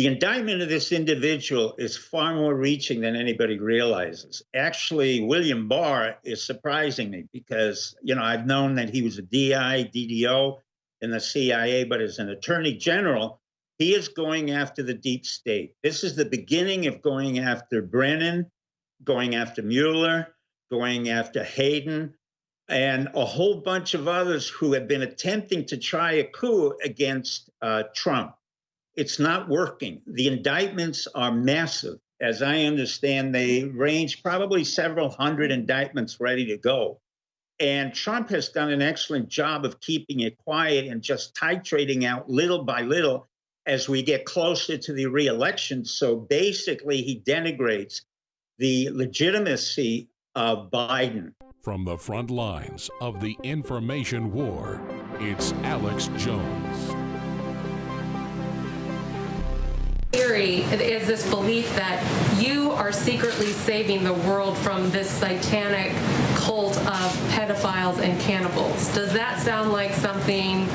The indictment of this individual is far more reaching than anybody realizes. Actually, William Barr is surprising me because, I've known that he was a DI, DDO in the CIA, but as an attorney general, he is going after the deep state. This is the beginning of going after Brennan, going after Mueller, going after Hayden, and a whole bunch of others who have been attempting to try a coup against Trump. It's not working. The indictments are massive. As I understand, they range probably several hundred indictments ready to go. And Trump has done an excellent job of keeping it quiet and just titrating out little by little as we get closer to the re-election. So basically, he denigrates the legitimacy of Biden. From the front lines of the information war, it's Alex Jones. Theory is this belief that you are secretly saving the world from this satanic cult of pedophiles and cannibals. Does that sound like something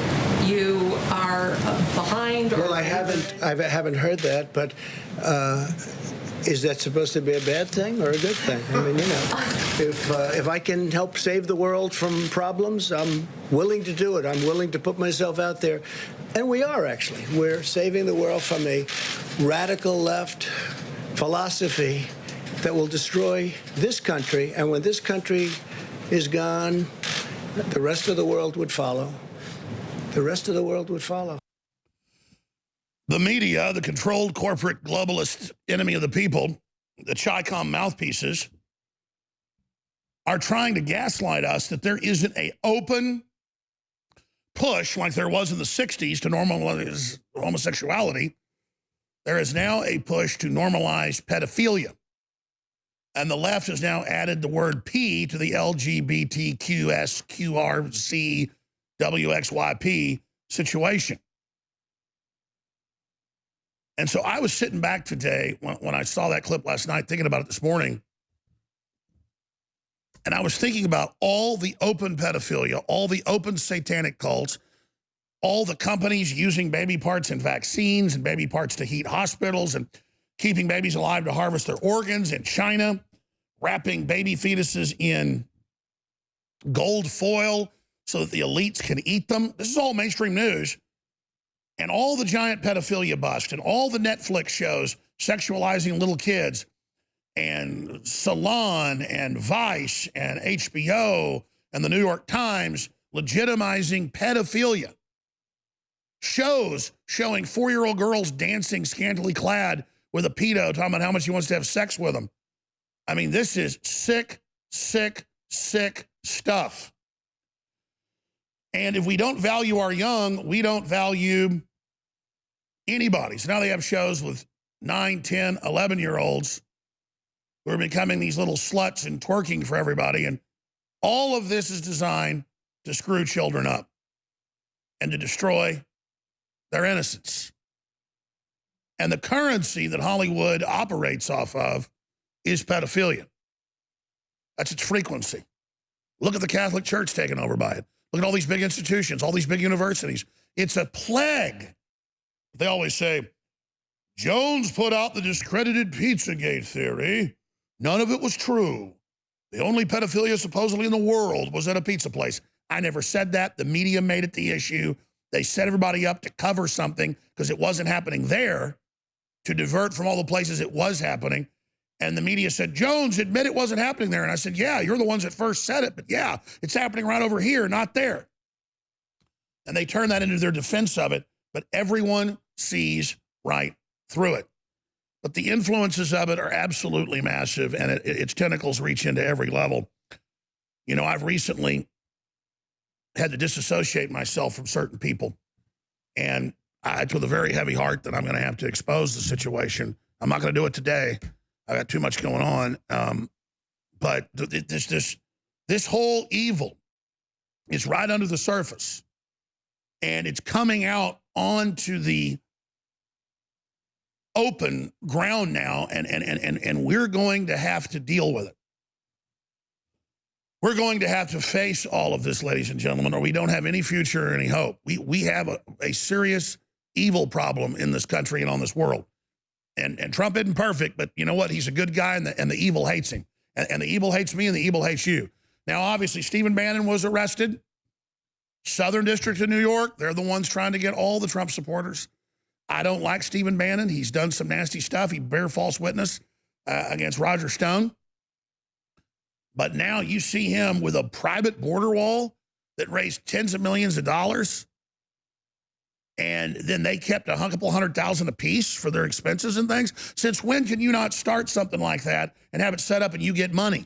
you are behind? Well, I haven't heard that, but is that supposed to be a bad thing or a good thing? I mean, if I can help save the world from problems, I'm willing to do it. I'm willing to put myself out there. And we are, actually. We're saving the world from a radical left philosophy that will destroy this country. And when this country is gone, the rest of the world would follow. The rest of the world would follow. The media, the controlled corporate globalist enemy of the people, the Chi-Com mouthpieces, are trying to gaslight us that there isn't an open push like there was in the 60s to normalize homosexuality. There is now a push to normalize pedophilia. And the left has now added the word P to the LGBTQSQRCWXYP situation. And so I was sitting back today when I saw that clip last night, thinking about it this morning. And I was thinking about all the open pedophilia, all the open satanic cults, all the companies using baby parts in vaccines and baby parts to heat hospitals and keeping babies alive to harvest their organs in China, wrapping baby fetuses in gold foil so that the elites can eat them. This is all mainstream news. And all the giant pedophilia bust and all the Netflix shows sexualizing little kids and Salon and Vice and HBO and the New York Times legitimizing pedophilia. Shows showing 4-year-old girls dancing scantily clad with a pedo, talking about how much he wants to have sex with them. I mean, this is sick, sick, sick stuff. And if we don't value our young, we don't value anybody. So now they have shows with 9, 10, 11-year-olds who are becoming these little sluts and twerking for everybody. And all of this is designed to screw children up and to destroy their innocence. And the currency that Hollywood operates off of is pedophilia. That's its frequency. Look at the Catholic Church taken over by it. Look at all these big institutions, all these big universities. It's a plague. They always say, Jones put out the discredited Pizzagate theory. None of it was true. The only pedophilia supposedly in the world was at a pizza place. I never said that. The media made it the issue. They set everybody up to cover something because it wasn't happening there, to divert from all the places it was happening. And the media said, Jones, admit it wasn't happening there. And I said, yeah, you're the ones that first said it, but yeah, it's happening right over here, not there. And they turned that into their defense of it, but everyone sees right through it. But the influences of it are absolutely massive, and its tentacles reach into every level. You know, I've recently had to disassociate myself from certain people, and it's with a very heavy heart that I'm going to have to expose the situation. I'm not going to do it today. I got too much going on. But this whole evil is right under the surface, and it's coming out onto the open ground now, and we're going to have to deal with it. We're going to have to face all of this, ladies and gentlemen, or we don't have any future or any hope. We have a serious evil problem in this country and on this world. And Trump isn't perfect, but you know what? He's a good guy, and the evil hates him. And the evil hates me, and the evil hates you. Now, obviously, Stephen Bannon was arrested. Southern District of New York, they're the ones trying to get all the Trump supporters. I don't like Stephen Bannon. He's done some nasty stuff. He bare false witness against Roger Stone. But now you see him with a private border wall that raised tens of millions of dollars. And then they kept a couple $100,000 apiece for their expenses and things. Since when can you not start something like that and have it set up and you get money?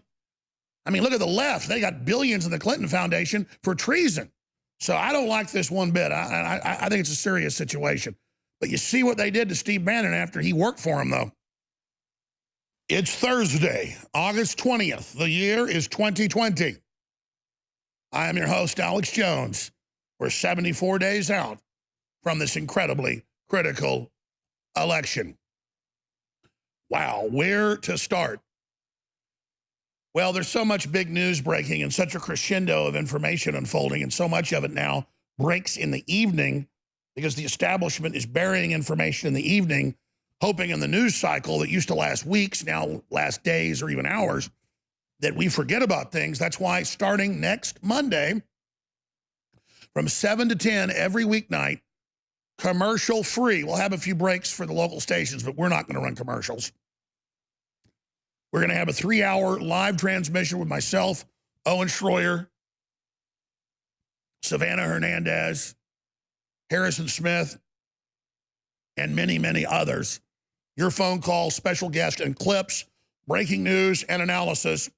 I mean, look at the left. They got billions in the Clinton Foundation for treason. So I don't like this one bit. I think it's a serious situation. But you see what they did to Steve Bannon after he worked for him, though. It's Thursday, August 20th. The year is 2020. I am your host, Alex Jones. We're 74 days out from this incredibly critical election. Wow, where to start? Well, there's so much big news breaking and such a crescendo of information unfolding, and so much of it now breaks in the evening because the establishment is burying information in the evening, hoping in the news cycle that used to last weeks, now last days or even hours, that we forget about things. That's why starting next Monday, from 7 to 10 every weeknight, commercial free. We'll have a few breaks for the local stations, but we're not going to run commercials. We're going to have a 3-hour live transmission with myself, Owen Schroyer, Savannah Hernandez, Harrison Smith, and many, many others. Your phone calls, special guests, and clips, breaking news and analysis.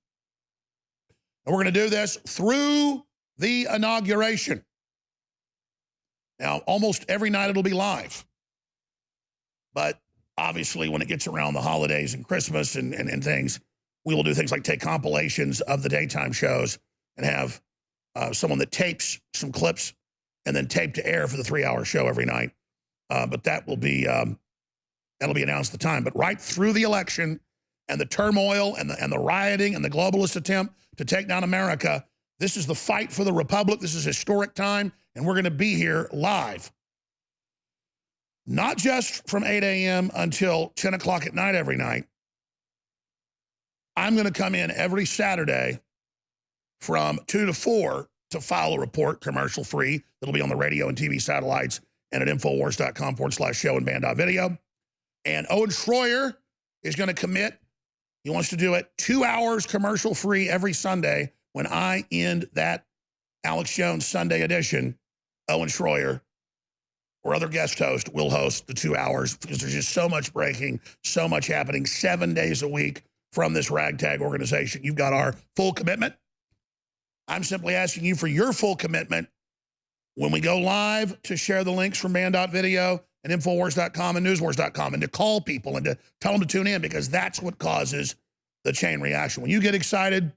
And we're going to do this through the inauguration. Now, almost every night it'll be live. But obviously, when it gets around the holidays and Christmas and things, we will do things like take compilations of the daytime shows and have someone that tapes some clips and then tape to air for the 3-hour show every night. But that will be that'll be announced at the time. But right through the election and the turmoil and the rioting and the globalist attempt to take down America, this is the fight for the republic. This is a historic time, and we're going to be here live. Not just from 8 a.m. until 10 o'clock at night every night. I'm going to come in every Saturday from 2 to 4 to file a report commercial free. That'll be on the radio and TV satellites and at Infowars.com/show and band.video. And Owen Schroyer is going to commit. He wants to do it 2 hours commercial free every Sunday when I end that Alex Jones Sunday edition. Owen Schroyer or other guest host will host the 2 hours because there's just so much breaking, so much happening 7 days a week from this ragtag organization. You've got our full commitment. I'm simply asking you for your full commitment when we go live to share the links from band.video and Infowars.com and Newswars.com and to call people and to tell them to tune in because that's what causes the chain reaction. When you get excited,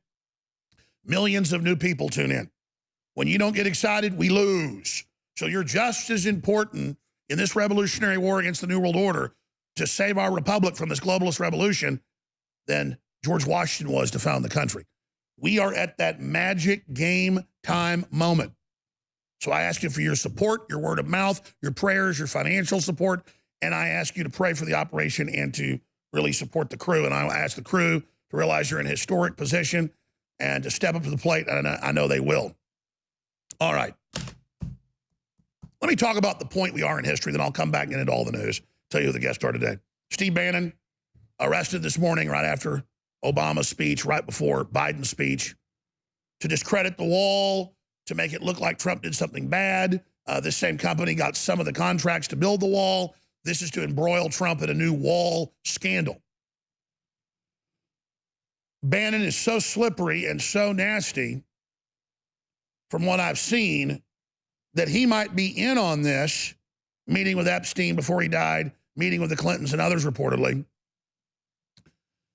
millions of new people tune in. When you don't get excited, we lose. So you're just as important in this revolutionary war against the New World Order to save our republic from this globalist revolution than George Washington was to found the country. We are at that magic game time moment. So I ask you for your support, your word of mouth, your prayers, your financial support, and I ask you to pray for the operation and to really support the crew. And I ask the crew to realize you're in a historic position and to step up to the plate, and I know they will. All right. Let me talk about the point we are in history, then I'll come back and get into all the news, tell you who the guests are today. Steve Bannon, arrested this morning right after Obama's speech, right before Biden's speech, to discredit the wall, to make it look like Trump did something bad. This same company got some of the contracts to build the wall. This is to embroil Trump in a new wall scandal. Bannon is so slippery and so nasty, from what I've seen, that he might be in on this, meeting with Epstein before he died, meeting with the Clintons and others reportedly,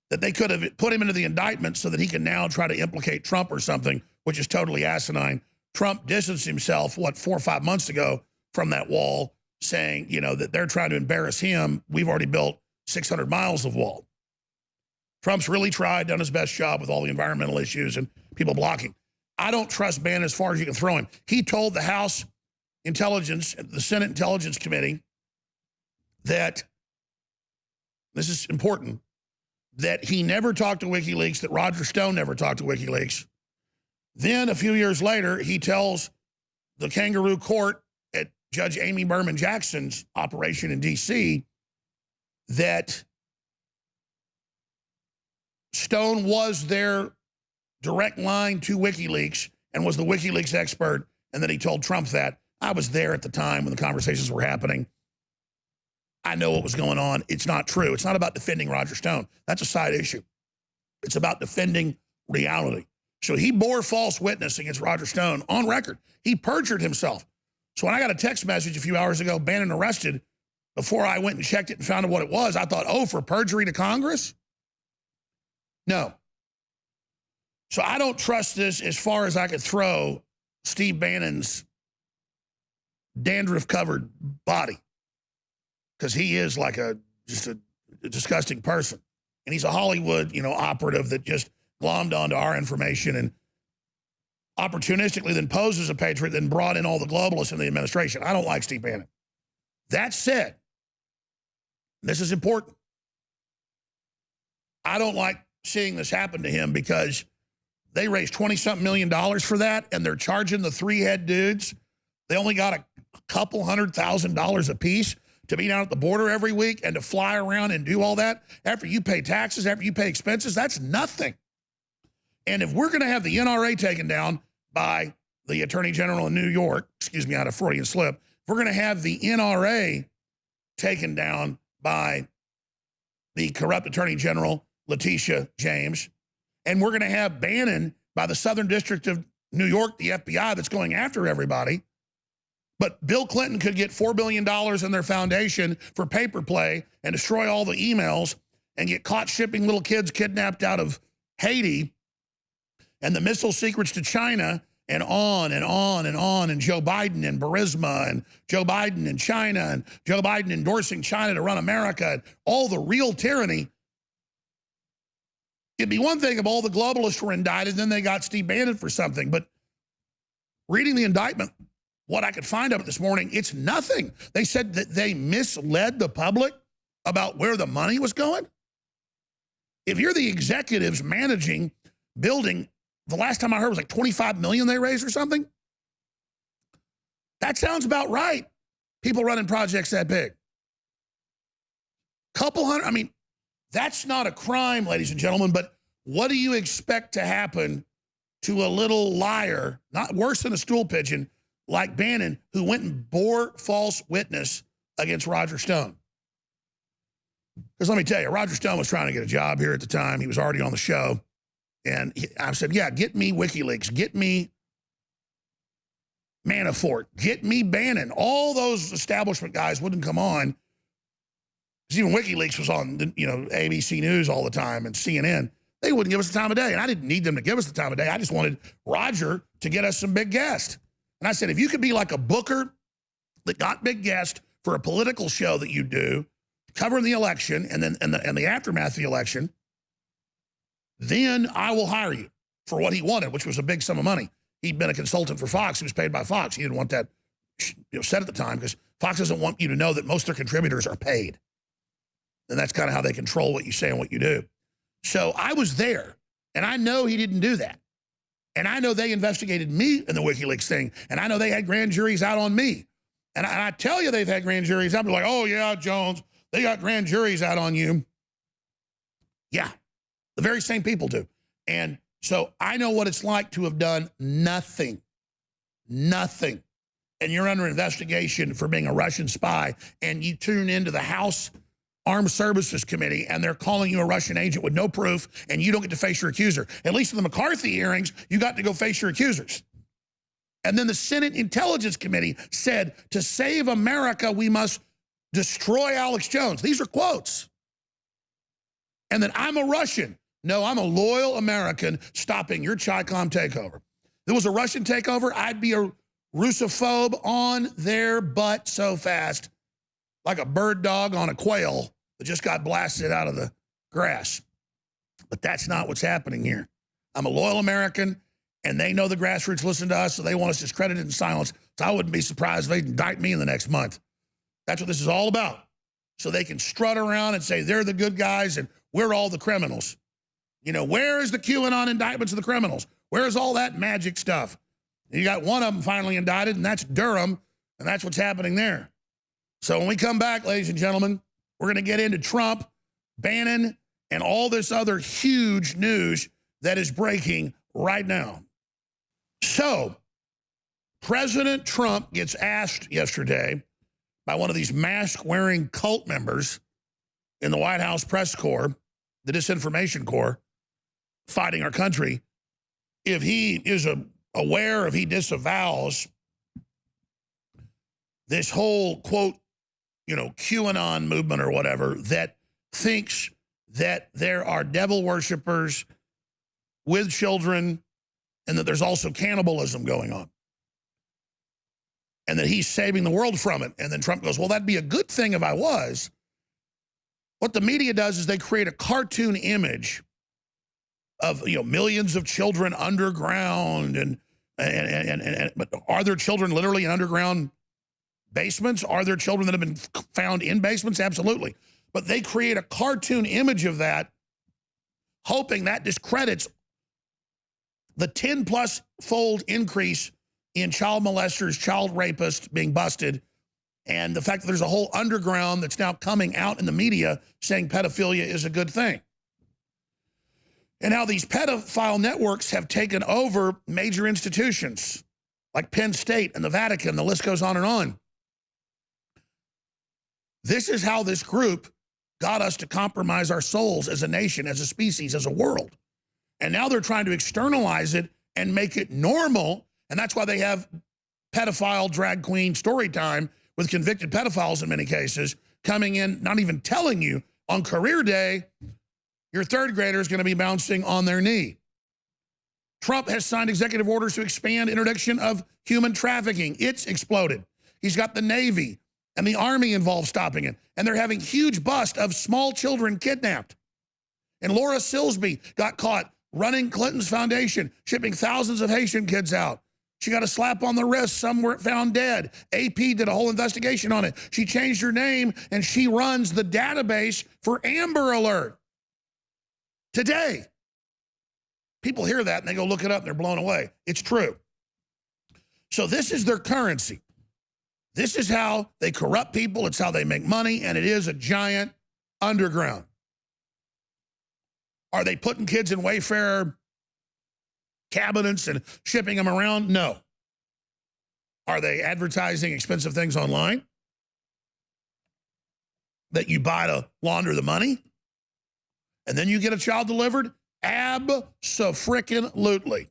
that they could have put him into the indictment so that he can now try to implicate Trump or something, which is totally asinine. Trump distanced himself, 4 or 5 months ago from that wall, saying, that they're trying to embarrass him. We've already built 600 miles of wall. Trump's really tried, done his best job with all the environmental issues and people blocking. I don't trust Bannon as far as you can throw him. He told the House Intelligence, the Senate Intelligence Committee, that this is important, that he never talked to WikiLeaks, that Roger Stone never talked to WikiLeaks. Then a few years later, he tells the kangaroo court at Judge Amy Berman Jackson's operation in D.C. that Stone was their direct line to WikiLeaks and was the WikiLeaks expert, and that he told Trump that. I was there at the time when the conversations were happening. I know what was going on. It's not true. It's not about defending Roger Stone. That's a side issue. It's about defending reality. So he bore false witness against Roger Stone on record. He perjured himself. So when I got a text message a few hours ago, Bannon arrested, before I went and checked it and found out what it was, I thought, oh, for perjury to Congress? No. So I don't trust this as far as I could throw Steve Bannon's dandruff-covered body, because he is like just a disgusting person. And he's a Hollywood, operative that just glommed onto our information and opportunistically then posed as a patriot, then brought in all the globalists in the administration. I don't like Steve Bannon. That said, this is important. I don't like seeing this happen to him because they raised $20-something million for that, and they're charging the three-head dudes. They only got a couple $100,000 a piece to be down at the border every week and to fly around and do all that. After you pay taxes, after you pay expenses, that's nothing. And if we're going to have the NRA taken down by the Attorney General in New York, excuse me, out of Freudian slip, if we're going to have the NRA taken down by the corrupt Attorney General, Letitia James, and we're going to have Bannon by the Southern District of New York, the FBI that's going after everybody, but Bill Clinton could get $4 billion in their foundation for paper play and destroy all the emails and get caught shipping little kids kidnapped out of Haiti and the missile secrets to China and on and on and on, and Joe Biden and Burisma and Joe Biden and China and Joe Biden endorsing China to run America and all the real tyranny. It'd be one thing if all the globalists were indicted, then they got Steve Bannon for something. But reading the indictment, what I could find of it this morning, it's nothing. They said that they misled the public about where the money was going. If you're the executives managing, building, the last time I heard was like 25 million they raised or something. That sounds about right. People running projects that big. Couple hundred, I mean, that's not a crime, ladies and gentlemen, but what do you expect to happen to a little liar, not worse than a stool pigeon, like Bannon, who went and bore false witness against Roger Stone? Because let me tell you, Roger Stone was trying to get a job here at the time. He was already on the show. And I said, yeah, get me WikiLeaks, get me Manafort, get me Bannon. All those establishment guys wouldn't come on. Because even WikiLeaks was on, ABC News all the time and CNN. They wouldn't give us the time of day. And I didn't need them to give us the time of day. I just wanted Roger to get us some big guests. And I said, if you could be like a booker that got big guests for a political show that you do, covering the election and then and the aftermath of the election, then I will hire you for what he wanted, which was a big sum of money. He'd been a consultant for Fox. He was paid by Fox. He didn't want that said at the time because Fox doesn't want you to know that most of their contributors are paid. And that's kind of how they control what you say and what you do. So I was there, and I know he didn't do that. And I know they investigated me in the WikiLeaks thing, and I know they had grand juries out on me. And I tell you they've had grand juries. I'll be like, oh, yeah, Jones, they got grand juries out on you. Yeah, the very same people do. And so I know what it's like to have done nothing. Nothing. And you're under investigation for being a Russian spy, and you tune into the House Armed Services Committee, and they're calling you a Russian agent with no proof, and you don't get to face your accuser. At least in the McCarthy hearings, you got to go face your accusers. And then the Senate Intelligence Committee said, to save America, we must destroy Alex Jones. These are quotes. And then I'm a Russian. No, I'm a loyal American stopping your Chi-Com takeover. If it was a Russian takeover, I'd be a Russophobe on their butt so fast, like a bird dog on a quail that just got blasted out of the grass. But that's not what's happening here. I'm a loyal American, and they know the grassroots listen to us, so they want us discredited and silenced. So I wouldn't be surprised if they indict me in the next month. That's what this is all about. so they can strut around and say they're the good guys and we're all the criminals. You know, where is the QAnon indictments of the criminals? Where's all that magic stuff? You got one of them finally indicted, and that's Durham, and that's what's happening there. So when we come back, ladies and gentlemen, we're going to get into Trump, Bannon, and all this other huge news that is breaking right now. So, President Trump gets asked yesterday by one of these mask-wearing cult members in the White House press corps, the disinformation corps, fighting our country, if he is aware, if he disavows this whole, quote, you know, QAnon movement or whatever that thinks that there are devil worshipers with children and that there's also cannibalism going on and that he's saving the world from it. And then Trump goes, well, that'd be a good thing if I was. What the media does is they create a cartoon image of, you know, millions of children underground but are there children literally in underground basements? Are there children that have been found in basements? Absolutely. But they create a cartoon image of that, hoping that discredits the 10+ fold increase in child molesters, child rapists being busted, and the fact that there's a whole underground that's now coming out in the media saying pedophilia is a good thing. And how these pedophile networks have taken over major institutions like Penn State and the Vatican, the list goes on and on. This is how this group got us to compromise our souls as a nation, as a species, as a world. And now they're trying to externalize it and make it normal. And that's why they have pedophile drag queen story time with convicted pedophiles in many cases coming in, not even telling you on career day, your third grader is going to be bouncing on their knee. Trump has signed executive orders to expand interdiction of human trafficking. It's exploded. He's got the Navy and the Army involved stopping it. And they're having huge bust of small children kidnapped. And Laura Silsby got caught running Clinton's foundation, shipping thousands of Haitian kids out. She got a slap on the wrist. Some were found dead. AP did a whole investigation on it. She changed her name, and she runs the database for Amber Alert. Today. People hear that, and they go look it up, and they're blown away. It's true. So this is their currency. This is how they corrupt people. It's how they make money, and it is a giant underground. Are they putting kids in Wayfair cabinets and shipping them around? No. Are they advertising expensive things online that you buy to launder the money and then you get a child delivered? Abso-frickin-lutely.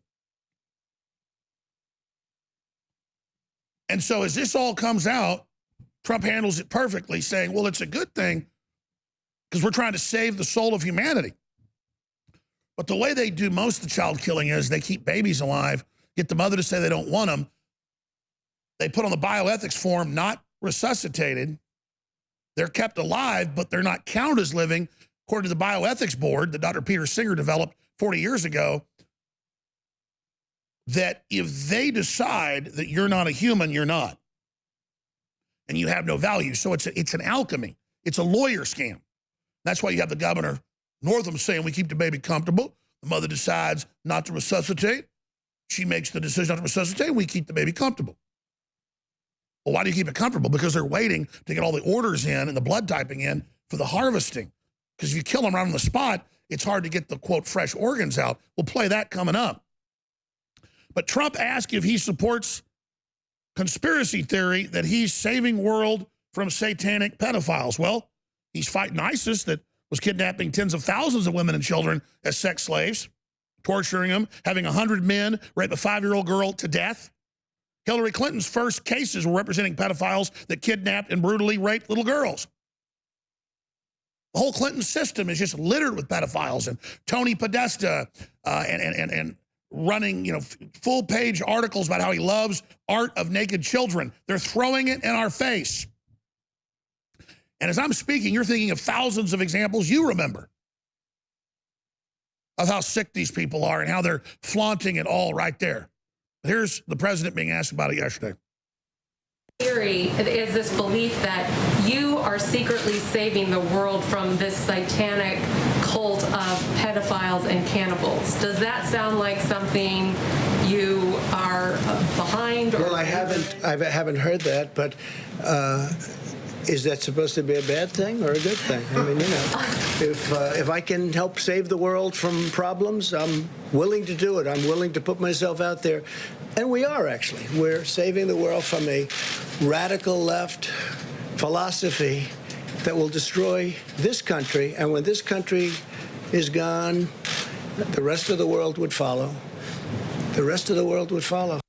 And so as this all comes out, Trump handles it perfectly, saying, well, it's a good thing because we're trying to save the soul of humanity. But the way they do most of the child killing is they keep babies alive, get the mother to say they don't want them. They put on the bioethics form, not resuscitated. They're kept alive, but they're not counted as living, according to the bioethics board that Dr. Peter Singer developed 40 years ago, that if they decide that you're not a human, you're not. And you have no value. So it's an alchemy. It's a lawyer scam. That's why you have the governor Northam saying we keep the baby comfortable. The mother decides not to resuscitate. She makes the decision not to resuscitate. We keep the baby comfortable. Well, why do you keep it comfortable? Because they're waiting to get all the orders in and the blood typing in for the harvesting. Because if you kill them right on the spot, it's hard to get the, quote, fresh organs out. We'll play that coming up. But Trump asked if he supports conspiracy theory that he's saving world from satanic pedophiles. Well, he's fighting ISIS that was kidnapping tens of thousands of women and children as sex slaves, torturing them, having 100 men rape a 5-year-old girl to death. Hillary Clinton's first cases were representing pedophiles that kidnapped and brutally raped little girls. The whole Clinton system is just littered with pedophiles, and Tony Podesta and running, you know, full-page articles about how he loves art of naked children. They're throwing it in our face. And as I'm speaking, you're thinking of thousands of examples you remember of how sick these people are and how they're flaunting it all right there. But here's the president being asked about it yesterday. Theory is this belief that you are secretly saving the world from this satanic cult of pedophiles and cannibals. Does that sound like something you are behind? Or well, I haven't heard that, but is that supposed to be a bad thing or a good thing? I mean, if I can help save the world from problems, I'm willing to do it. I'm willing to put myself out there. And we are, actually. We're saving the world from a radical left philosophy that will destroy this country. And when this country is gone, the rest of the world would follow. The rest of the world would follow.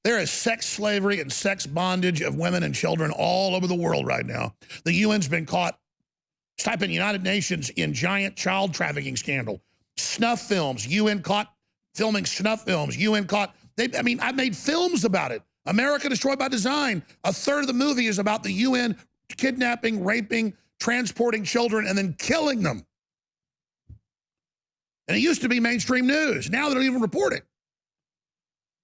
There is sex slavery and sex bondage of women and children all over the world right now. The UN's been caught, type in United Nations, in giant child trafficking scandal. Snuff films, UN caught filming snuff films, UN caught, I mean, I made films about it. America Destroyed by Design. A third of the movie is about the UN kidnapping, raping, transporting children, and then killing them. And it used to be mainstream news. Now they don't even report it.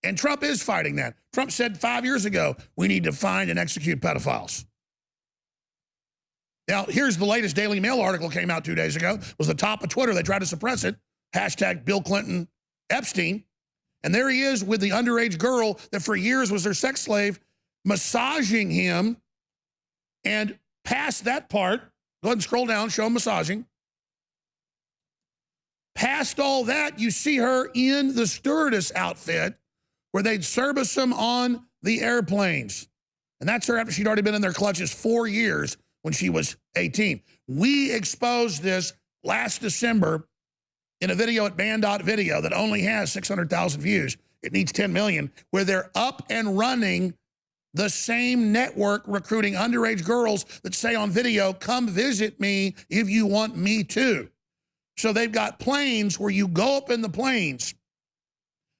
And Trump is fighting that. Trump said 5 years ago, we need to find and execute pedophiles. Now, here's the latest Daily Mail article came out 2 days ago. It was the top of Twitter. They tried to suppress it. Hashtag Bill Clinton Epstein. And there he is with the underage girl that for years was their sex slave, massaging him. And past that part, go ahead and scroll down, show him massaging. Past all that, you see her in the stewardess outfit where they'd service them on the airplanes. And that's her after she'd already been in their clutches 4 years when she was 18. We exposed this last December in a video at Bannon.video that only has 600,000 views. It needs 10 million, where they're up and running the same network recruiting underage girls that say on video, come visit me if you want me to. So they've got planes where you go up in the planes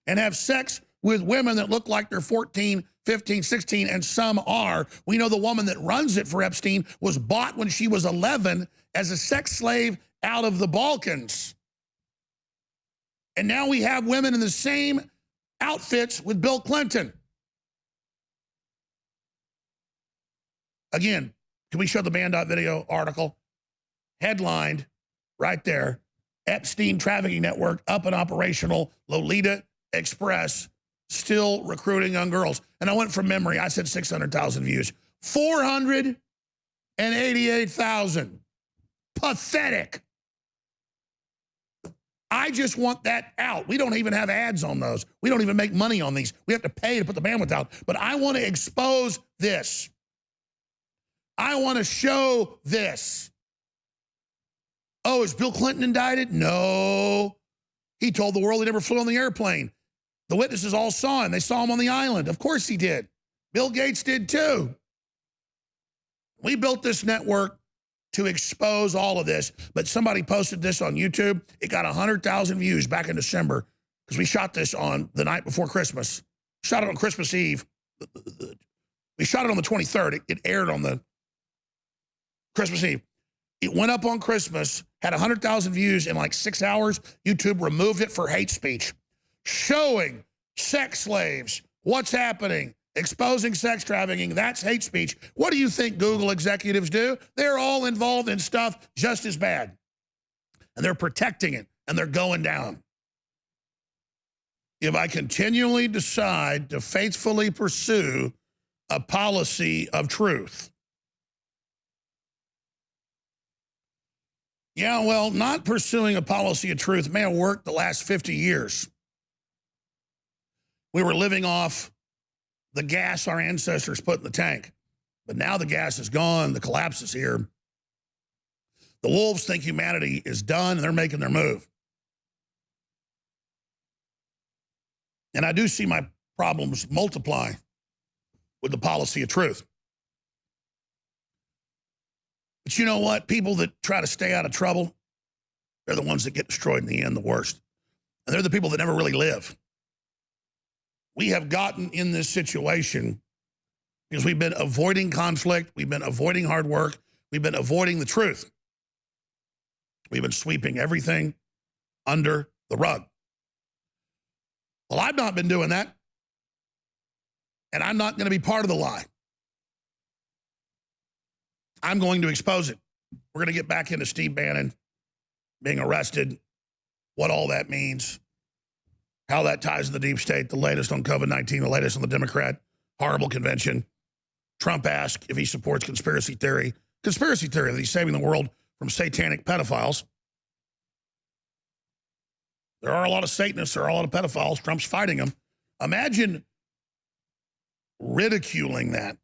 and have sex with women that look like they're 14, 15, 16, and some are. We know the woman that runs it for Epstein was bought when she was 11 as a sex slave out of the Balkans. And now we have women in the same outfits with Bill Clinton. Again, can we show the Bannon.video article? Headlined right there, Epstein trafficking network up and operational, Lolita Express still recruiting young girls. And I went from memory, I said 600,000 views. 488,000. Pathetic. I just want that out. We don't even have ads on those. We don't even make money on these. We have to pay to put the bandwidth out. But I want to expose this. I want to show this. Oh, is Bill Clinton indicted? No. He told the world he never flew on the airplane. The witnesses all saw him. They saw him on the island. Of course he did. Bill Gates did too. We built this network to expose all of this, but somebody posted this on YouTube. It got 100,000 views back in December because we shot this on the night before Christmas. Shot it on Christmas Eve. We shot it on the 23rd. It aired on the Christmas Eve. It went up on Christmas, had 100,000 views in like 6 hours. YouTube removed it for hate speech. Showing sex slaves, what's happening, exposing sex trafficking, that's hate speech. What do you think Google executives do? They're all involved in stuff just as bad. And they're protecting it, and they're going down. If I continually decide to faithfully pursue a policy of truth, yeah, well, not pursuing a policy of truth may have worked the last 50 years. We were living off the gas our ancestors put in the tank. But now the gas is gone. The collapse is here. The wolves think humanity is done, and they're making their move. And I do see my problems multiply with the policy of truth. But you know what? People that try to stay out of trouble, they're the ones that get destroyed in the end the worst. And they're the people that never really live. We have gotten in this situation because we've been avoiding conflict. We've been avoiding hard work. We've been avoiding the truth. We've been sweeping everything under the rug. Well, I've not been doing that. And I'm not going to be part of the lie. I'm going to expose it. We're going to get back into Steve Bannon being arrested, what all that means, how that ties to the deep state, the latest on COVID-19, the latest on the Democrat horrible convention. Trump asked if he supports conspiracy theory that he's saving the world from satanic pedophiles. There are a lot of Satanists, there are a lot of pedophiles. Trump's fighting them. Imagine ridiculing that.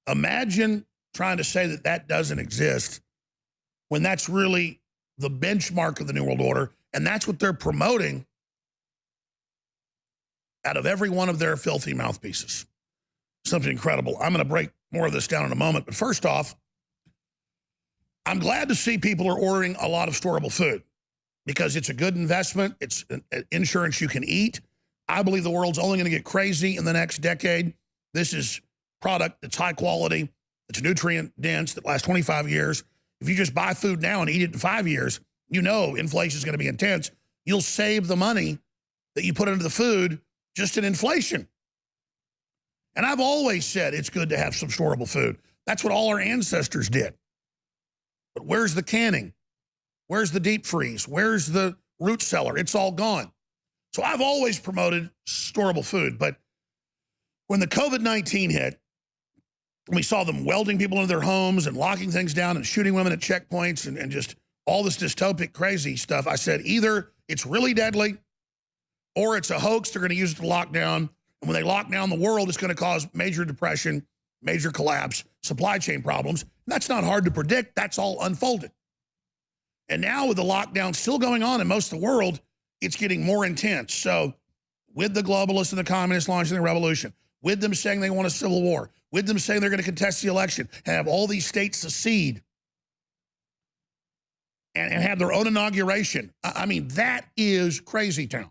Imagine trying to say that that doesn't exist when that's really the benchmark of the New World Order, and that's what they're promoting out of every one of their filthy mouthpieces. Something incredible. I'm going to break more of this down in a moment, but first off, I'm glad to see people are ordering a lot of storable food because it's a good investment. It's an insurance you can eat. I believe the world's only going to get crazy in the next decade. This is product that's high quality, it's nutrient dense, that lasts 25 years. If you just buy food now and eat it in 5 years, you know inflation is going to be intense. You'll save the money that you put into the food just in inflation. And I've always said it's good to have some storable food. That's what all our ancestors did. But where's the canning? Where's the deep freeze? Where's the root cellar? It's all gone. So I've always promoted storable food. But when the COVID-19 hit, we saw them welding people into their homes and locking things down and shooting women at checkpoints and just all this dystopic crazy stuff. I said either it's really deadly or it's a hoax. They're going to use it to lock down. And when they lock down the world, it's going to cause major depression, major collapse, supply chain problems. And that's not hard to predict. That's all unfolded. And now with the lockdown still going on in most of the world, it's getting more intense. So with the globalists and the communists launching the revolution, with them saying they want a civil war, with them saying they're going to contest the election, have all these states secede and have their own inauguration. I mean, that is crazy town.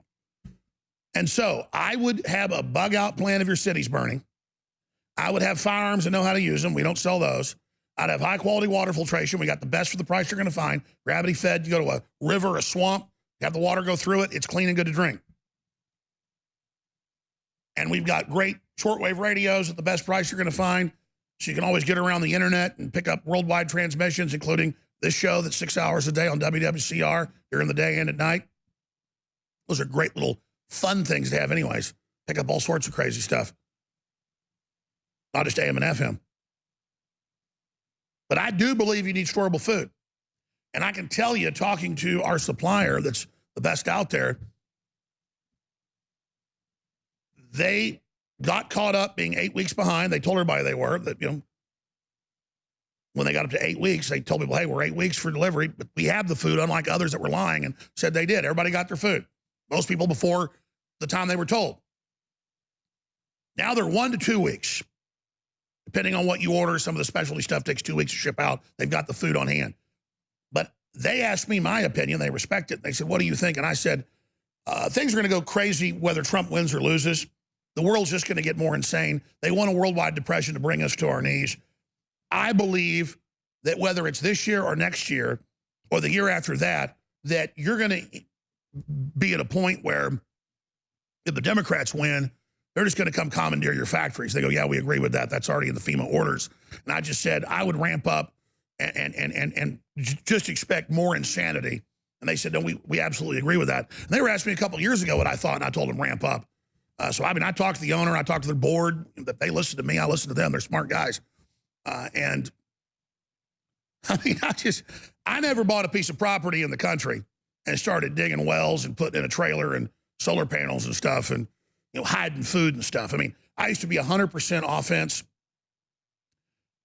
And so I would have a bug out plan if your city's burning. I would have firearms and know how to use them. We don't sell those. I'd have high quality water filtration. We got the best for the price you're going to find. Gravity fed. You go to a river, a swamp, have the water go through it. It's clean and good to drink. And we've got great shortwave radios at the best price you're going to find. So you can always get around the internet and pick up worldwide transmissions, including this show that's 6 hours a day on WWCR during the day and at night. Those are great little fun things to have anyways. Pick up all sorts of crazy stuff. Not just AM and FM. But I do believe you need storable food. And I can tell you, talking to our supplier that's the best out there, they got caught up being 8 weeks behind. They told everybody they were, that, you know, when they got up to 8 weeks, they told people, hey, we're 8 weeks for delivery, but we have the food, unlike others that were lying and said they did. Everybody got their food. Most people before the time they were told. Now they're 1 to 2 weeks. Depending on what you order, some of the specialty stuff takes 2 weeks to ship out. They've got the food on hand. But they asked me my opinion. They respect it. They said, what do you think? And I said, things are going to go crazy whether Trump wins or loses. The world's just going to get more insane. They want a worldwide depression to bring us to our knees. I believe that whether it's this year or next year or the year after that, that you're going to be at a point where if the Democrats win, they're just going to come commandeer your factories. They go, yeah, we agree with that. That's already in the FEMA orders. And I just said I would ramp up and just expect more insanity. And they said, no, we absolutely agree with that. And they were asking me a couple of years ago what I thought, and I told them ramp up. So, I mean, I talked to the owner. I talked to their board. They listen to me. I listen to them. They're smart guys. And I mean, I never bought a piece of property in the country and started digging wells and putting in a trailer and solar panels and stuff and, you know, hiding food and stuff. I mean, I used to be 100% offense,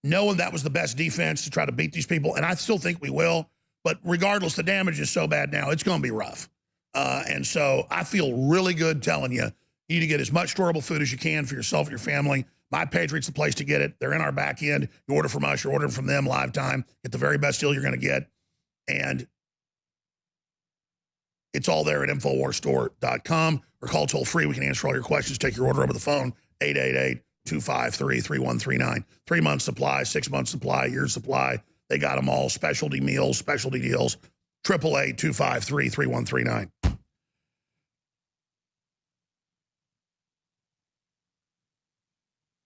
knowing that was the best defense to try to beat these people. And I still think we will. But regardless, the damage is so bad now, it's going to be rough. And so I feel really good telling you, you need to get as much storable food as you can for yourself and your family. My Patriot's the place to get it. They're in our back end. You order from us, you're ordering from them live time. Get the very best deal you're going to get. And it's all there at InfoWarsStore.com or call toll free. We can answer all your questions. Take your order over the phone, 888-253-3139. 3 months supply, 6 months supply, year supply. They got them all. Specialty meals, specialty deals. 888-253-3139.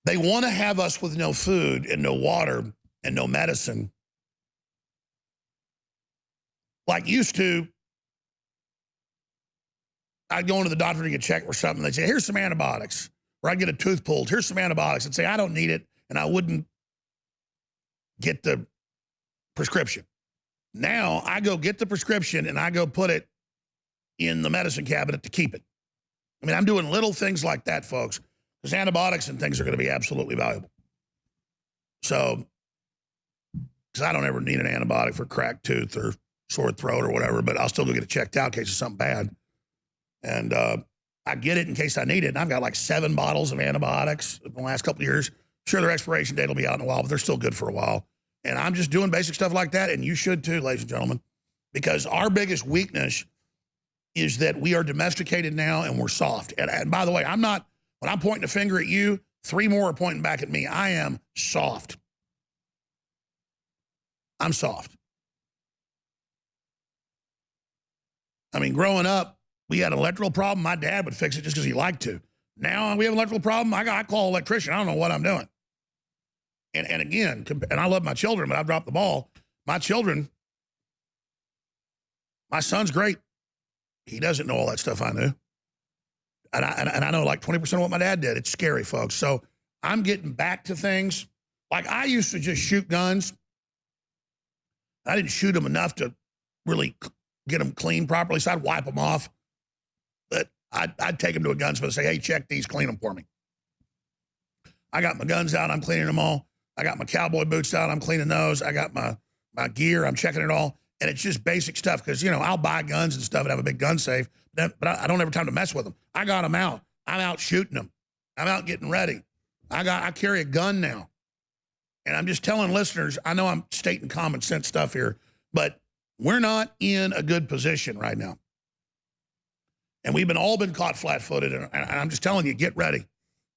They want to have us with no food and no water and no medicine. Like used to, I'd go into the doctor to get checked or something. They'd say, here's some antibiotics. Or I'd get a tooth pulled. Here's some antibiotics. I'd say, I don't need it. And I wouldn't get the prescription. Now I go get the prescription and I go put it in the medicine cabinet to keep it. I mean, I'm doing little things like that, folks, because antibiotics and things are going to be absolutely valuable. So, because I don't ever need an antibiotic for cracked tooth or sore throat or whatever, but I'll still go get it checked out in case it's something bad. And I get it in case I need it. And I've got like 7 bottles of antibiotics in the last couple of years. Sure, their expiration date will be out in a while, but they're still good for a while. And I'm just doing basic stuff like that, and you should too, ladies and gentlemen, because our biggest weakness is that we are domesticated now and we're soft. And by the way, when I'm pointing a finger at you, 3 more are pointing back at me. I am soft. I'm soft. I mean, growing up, we had an electrical problem. My dad would fix it just because he liked to. Now we have an electrical problem. I call an electrician. I don't know what I'm doing. And again, and I love my children, but I dropped the ball. My children, my son's great. He doesn't know all that stuff I knew. And I know like 20% of what my dad did. It's scary, folks. So I'm getting back to things. Like I used to just shoot guns. I didn't shoot them enough to really get them clean properly, so I'd wipe them off. But I'd take them to a gunsmith and say, hey, check these, clean them for me. I got my guns out, I'm cleaning them all. I got my cowboy boots out, I'm cleaning those. I got my gear, I'm checking it all. And it's just basic stuff because, you know, I'll buy guns and stuff and have a big gun safe, but I don't have time to mess with them. I got them out. I'm out shooting them. I'm out getting ready. I carry a gun now. And I'm just telling listeners, I know I'm stating common sense stuff here, but we're not in a good position right now. And we've all been caught flat-footed, and I'm just telling you, get ready.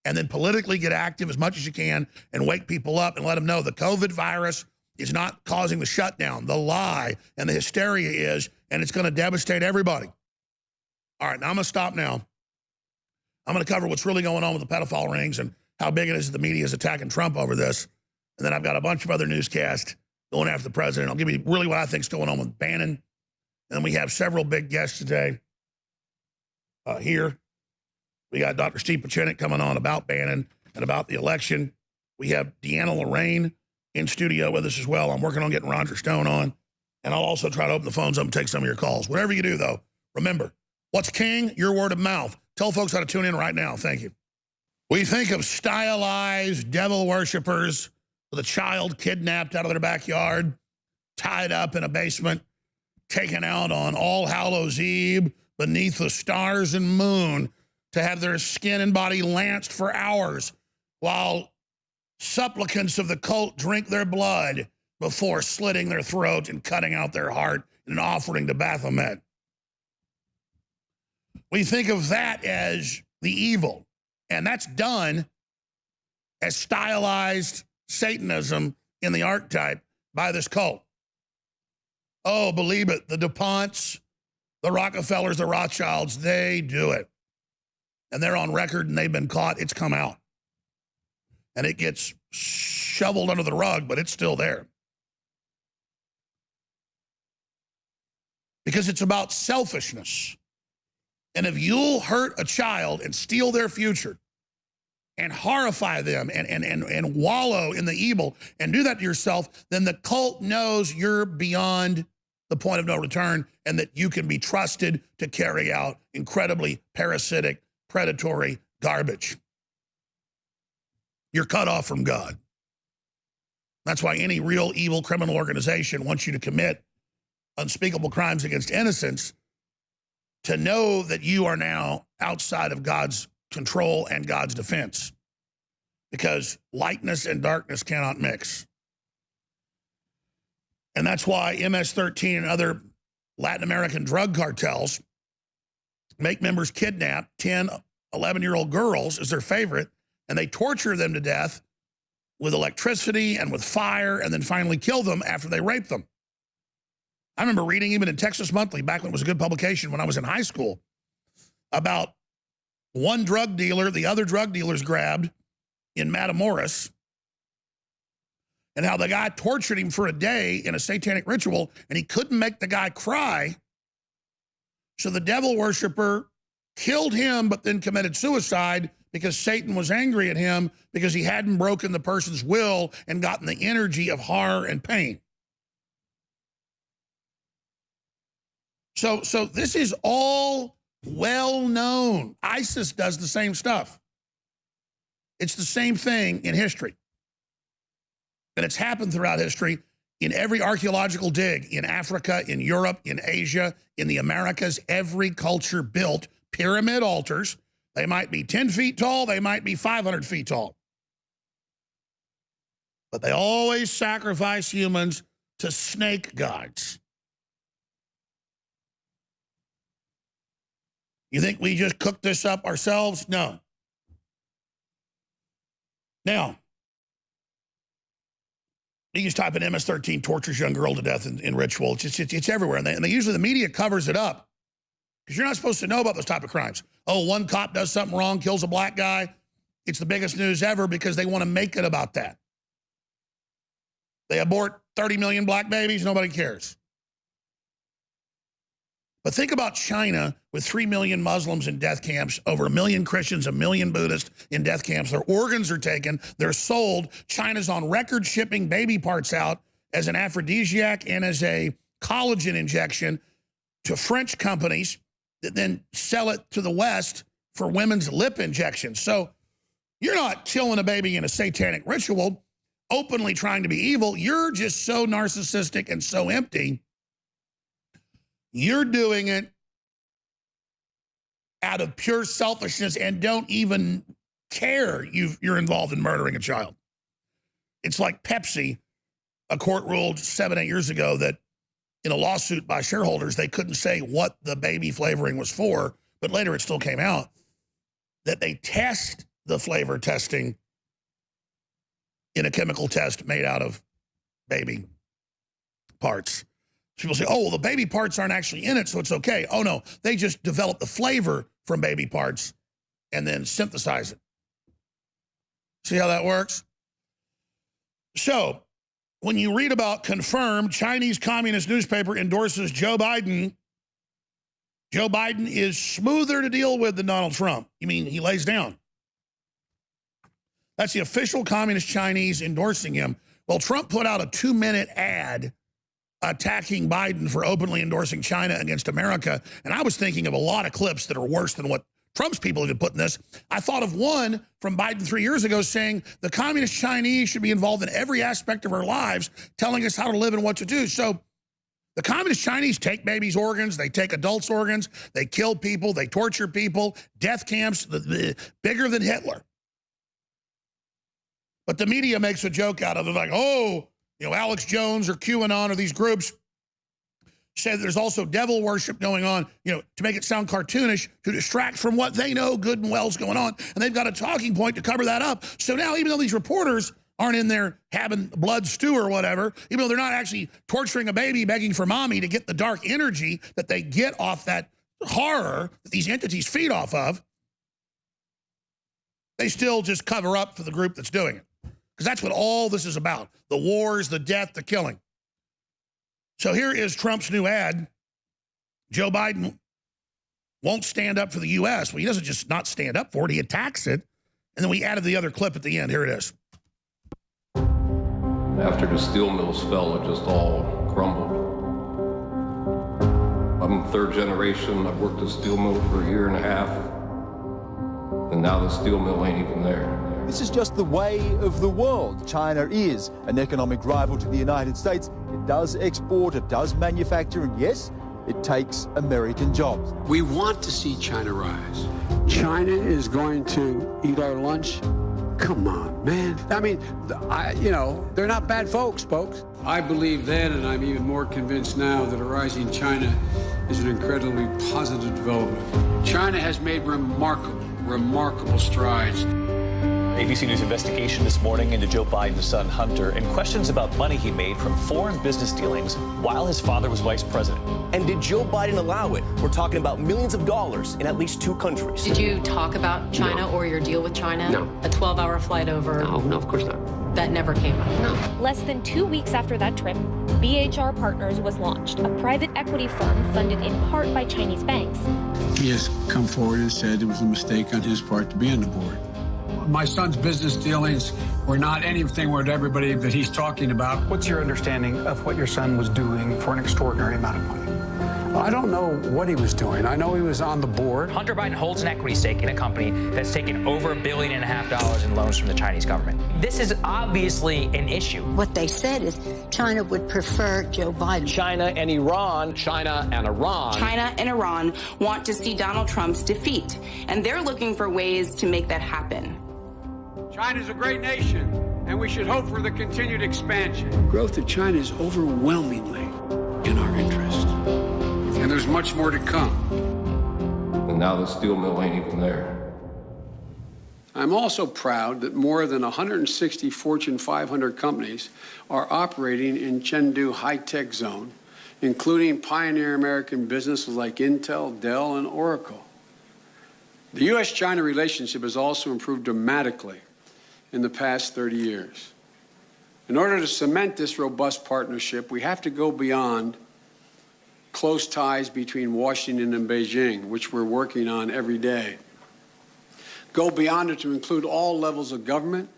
And then politically get active as much as you can and wake people up and let them know the COVID virus is not causing the shutdown. The lie and the hysteria is, and it's going to devastate everybody. All right, now I'm going to stop now. I'm going to cover what's really going on with the pedophile rings and how big it is that the media is attacking Trump over this. And then I've got a bunch of other newscasts going after the president. I'll give you really what I think is going on with Bannon. And we have several big guests today here. We got Dr. Steve Pachinik coming on about Bannon and about the election. We have Deanna Lorraine in studio with us as well. I'm working on getting Roger Stone on. And I'll also try to open the phones up and take some of your calls. Whatever you do, though, remember, what's king? Your word of mouth. Tell folks how to tune in right now. Thank you. We think of stylized devil worshipers with a child kidnapped out of their backyard, tied up in a basement, taken out on All Hallows Eve beneath the stars and moon to have their skin and body lanced for hours while supplicants of the cult drink their blood before slitting their throat and cutting out their heart in an offering to Baphomet. We think of that as the evil, and that's done as stylized Satanism in the archetype by this cult. Oh, believe it, the DuPonts, the Rockefellers, the Rothschilds, they do it. And they're on record and they've been caught. It's come out. And it gets shoveled under the rug, but it's still there. Because it's about selfishness. And if you'll hurt a child and steal their future and horrify them and wallow in the evil and do that to yourself, then the cult knows you're beyond the point of no return and that you can be trusted to carry out incredibly parasitic, predatory garbage. You're cut off from God. That's why any real evil criminal organization wants you to commit unspeakable crimes against innocents to know that you are now outside of God's control and God's defense, because lightness and darkness cannot mix. And that's why MS-13 and other Latin American drug cartels make members kidnap 10, 11-year-old girls as their favorite, and they torture them to death with electricity and with fire, and then finally kill them after they rape them. I remember reading even in Texas Monthly, back when it was a good publication when I was in high school, about one drug dealer the other drug dealers grabbed in Matamoros and how the guy tortured him for a day in a satanic ritual, and he couldn't make the guy cry. So the devil worshiper killed him, but then committed suicide because Satan was angry at him because he hadn't broken the person's will and gotten the energy of horror and pain. So this is all well known. ISIS does the same stuff. It's the same thing in history. And it's happened throughout history in every archaeological dig, in Africa, in Europe, in Asia, in the Americas. Every culture built pyramid altars. They might be 10 feet tall, they might be 500 feet tall. But they always sacrifice humans to snake gods. You think we just cooked this up ourselves? No. Now, you just type in MS-13 tortures young girl to death in ritual. It's everywhere. And they usually, the media covers it up because you're not supposed to know about those type of crimes. Oh, one cop does something wrong, kills a black guy. It's the biggest news ever because they want to make it about that. They abort 30 million black babies, nobody cares. But think about China with 3 million Muslims in death camps, over 1 million Christians, 1 million Buddhists in death camps. Their organs are taken, they're sold. China's on record shipping baby parts out as an aphrodisiac and as a collagen injection to French companies that then sell it to the West for women's lip injections. So you're not killing a baby in a satanic ritual, openly trying to be evil. You're just so narcissistic and so empty. You're doing it out of pure selfishness and don't even care you're involved in murdering a child. It's like Pepsi. A court ruled 7-8 years ago that in a lawsuit by shareholders, they couldn't say what the baby flavoring was for, but later it still came out that they test the flavor testing in a chemical test made out of baby parts. People say, oh, well, the baby parts aren't actually in it, so it's okay. Oh, no, they just develop the flavor from baby parts and then synthesize it. See how that works? So when you read about confirmed Chinese communist newspaper endorses Joe Biden is smoother to deal with than Donald Trump. You mean he lays down? That's the official communist Chinese endorsing him. Well, Trump put out a 2-minute ad attacking Biden for openly endorsing China against America. And I was thinking of a lot of clips that are worse than what Trump's people have put in this. I thought of one from Biden 3 years ago saying the communist Chinese should be involved in every aspect of our lives, telling us how to live and what to do. So the communist Chinese take babies' organs, they take adults' organs, they kill people, they torture people, death camps, bigger than Hitler. But the media makes a joke out of it, like, oh, you know, Alex Jones or QAnon or these groups say there's also devil worship going on, you know, to make it sound cartoonish, to distract from what they know good and well is going on. And they've got a talking point to cover that up. So now, even though these reporters aren't in there having blood stew or whatever, even though they're not actually torturing a baby, begging for mommy to get the dark energy that they get off that horror that these entities feed off of, they still just cover up for the group that's doing it. Because that's what all this is about. The wars, the death, the killing. So here is Trump's new ad. Joe Biden won't stand up for the U.S. Well, he doesn't just not stand up for it. He attacks it. And then we added the other clip at the end. Here it is. After the steel mills fell, it just all crumbled. I'm third generation. I've worked at a steel mill for 1.5 years. And now the steel mill ain't even there. This is just the way of the world. China is an economic rival to the United States. It does export, it does manufacture, and yes, it takes American jobs. We want to see China rise. China is going to eat our lunch? Come on, man. I mean, you know, they're not bad folks. I believe then, and I'm even more convinced now, that a rising China is an incredibly positive development. China has made remarkable strides. ABC News investigation this morning into Joe Biden's son, Hunter, and questions about money he made from foreign business dealings while his father was vice president. And did Joe Biden allow it? We're talking about millions of dollars in at least 2 countries. Did you talk about China or your deal with China? No. A 12-hour flight over? No, of course not. that never came up. No. Less than 2 weeks after that trip, BHR Partners was launched, a private equity firm funded in part by Chinese banks. He has come forward and said it was a mistake on his part to be on the board. My son's business dealings were not anything with everybody that he's talking about. What's your understanding of what your son was doing for an extraordinary amount of money? I don't know what he was doing. I know he was on the board. Hunter Biden holds an equity stake in a company that's taken over $1.5 billion in loans from the Chinese government. This is obviously an issue. What they said is China would prefer Joe Biden. China and Iran. China and Iran. China and Iran want to see Donald Trump's defeat, and they're looking for ways to make that happen. China's a great nation, and we should hope for the continued expansion. Growth of China is overwhelmingly in our interest. And there's much more to come. And now the steel mill ain't even there. I'm also proud that more than 160 Fortune 500 companies are operating in Chengdu high-tech zone, including pioneer American businesses like Intel, Dell, and Oracle. The U.S.-China relationship has also improved dramatically in the past 30 years. In order to cement this robust partnership, we have to go beyond close ties between Washington and Beijing, which we're working on every day. Go beyond it to include all levels of government.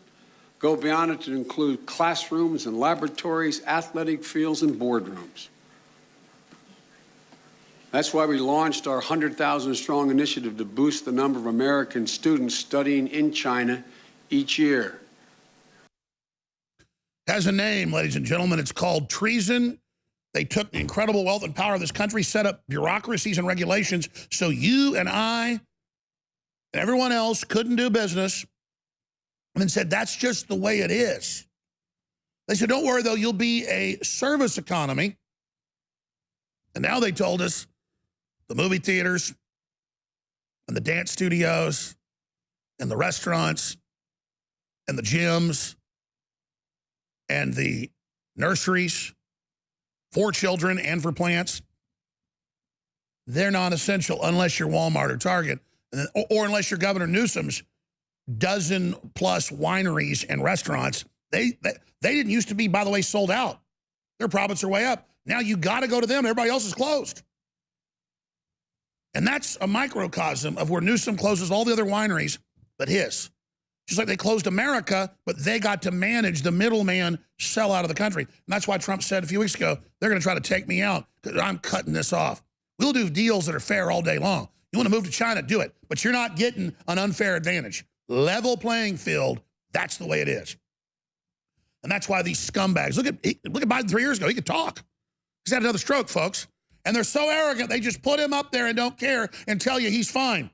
Go beyond it to include classrooms and laboratories, athletic fields, and boardrooms. That's why we launched our 100,000-strong initiative to boost the number of American students studying in China each year. Has a name, ladies and gentlemen. It's called treason. They took the incredible wealth and power of this country, set up bureaucracies and regulations so you and I and everyone else couldn't do business, and then said, that's just the way it is. They said, don't worry, though, you'll be a service economy. And now they told us the movie theaters and the dance studios and the restaurants and the gyms and the nurseries for children and for plants, they're non-essential unless you're Walmart or Target, or unless you're Governor Newsom's dozen-plus wineries and restaurants. They didn't used to be, by the way, sold out. Their profits are way up. Now you got to go to them. Everybody else is closed. And that's a microcosm of where Newsom closes all the other wineries but his. Just like they closed America, but they got to manage the middleman sell out of the country. And that's why Trump said a few weeks ago, they're going to try to take me out because I'm cutting this off. We'll do deals that are fair all day long. You want to move to China, do it. But you're not getting an unfair advantage. Level playing field, that's the way it is. And that's why these scumbags, look at Biden 3 years ago, he could talk. He's had another stroke, folks. And they're so arrogant, they just put him up there and don't care and tell you he's fine.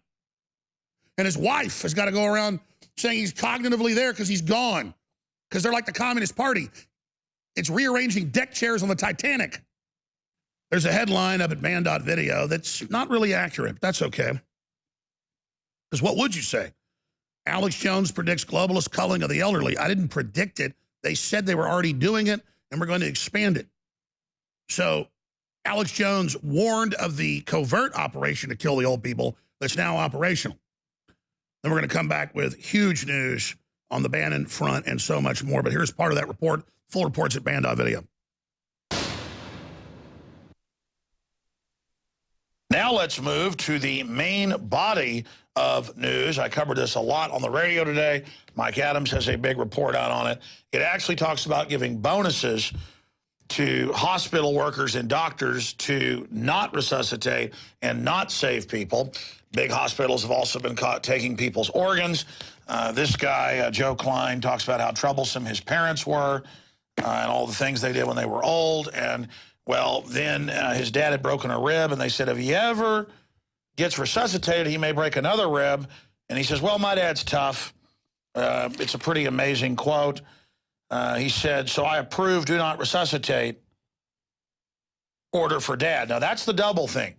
And his wife has got to go around saying he's cognitively there because he's gone. Because they're like the Communist Party. It's rearranging deck chairs on the Titanic. There's a headline up at Bannon.video that's not really accurate. That's okay. Because what would you say? Alex Jones predicts globalist culling of the elderly. I didn't predict it. They said they were already doing it, and we're going to expand it. So Alex Jones warned of the covert operation to kill the old people that's now operational. Then we're going to come back with huge news on the Bannon front and so much more. But here's part of that report. Full report's at Bannon.video. Now let's move to the main body of news. I covered this a lot on the radio today. Mike Adams has a big report out on it. It actually talks about giving bonuses to hospital workers and doctors to not resuscitate and not save people. Big hospitals have also been caught taking people's organs. This guy, Joe Klein, talks about how troublesome his parents were and all the things they did when they were old. And, well, then his dad had broken a rib, and they said if he ever gets resuscitated, he may break another rib. And he says, well, my dad's tough. It's a pretty amazing quote. He said, so I approve do not resuscitate order for dad. Now, that's the double thing.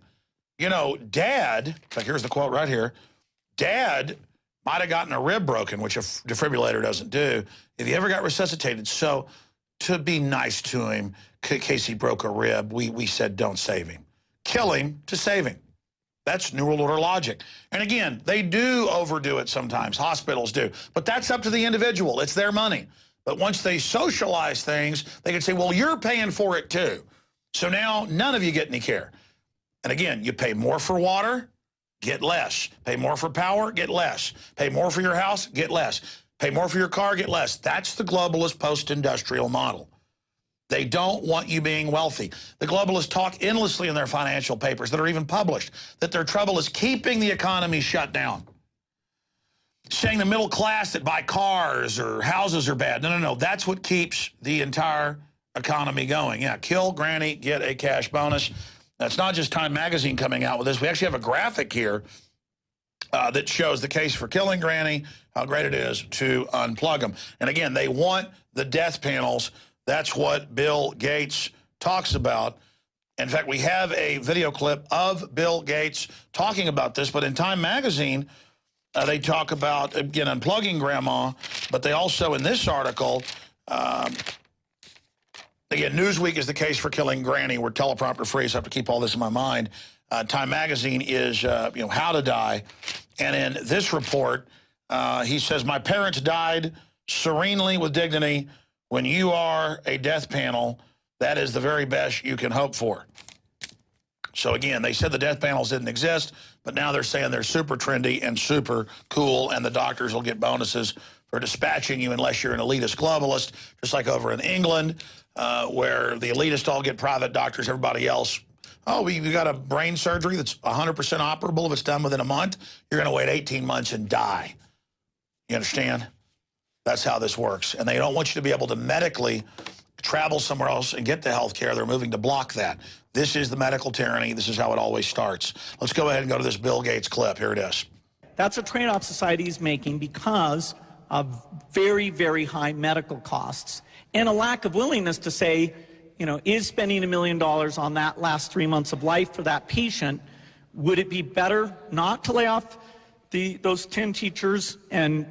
You know, Dad, in fact, here's the quote right here. Dad might have gotten a rib broken, which a defibrillator doesn't do, if he ever got resuscitated. So to be nice to him, in case he broke a rib, we said don't save him. Kill him to save him. That's New World Order logic. And again, they do overdo it sometimes. Hospitals do. But that's up to the individual. It's their money. But once they socialize things, they can say, well, you're paying for it too. So now none of you get any care. And again, you pay more for water, get less. Pay more for power, get less. Pay more for your house, get less. Pay more for your car, get less. That's the globalist post-industrial model. They don't want you being wealthy. The globalists talk endlessly in their financial papers that are even published that their trouble is keeping the economy shut down. Saying the middle class that buy cars or houses are bad. No. That's what keeps the entire economy going. Yeah, kill Granny, get a cash bonus. That's not just Time Magazine coming out with this. We actually have a graphic here that shows the case for killing Granny, how great it is to unplug them. And again, they want the death panels. That's what Bill Gates talks about. In fact, we have a video clip of Bill Gates talking about this, but in Time Magazine, they talk about, again, unplugging Grandma, but they also, in this article, again, Newsweek is the case for killing Granny. We're teleprompter free, so I have to keep all this in my mind. Time Magazine is, how to die. And in this report, he says, my parents died serenely with dignity. When you are a death panel, that is the very best you can hope for. So again, they said the death panels didn't exist, but now they're saying they're super trendy and super cool, and the doctors will get bonuses for dispatching you unless you're an elitist globalist, just like over in England, where the elitists all get private doctors, everybody else, oh, you got a brain surgery that's 100% operable if it's done within a month, you're going to wait 18 months and die. You understand? That's how this works. And they don't want you to be able to medically travel somewhere else and get the health care. They're moving to block that. This is the medical tyranny. This is how it always starts. Let's go ahead and go to this Bill Gates clip. Here it is. That's a trade-off society is making because of very, very high medical costs and a lack of willingness to say, is spending $1 million on that last 3 months of life for that patient, would it be better not to lay off those 10 teachers and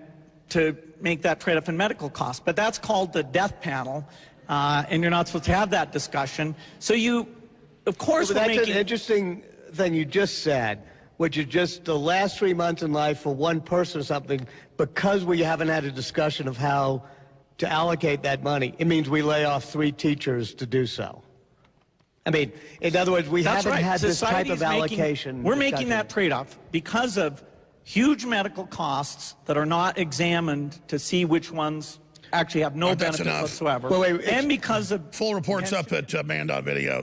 to make that trade-off in medical costs? But that's called the death panel, and you're not supposed to have that discussion. So you, of course, but that's an interesting thing you just said, which is just the last 3 months in life for one person or something, because we haven't had a discussion of how to allocate that money. It means we lay off 3 teachers to do so. I mean, in other words, we haven't had this type of allocation. We're making that trade-off because of huge medical costs that are not examined to see which ones actually have no benefit whatsoever. And because of... Full report's up at man.video.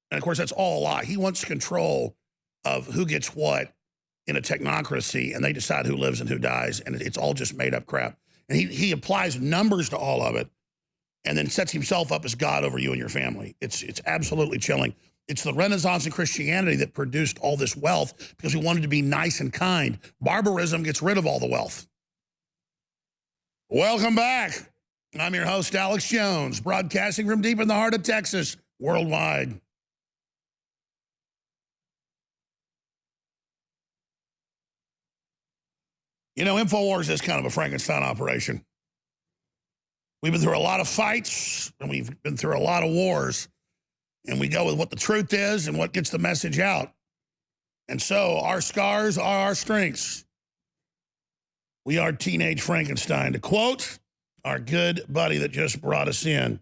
And, of course, that's all a lie. He wants control of who gets what in a technocracy, and they decide who lives and who dies, and it's all just made-up crap. And he applies numbers to all of it and then sets himself up as God over you and your family. It's absolutely chilling. It's the Renaissance in Christianity that produced all this wealth because we wanted to be nice and kind. Barbarism gets rid of all the wealth. Welcome back. I'm your host, Alex Jones, broadcasting from deep in the heart of Texas, worldwide. InfoWars is kind of a Frankenstein operation. We've been through a lot of fights, and we've been through a lot of wars. And we go with what the truth is and what gets the message out. And so our scars are our strengths. We are teenage Frankenstein, to quote our good buddy that just brought us in.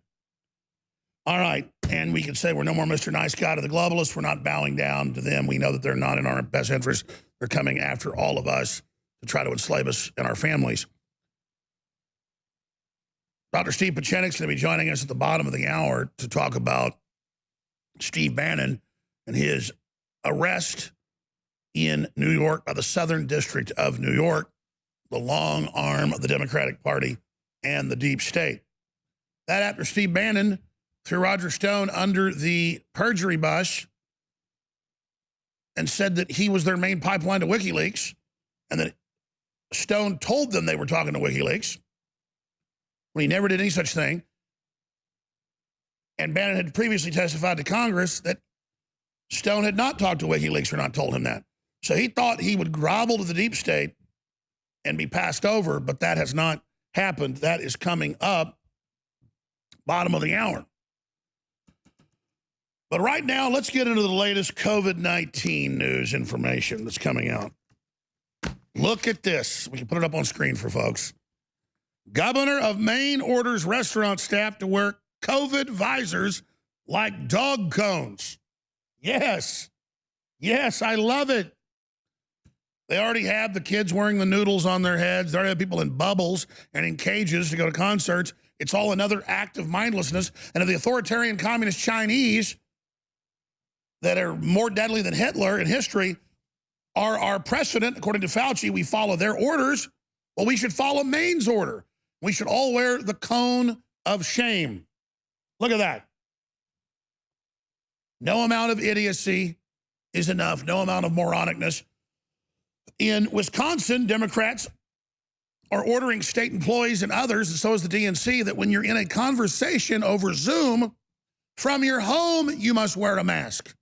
All right, and we can say we're no more Mr. Nice Guy to the globalists. We're not bowing down to them. We know that they're not in our best interest. They're coming after all of us to try to enslave us and our families. Dr. Steve Pieczenik's going to be joining us at the bottom of the hour to talk about Steve Bannon and his arrest in New York by the Southern District of New York, the long arm of the Democratic Party and the deep state. That after Steve Bannon threw Roger Stone under the perjury bus and said that he was their main pipeline to WikiLeaks, and that Stone told them they were talking to WikiLeaks when he never did any such thing. And Bannon had previously testified to Congress that Stone had not talked to WikiLeaks or not told him that. So he thought he would grovel to the deep state and be passed over, but that has not happened. That is coming up bottom of the hour. But right now, let's get into the latest COVID-19 news information that's coming out. Look at this. We can put it up on screen for folks. Governor of Maine orders restaurant staff to wear COVID visors like dog cones. Yes. Yes, I love it. They already have the kids wearing the noodles on their heads. They already have people in bubbles and in cages to go to concerts. It's all another act of mindlessness. And if the authoritarian communist Chinese that are more deadly than Hitler in history are our precedent, according to Fauci, we follow their orders. Well, we should follow Maine's order. We should all wear the cone of shame. Look at that. No amount of idiocy is enough. No amount of moronicness. In Wisconsin, Democrats are ordering state employees and others, and so is the DNC, that when you're in a conversation over Zoom from your home, you must wear a mask.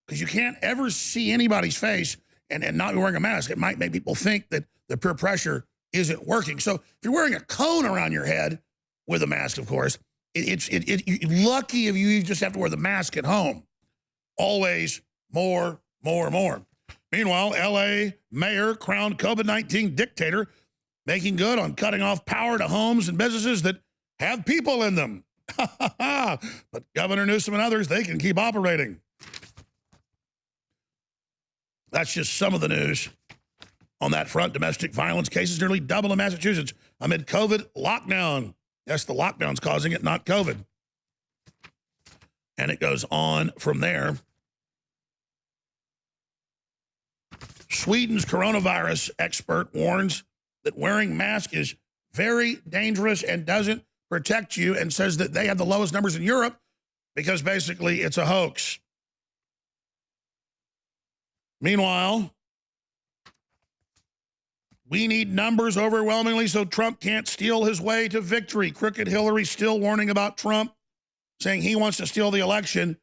Because you can't ever see anybody's face and not be wearing a mask. It might make people think that the peer pressure isn't working. So if you're wearing a cone around your head, with a mask, of course, you're lucky if you just have to wear the mask at home. Always more. Meanwhile, L.A. mayor crowned COVID-19 dictator, making good on cutting off power to homes and businesses that have people in them. But Governor Newsom and others, they can keep operating. That's just some of the news on that front. Domestic violence cases nearly double in Massachusetts amid COVID lockdown. Yes, the lockdown's causing it, not COVID. And it goes on from there. Sweden's coronavirus expert warns that wearing masks is very dangerous and doesn't protect you, and says that they have the lowest numbers in Europe because basically it's a hoax. Meanwhile, we need numbers overwhelmingly so Trump can't steal his way to victory. Crooked Hillary still warning about Trump, saying he wants to steal the election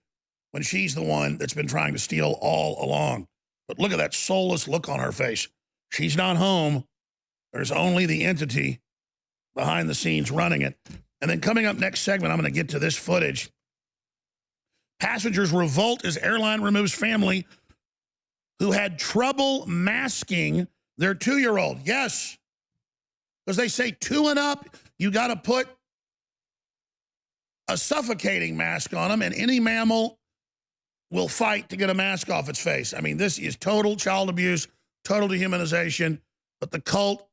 when she's the one that's been trying to steal all along. But look at that soulless look on her face. She's not home. There's only the entity behind the scenes running it. And then coming up next segment, I'm going to get to this footage. Passengers revolt as airline removes family who had trouble masking their 2-year-old. Yes, because they say 2 and up, you got to put a suffocating mask on them, and any mammal will fight to get a mask off its face. I mean, this is total child abuse, total dehumanization, but the cult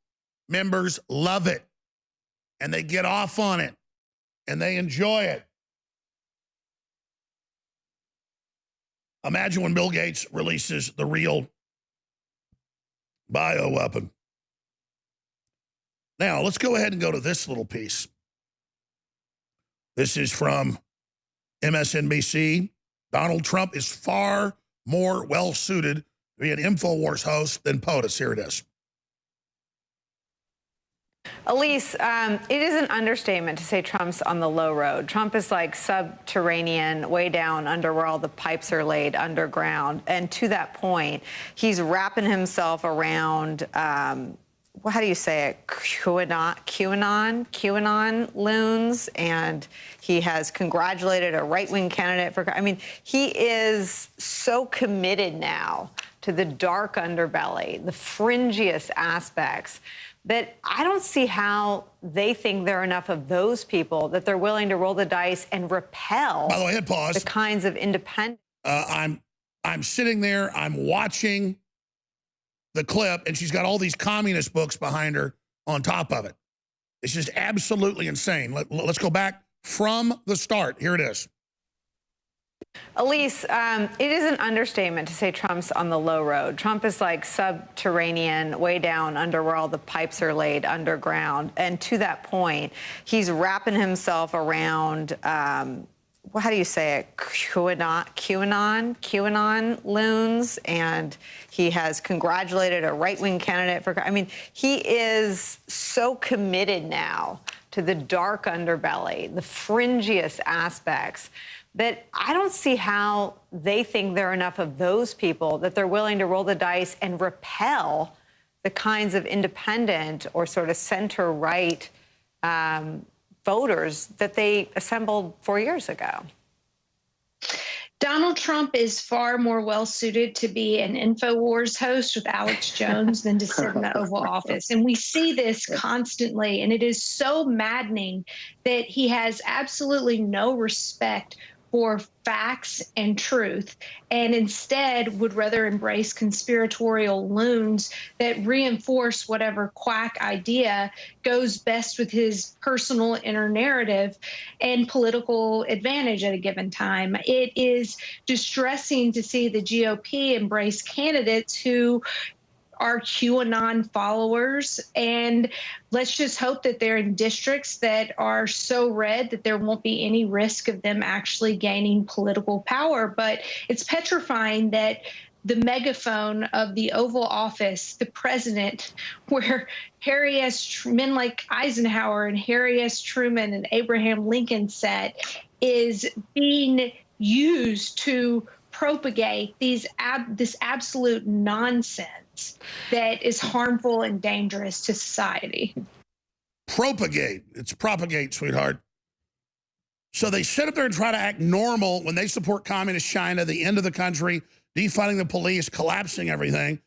members love it, and they get off on it, and they enjoy it. Imagine when Bill Gates releases the real bioweapon. Now, let's go ahead and go to this little piece. This is from MSNBC. Donald Trump is far more well-suited to be an InfoWars host than POTUS. Here it is. Elise, it is an understatement to say Trump's on the low road. Trump is like subterranean, way down under where all the pipes are laid underground. And to that point, he's wrapping himself around, how do you say it? QAnon loons. And he has congratulated a right-wing candidate for, I mean, he is so committed now to the dark underbelly, the fringiest aspects, that I don't see how they think there are enough of those people that they're willing to roll the dice and repel. By the way, hit pause. The kinds of independent. I'm sitting there, I'm watching the clip, and she's got all these communist books behind her on top of it. It's just absolutely insane. Let's go back from the start. Here it is. Elise, it is an understatement to say Trump's on the low road. Trump is like subterranean, way down under where all the pipes are laid underground. And to that point, he's wrapping himself around, how do you say it? QAnon loons. And he has congratulated a right-wing candidate for, I mean, he is so committed now to the dark underbelly, the fringiest aspects, that I don't see how they think there are enough of those people that they're willing to roll the dice and repel the kinds of independent or sort of center-right voters that they assembled 4 years ago. Donald Trump is far more well-suited to be an InfoWars host with Alex Jones than to sit in the Oval Office. And we see this constantly, and it is so maddening that he has absolutely no respect for facts and truth, and instead would rather embrace conspiratorial loons that reinforce whatever quack idea goes best with his personal inner narrative and political advantage at a given time. It is distressing to see the GOP embrace candidates who are QAnon followers, and let's just hope that they're in districts that are so red that there won't be any risk of them actually gaining political power. But it's petrifying that the megaphone of the Oval Office, the president, where men like Eisenhower and Harry S. Truman and Abraham Lincoln sat, is being used to propagate this absolute nonsense that is harmful and dangerous to society. Propagate. It's propagate, sweetheart. So they sit up there and try to act normal when they support communist China, the end of the country, defunding the police, collapsing everything.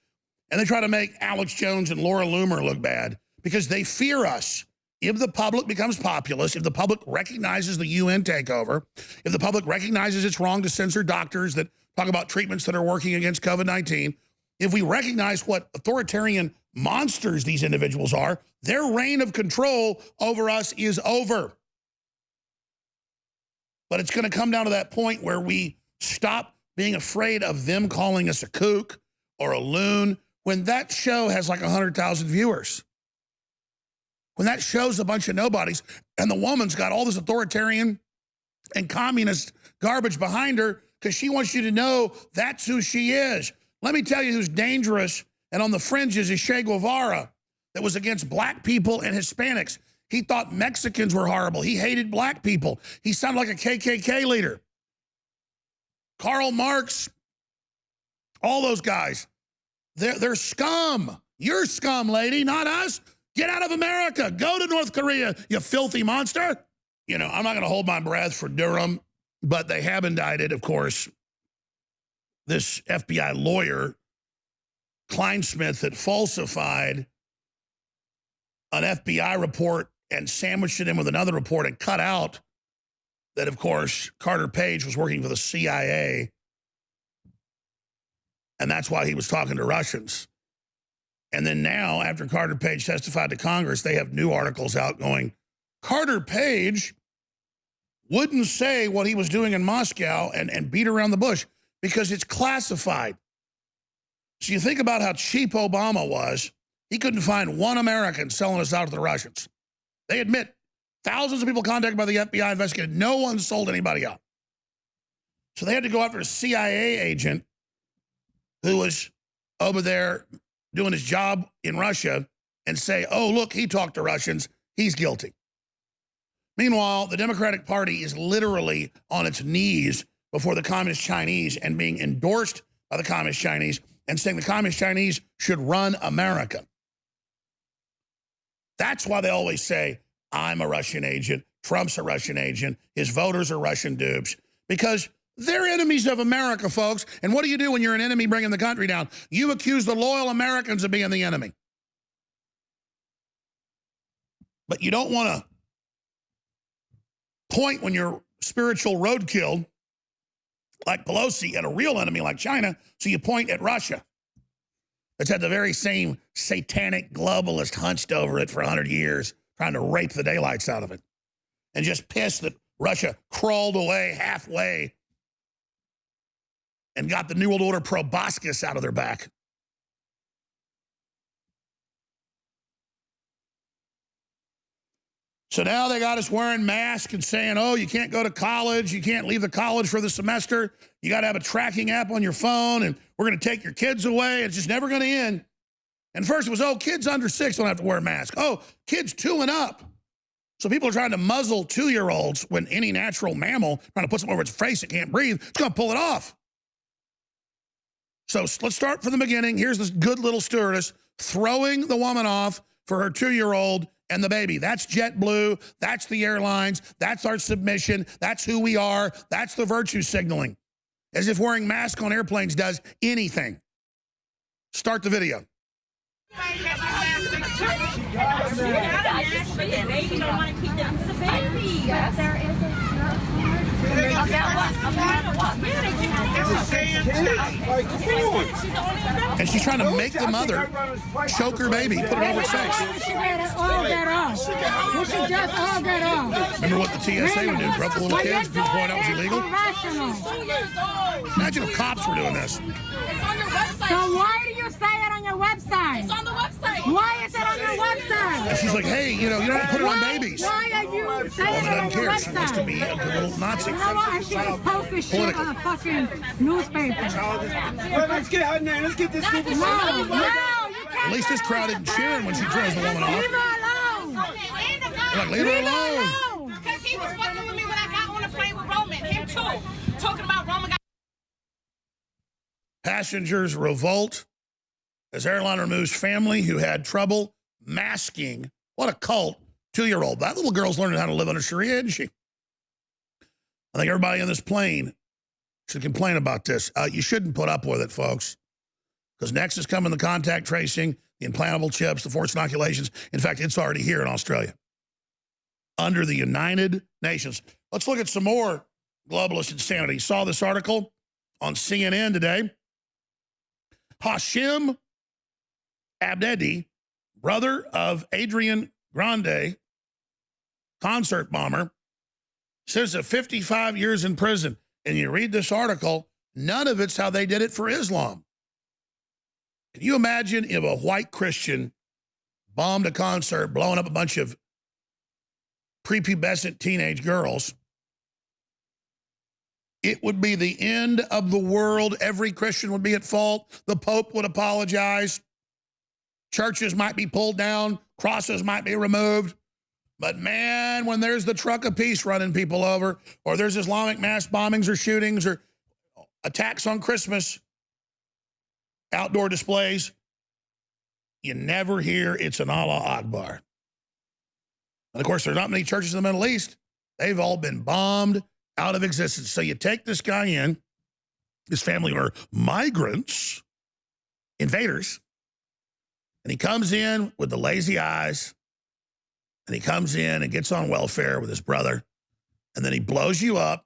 And they try to make Alex Jones and Laura Loomer look bad because they fear us. If the public becomes populist, if the public recognizes the UN takeover, if the public recognizes it's wrong to censor doctors that talk about treatments that are working against COVID-19, if we recognize what authoritarian monsters these individuals are, their reign of control over us is over. But it's going to come down to that point where we stop being afraid of them calling us a kook or a loon when that show has like 100,000 viewers. When that show's a bunch of nobodies and the woman's got all this authoritarian and communist garbage behind her because she wants you to know that's who she is. Let me tell you who's dangerous and on the fringes is Che Guevara, that was against black people and Hispanics. He thought Mexicans were horrible. He hated black people. He sounded like a KKK leader. Karl Marx, all those guys, they're scum. You're scum, lady, not us. Get out of America. Go to North Korea, you filthy monster. You know, I'm not going to hold my breath for Durham, but they have indicted, of course, this FBI lawyer, Kleinsmith, that falsified an FBI report and sandwiched it in with another report and cut out that, of course, Carter Page was working for the CIA. And that's why he was talking to Russians. And then now, after Carter Page testified to Congress, they have new articles out going, Carter Page wouldn't say what he was doing in Moscow and beat around the bush because it's classified. So you think about how cheap Obama was. He couldn't find one American selling us out to the Russians. They admit thousands of people contacted by the FBI investigated. No one sold anybody out. So they had to go after a CIA agent who was over there doing his job in Russia and say, oh, look, he talked to Russians. He's guilty. Meanwhile, the Democratic Party is literally on its knees before the Communist Chinese and being endorsed by the Communist Chinese and saying the Communist Chinese should run America. That's why they always say, I'm a Russian agent, Trump's a Russian agent, his voters are Russian dupes, because they're enemies of America, folks. And what do you do when you're an enemy bringing the country down? You accuse the loyal Americans of being the enemy. But you don't want to point when you're spiritual roadkill like Pelosi at a real enemy like China, so you point at Russia. It's had the very same satanic globalist hunched over it for 100 years, trying to rape the daylights out of it. And just pissed that Russia crawled away halfway and got the New World Order proboscis out of their back. So now they got us wearing masks and saying, oh, you can't go to college. You can't leave the college for the semester. You got to have a tracking app on your phone, and we're going to take your kids away. It's just never going to end. And first it was, oh, kids under 6 don't have to wear a mask. Oh, kids 2 and up. So people are trying to muzzle 2-year-olds when any natural mammal trying to put something over its face, it can't breathe, it's going to pull it off. So let's start from the beginning. Here's this good little stewardess throwing the woman off for her 2-year-old and the baby. That's JetBlue. That's the airlines. That's our submission. That's who we are. That's the virtue signaling. As if wearing masks on airplanes does anything. Start the video. And she's trying to make the mother choke her baby, put it over his face. Remember what the TSA would do? Corrupt the little kids, people point out it was illegal? Imagine if cops were doing this. So why do you say it on your website? It's on the website. Why is it on your website? And she's like, hey, you know, you don't put it on babies. Why are you saying it on your website? She wants to be a good little Nazi. You know what? I should just post this shit on a fucking newspaper. Let's get her name. Let's get this stupid No, you can't. At least this crowd isn't cheering when she throws the woman off. Leave her alone. They're like, leave her alone. Because he was fucking with me when I got on the plane with Roman. Him too. Talking about Roman. Passengers revolt as airline removes family who had trouble masking. What a cult. 2-year-old. That little girl's learning how to live under Sharia, isn't she? I think everybody on this plane should complain about this. You shouldn't put up with it, folks. Because next is coming the contact tracing, the implantable chips, the forced inoculations. In fact, it's already here in Australia. Under the United Nations. Let's look at some more globalist insanity. You saw this article on CNN today. Hashim Abedi, brother of Adrian Grande, concert bomber, says that 55 years in prison. And you read this article, none of it's how they did it for Islam. Can you imagine if a white Christian bombed a concert, blowing up a bunch of prepubescent teenage girls? It would be the end of the world. Every Christian would be at fault. The Pope would apologize. Churches might be pulled down. Crosses might be removed. But man, when there's the truck of peace running people over, or there's Islamic mass bombings or shootings or attacks on Christmas, outdoor displays, you never hear it's an Allah Akbar. And of course, there's not many churches in the Middle East. They've all been bombed out of existence. So you take this guy in, his family are migrants, invaders, and he comes in with the lazy eyes, and he comes in and gets on welfare with his brother, and then he blows you up,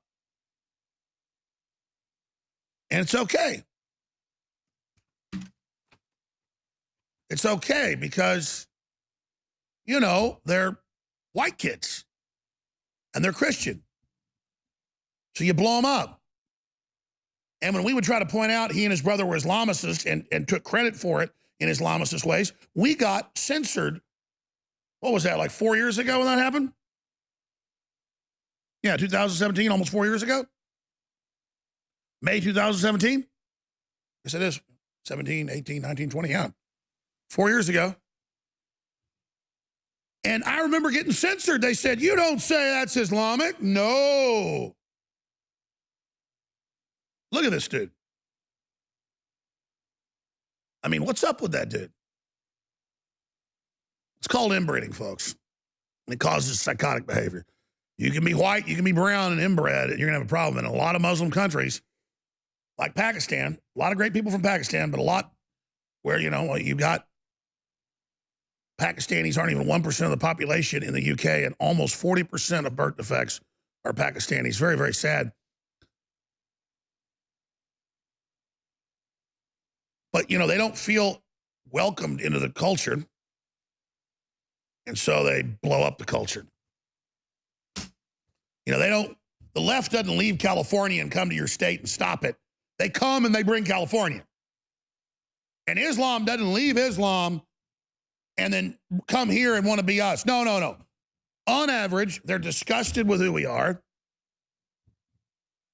and it's okay. It's okay because, you know, they're white kids, and they're Christian. So you blow them up. And when we would try to point out he and his brother were Islamicists and took credit for it in Islamicist ways, we got censored. What was that, like 4 years ago when that happened? Yeah, 2017, almost 4 years ago. May 2017? Yes, it is. 17, 18, 19, 20, yeah. 4 years ago. And I remember getting censored. They said, you don't say that's Islamic. No. Look at this dude. I mean, what's up with that dude? It's called inbreeding, folks. It causes psychotic behavior. You can be white, you can be brown and inbred, and you're going to have a problem. In a lot of Muslim countries, like Pakistan, a lot of great people from Pakistan, but a lot where, you know, you've got Pakistanis aren't even 1% of the population in the UK, and almost 40% of birth defects are Pakistanis. Very, very sad. But, you know, they don't feel welcomed into the culture, and so they blow up the culture. You know, the left doesn't leave California and come to your state and stop it. They come and they bring California. And Islam doesn't leave Islam and then come here and want to be us. No, no, no. On average, they're disgusted with who we are.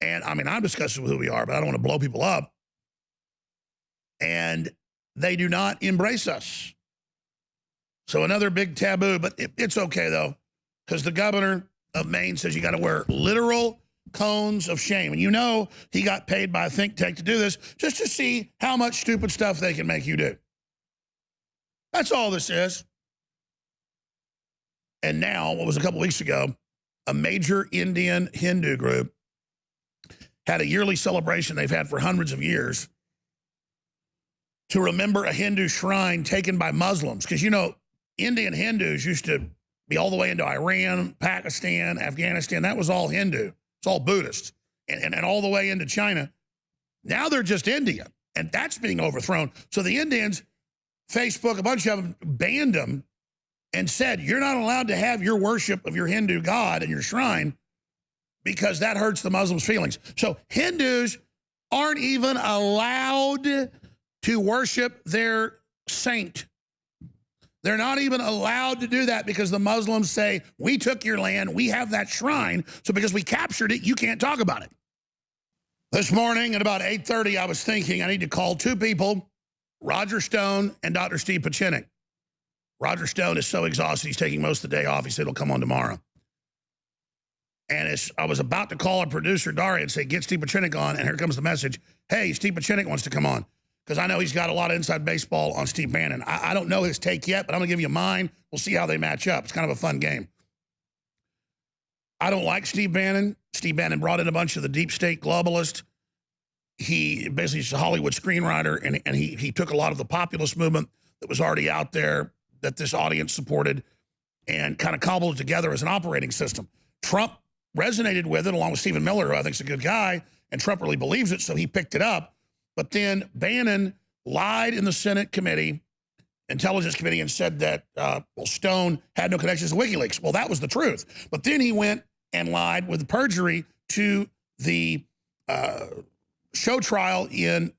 And, I mean, I'm disgusted with who we are, but I don't want to blow people up. And they do not embrace us. So another big taboo, but it's okay, though, because the governor of Maine says you got to wear literal cones of shame. And you know he got paid by a think tank to do this just to see how much stupid stuff they can make you do. That's all this is. And now, what was a couple weeks ago, a major Indian Hindu group had a yearly celebration they've had for hundreds of years to remember a Hindu shrine taken by Muslims. Because, you know, Indian Hindus used to be all the way into Iran, Pakistan, Afghanistan. That was all Hindu. It's all Buddhist. And all the way into China. Now they're just India. And that's being overthrown. So the Indians, Facebook, a bunch of them banned them and said, you're not allowed to have your worship of your Hindu god in your shrine because that hurts the Muslims' feelings. So Hindus aren't even allowed to worship their saint. They're not even allowed to do that because the Muslims say, we took your land, we have that shrine, so because we captured it, you can't talk about it. This morning at about 8:30, I was thinking I need to call two people, Roger Stone and Dr. Steve Pieczenik. Roger Stone is so exhausted, he's taking most of the day off. He said he'll come on tomorrow. And I was about to call our producer, Daria, and say, get Steve Pieczenik on, and here comes the message. Hey, Steve Pieczenik wants to come on. Because I know he's got a lot of inside baseball on Steve Bannon. I don't know his take yet, but I'm going to give you mine. We'll see how they match up. It's kind of a fun game. I don't like Steve Bannon. Steve Bannon brought in a bunch of the deep state globalists. He basically is a Hollywood screenwriter, and he took a lot of the populist movement that was already out there that this audience supported and kind of cobbled it together as an operating system. Trump resonated with it, along with Stephen Miller, who I think is a good guy, and Trump really believes it, so he picked it up. But then Bannon lied in the Senate committee, Intelligence Committee, and said that Stone had no connections to WikiLeaks. Well, that was the truth. But then he went and lied with perjury to the show trial in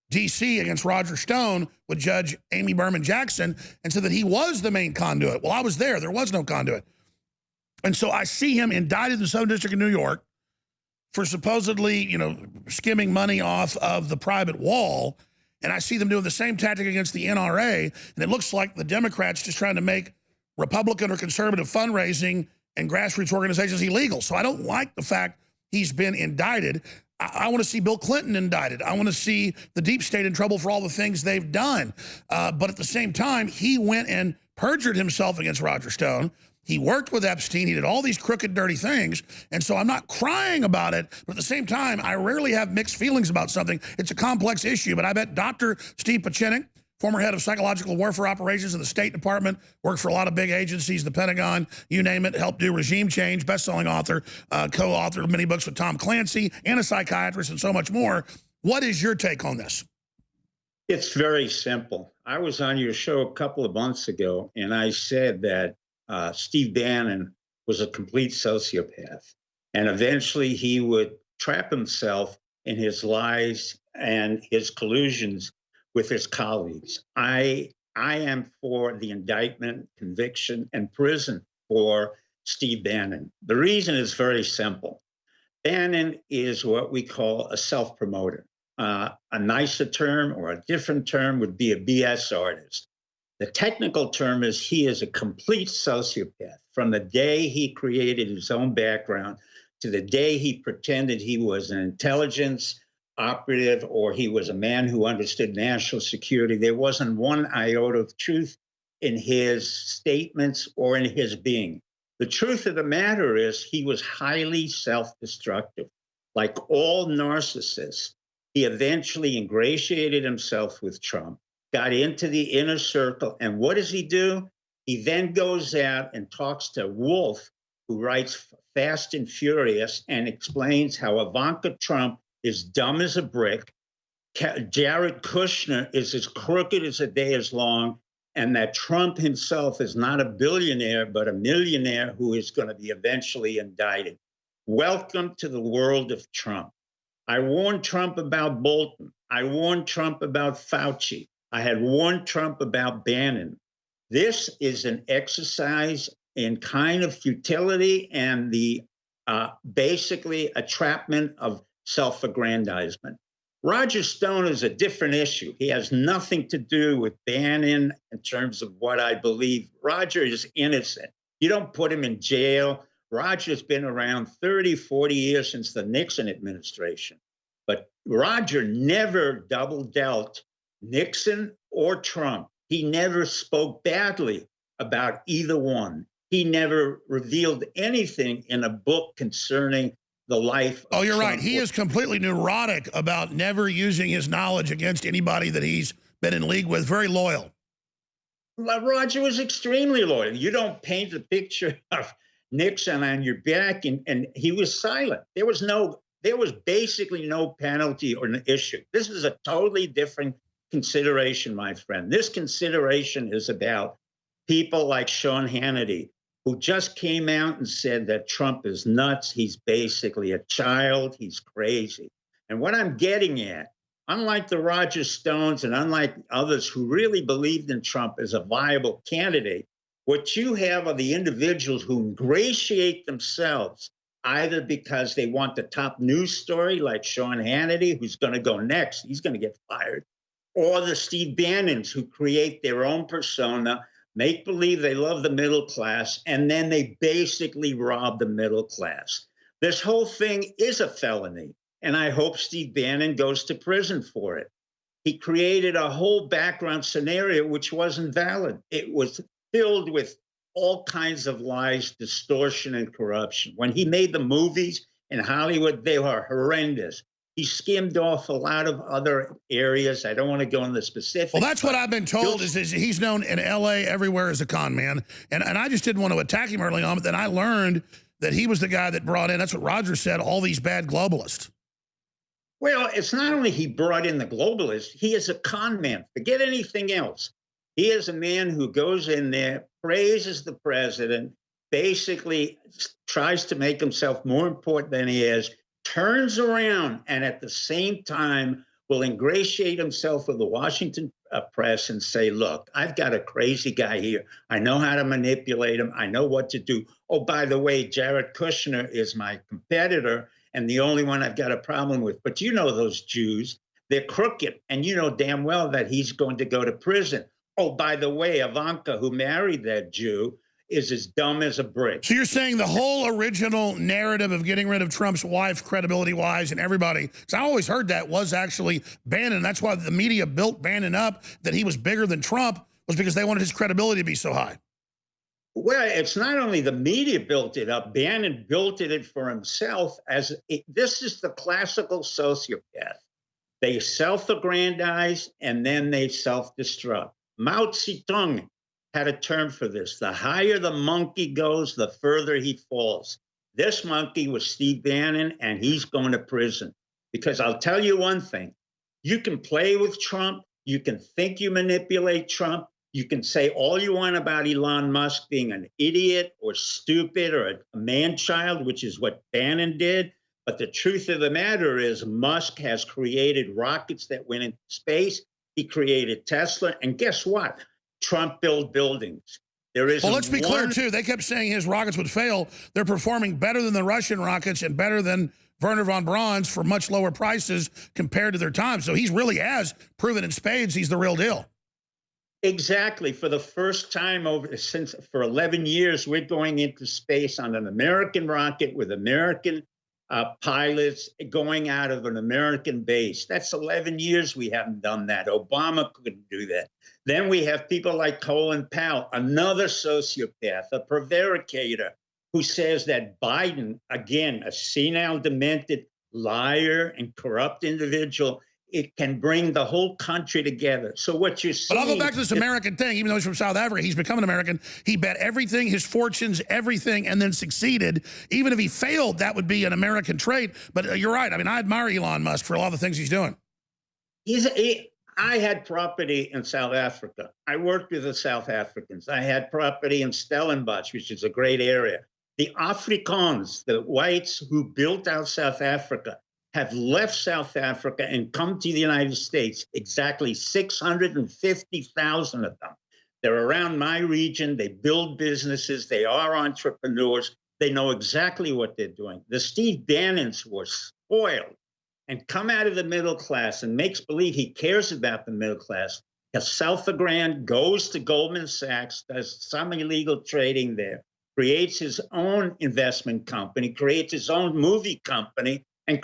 D.C. against Roger Stone with Judge Amy Berman Jackson and said that he was the main conduit. Well, I was there. There was no conduit. And so I see him indicted in the Southern District of New York for supposedly, you know, skimming money off of the private wall. And I see them doing the same tactic against the NRA. And it looks like the Democrats just trying to make Republican or conservative fundraising and grassroots organizations illegal. So I don't like the fact he's been indicted. I want to see Bill Clinton indicted. I want to see the deep state in trouble for all the things they've done. But at the same time, he went and perjured himself against Roger Stone. He worked with Epstein. He did all these crooked, dirty things. And so I'm not crying about it. But at the same time, I rarely have mixed feelings about something. It's a complex issue. But I bet Dr. Steve Pieczenik, former head of psychological warfare operations in the State Department, worked for a lot of big agencies, the Pentagon, you name it, helped do regime change, best-selling author, co-author of many books with Tom Clancy, and a psychiatrist, and so much more. What is your take on this? It's very simple. I was on your show a couple of months ago, and I said that Steve Bannon was a complete sociopath. And eventually he would trap himself in his lies and his collusions with his colleagues. I am for the indictment, conviction, and prison for Steve Bannon. The reason is very simple. Bannon is what we call a self-promoter. A nicer term or a different term would be a BS artist. The technical term is he is a complete sociopath. From the day he created his own background to the day he pretended he was an intelligence operative or he was a man who understood national security, there wasn't one iota of truth in his statements or in his being. The truth of the matter is he was highly self-destructive. Like all narcissists, he eventually ingratiated himself with Trump, got into the inner circle, and what does he do? He then goes out and talks to Wolf, who writes Fast and Furious, and explains how Ivanka Trump is dumb as a brick, Jared Kushner is as crooked as a day is long, and that Trump himself is not a billionaire, but a millionaire who is going to be eventually indicted. Welcome to the world of Trump. I warned Trump about Bolton. I warned Trump about Fauci. I had warned Trump about Bannon. This is an exercise in kind of futility and the basically a trapment of self-aggrandizement. Roger Stone is a different issue. He has nothing to do with Bannon in terms of what I believe. Roger is innocent. You don't put him in jail. Roger's been around 30, 40 years since the Nixon administration. But Roger never double-dealt Nixon or Trump. He never spoke badly about either one. He never revealed anything in a book concerning the life. Oh, you're right. Trump. He is completely neurotic about never using his knowledge against anybody that he's been in league with. Very loyal. Roger was extremely loyal. You don't paint a picture of Nixon on your back, and he was silent. There was basically no penalty or an issue. This is a totally different consideration, my friend. This consideration is about people like Sean Hannity, who just came out and said that Trump is nuts. He's basically a child. He's crazy. And what I'm getting at, unlike the Roger Stones and unlike others who really believed in Trump as a viable candidate, what you have are the individuals who ingratiate themselves either because they want the top news story, like Sean Hannity, who's going to go next, he's going to get fired, or the Steve Bannons, who create their own persona, make believe they love the middle class, and then they basically rob the middle class. This whole thing is a felony, and I hope Steve Bannon goes to prison for it. He created a whole background scenario which wasn't valid. It was filled with all kinds of lies, distortion, and corruption. When he made the movies in Hollywood, they were horrendous. He skimmed off a lot of other areas. I don't want to go into the specifics. Well, that's what I've been told is he's known in L.A. everywhere as a con man. And I just didn't want to attack him early on, but then I learned that he was the guy that brought in, that's what Roger said, all these bad globalists. Well, it's not only he brought in the globalists, he is a con man. Forget anything else. He is a man who goes in there, praises the president, basically tries to make himself more important than he is, turns around, and at the same time will ingratiate himself with the Washington press and say, look, I've got a crazy guy here. I know how to manipulate him. I know what to do. Oh, by the way, Jared Kushner is my competitor and the only one I've got a problem with. But you know those Jews, they're crooked. And you know damn well that he's going to go to prison. Oh, by the way, Ivanka, who married that Jew, is as dumb as a brick. So you're saying the whole original narrative of getting rid of Trump's wife, credibility-wise, and everybody, because I always heard that was actually Bannon. That's why the media built Bannon up, that he was bigger than Trump, was because they wanted his credibility to be so high. Well, it's not only the media built it up, Bannon built it for himself. This is the classical sociopath. They self-aggrandize and then they self-destruct. Mao Zedong had a term for this. The higher the monkey goes, the further he falls. This monkey was Steve Bannon, and he's going to prison. Because I'll tell you one thing, you can play with Trump, you can think you manipulate Trump, you can say all you want about Elon Musk being an idiot or stupid or a man-child, which is what Bannon did. But the truth of the matter is Musk has created rockets that went into space. He created Tesla. And guess what? Trump built buildings. There is. Well, let's be clear, too. They kept saying his rockets would fail. They're performing better than the Russian rockets and better than Werner von Braun's for much lower prices compared to their time. So he's really has proven in spades he's the real deal. Exactly. For the first time for 11 years, we're going into space on an American rocket with American pilots going out of an American base. That's 11 years we haven't done that. Obama couldn't do that. Then we have people like Colin Powell, another sociopath, a prevaricator, who says that Biden, again, a senile, demented liar and corrupt individual, it can bring the whole country together. So what you're seeing... But I'll go back to this American thing. Even though he's from South Africa, he's become an American. He bet everything, his fortunes, everything, and then succeeded. Even if he failed, that would be an American trait. But you're right. I mean, I admire Elon Musk for a lot of the things he's doing. I had property in South Africa. I worked with the South Africans. I had property in Stellenbosch, which is a great area. The Afrikaans, the whites who built out South Africa, have left South Africa and come to the United States, exactly 650,000 of them. They're around my region. They build businesses. They are entrepreneurs. They know exactly what they're doing. The Steve Bannons were spoiled and come out of the middle class and makes believe he cares about the middle class. He'll self-aggrand, goes to Goldman Sachs, does some illegal trading there, creates his own investment company, creates his own movie company, and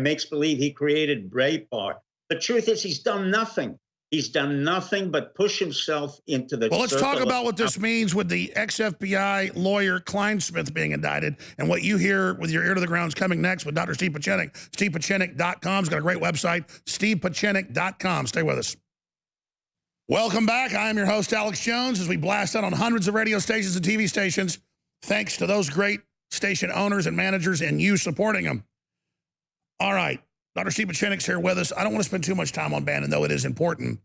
makes believe he created Breitbart. The truth is he's done nothing. He's done nothing but push himself into the. Well, let's talk circle about of what this means with the ex-FBI lawyer Kleinsmith being indicted, and what you hear with your ear to the ground is coming next with Dr. Steve Pieczenik. StevePieczenik.com's got a great website, StevePieczenik.com. Stay with us. Welcome back. I am your host, Alex Jones, as we blast out on hundreds of radio stations and TV stations, thanks to those great station owners and managers and you supporting them. All right. Dr. Steve Pieczenik's here with us. I don't want to spend too much time on Bannon, though it is important,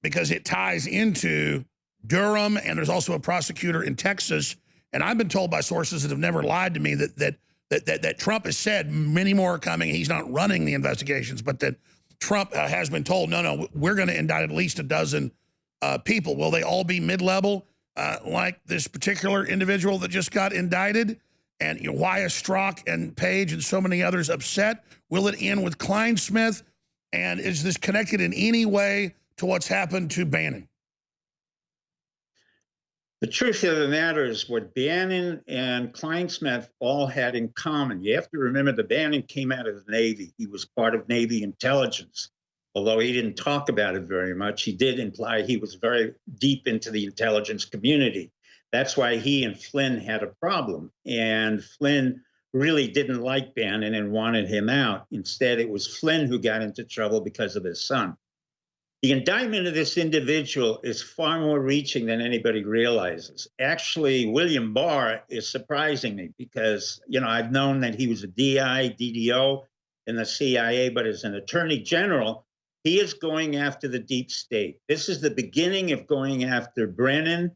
because it ties into Durham, and there's also a prosecutor in Texas. And I've been told by sources that have never lied to me that Trump has said many more are coming. He's not running the investigations, but that Trump has been told, no, we're going to indict at least a dozen people. Will they all be mid-level, like this particular individual that just got indicted? And why is Strzok and Page and so many others upset? Will it end with Kleinsmith? And is this connected in any way to what's happened to Bannon? The truth of the matter is what Bannon and Kleinsmith all had in common. You have to remember that Bannon came out of the Navy. He was part of Navy intelligence. Although he didn't talk about it very much, he did imply he was very deep into the intelligence community. That's why he and Flynn had a problem. And Flynn really didn't like Bannon and wanted him out. Instead, it was Flynn who got into trouble because of his son. The indictment of this individual is far more reaching than anybody realizes. Actually, William Barr is surprising me because, I've known that he was a DI, DDO in the CIA, but as an attorney general, he is going after the deep state. This is the beginning of going after Brennan,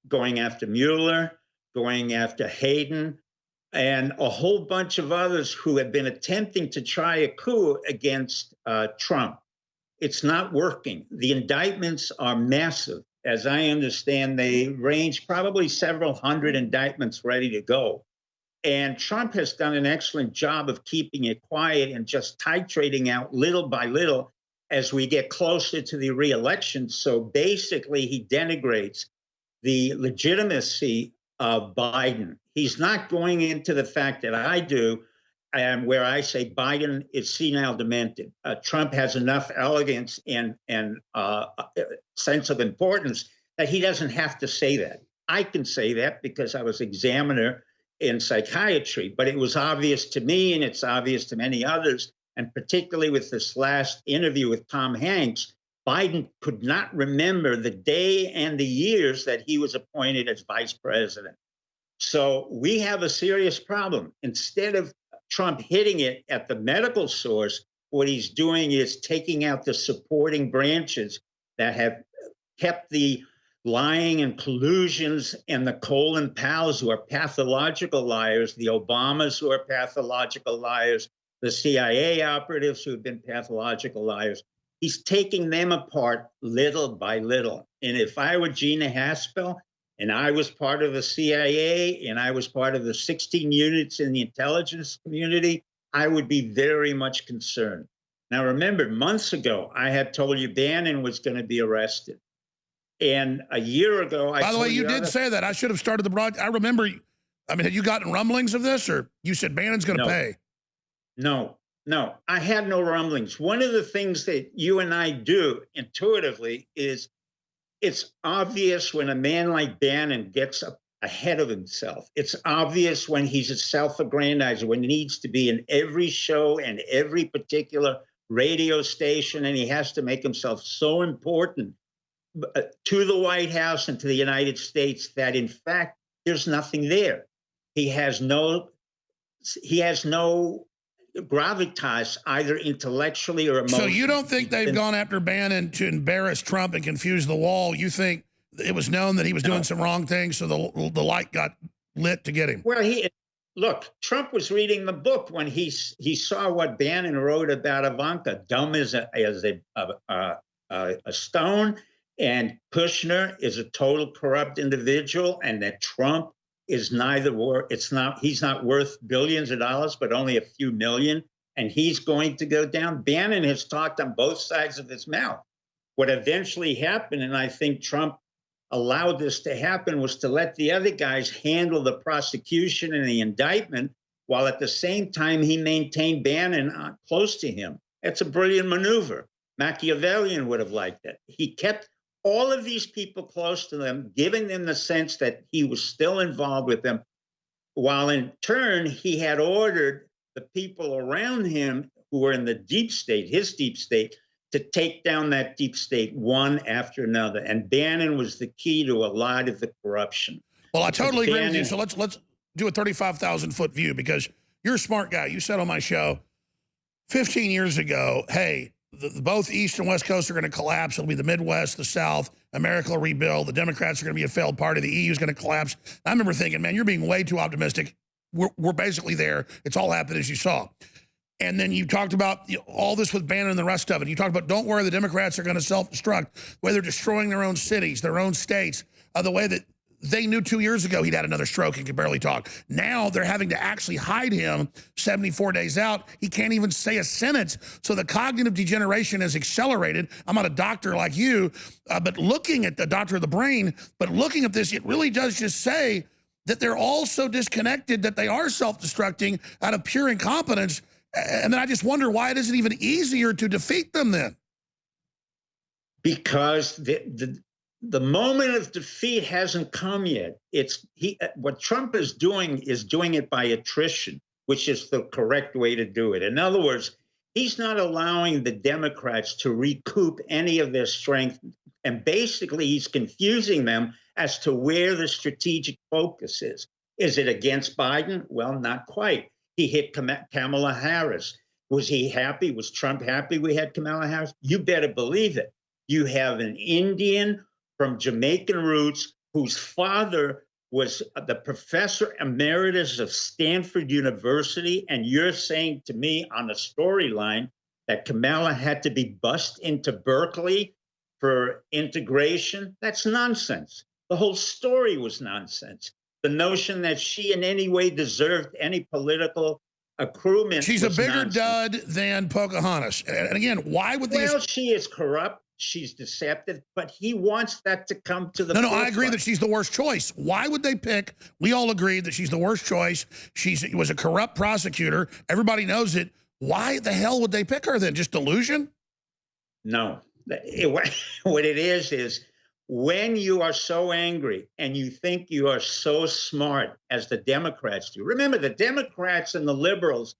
going after Mueller, going after Hayden, and a whole bunch of others who have been attempting to try a coup against Trump. It's not working. The indictments are massive. As I understand, they range probably several hundred indictments ready to go. And Trump has done an excellent job of keeping it quiet and just titrating out little by little as we get closer to the re-election. So basically, he denigrates the legitimacy of Biden. He's not going into the fact that I do, where I say Biden is senile demented. Trump has enough elegance and sense of importance that he doesn't have to say that. I can say that because I was examiner in psychiatry, but it was obvious to me and it's obvious to many others, and particularly with this last interview with Tom Hanks, Biden could not remember the day and the years that he was appointed as vice president. So we have a serious problem. Instead of Trump hitting it at the medical source, what he's doing is taking out the supporting branches that have kept the lying and collusions and the Colin Powells who are pathological liars, the Obamas who are pathological liars, the CIA operatives who have been pathological liars. He's taking them apart little by little. And if I were Gina Haspel and I was part of the CIA and I was part of the 16 units in the intelligence community, I would be very much concerned. Now, remember, months ago, I had told you Bannon was going to be arrested. And a year ago, By the way, you did say that. I should have started the broadcast. I remember, had you gotten rumblings of this, or you said Bannon's going to pay? No, I had no rumblings. One of the things that you and I do intuitively is it's obvious when a man like Bannon gets ahead of himself. It's obvious when he's a self-aggrandizer, when he needs to be in every show and every particular radio station, and he has to make himself so important to the White House and to the United States that, in fact, there's nothing there. He has no gravitas, either intellectually or emotionally. So you don't think they've gone after Bannon to embarrass Trump and confuse the wall? You think it was known that he was doing some wrong things, so the light got lit to get him? Well, look, Trump was reading the book when he saw what Bannon wrote about Ivanka, dumb as a stone, and Kushner is a total corrupt individual, and that Trump is he's not worth billions of dollars, but only a few million, and he's going to go down. Bannon has talked on both sides of his mouth. What eventually happened, and I think Trump allowed this to happen, was to let the other guys handle the prosecution and the indictment, while at the same time he maintained Bannon close to him. It's a brilliant maneuver. Machiavellian would have liked it. He kept all of these people close to them, giving them the sense that he was still involved with them, while in turn, he had ordered the people around him who were in the deep state, his deep state, to take down that deep state one after another. And Bannon was the key to a lot of the corruption. Well, I totally agree with you. So let's do a 35,000-foot view, because you're a smart guy. You said on my show 15 years ago, hey, both East and West Coast are going to collapse. It'll be the Midwest, the South. America will rebuild. The Democrats are going to be a failed party. The EU is going to collapse. I remember thinking, man, you're being way too optimistic. We're basically there. It's all happened as you saw. And then you talked about all this with Bannon and the rest of it. You talked about, don't worry, the Democrats are going to self-destruct, where they're destroying their own cities, their own states, the way that they knew 2 years ago he'd had another stroke and could barely talk. Now they're having to actually hide him 74 days out. He can't even say a sentence. So the cognitive degeneration has accelerated. I'm not a doctor like you, but looking at the doctor of the brain, but looking at this, it really does just say that they're all so disconnected that they are self-destructing out of pure incompetence. And then I just wonder why it isn't even easier to defeat them then. Because the moment of defeat hasn't come yet. What Trump is doing it by attrition, which is the correct way to do it. In other words, he's not allowing the Democrats to recoup any of their strength. And basically, he's confusing them as to where the strategic focus is. Is it against Biden? Well, not quite. He hit Kamala Harris. Was he happy? Was Trump happy we had Kamala Harris? You better believe it. You have an Indian from Jamaican roots whose father was the professor emeritus of Stanford University. And you're saying to me on a storyline that Kamala had to be bussed into Berkeley for integration? That's nonsense. The whole story was nonsense. The notion that she in any way deserved any political accruement. She's a bigger nonsense. dud than Pocahontas. And again, why would they? Well, she is corrupt. She's deceptive, but he wants that to come to the No, forefront. I agree that she's the worst choice. Why would they pick? We all agreed that she's the worst choice. She was a corrupt prosecutor. Everybody knows it. Why the hell would they pick her then? Just delusion? No. What it is when you are so angry and you think you are so smart as the Democrats do. Remember, the Democrats and the liberals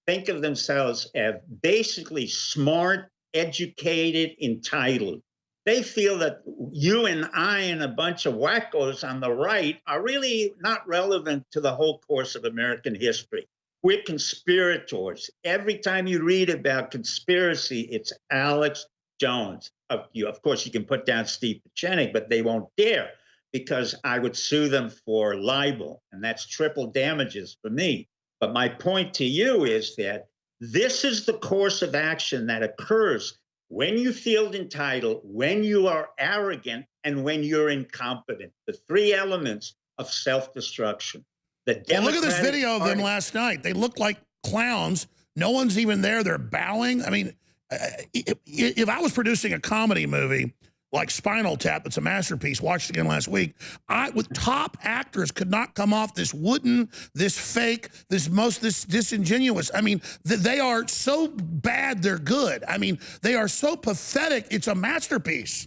think of themselves as basically smart, educated, entitled. They feel that you and I and a bunch of wackos on the right are really not relevant to the whole course of American history. We're conspirators. Every time you read about conspiracy, it's Alex Jones. Of course, you can put down Steve Pieczenik, but they won't dare, because I would sue them for libel, and that's triple damages for me. But my point to you is that this is the course of action that occurs when you feel entitled, when you are arrogant, and when you're incompetent. The three elements of self-destruction. Well, look at this video of them last night. They look like clowns. No one's even there. They're bowing. I mean, if I was producing a comedy movie like Spinal Tap, that's a masterpiece, watched it again last week, with top actors could not come off this wooden, this fake, this disingenuous. I mean, they are so bad, they're good. I mean, they are so pathetic, it's a masterpiece.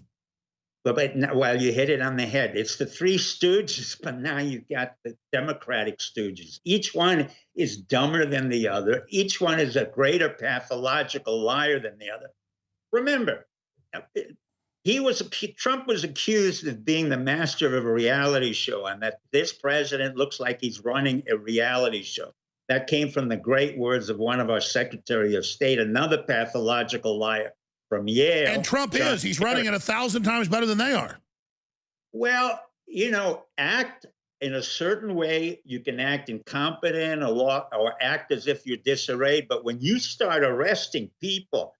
Well, you hit it on the head. It's the three stooges, but now you've got the Democratic stooges. Each one is dumber than the other. Each one is a greater pathological liar than the other. Remember, Trump was accused of being the master of a reality show, and that this president looks like he's running a reality show. That came from the great words of one of our Secretary of State, another pathological liar from Yale. And Trump is. He's running it 1,000 times better than they are. Well, act in a certain way. You can act incompetent or act as if you're disarrayed. But when you start arresting people,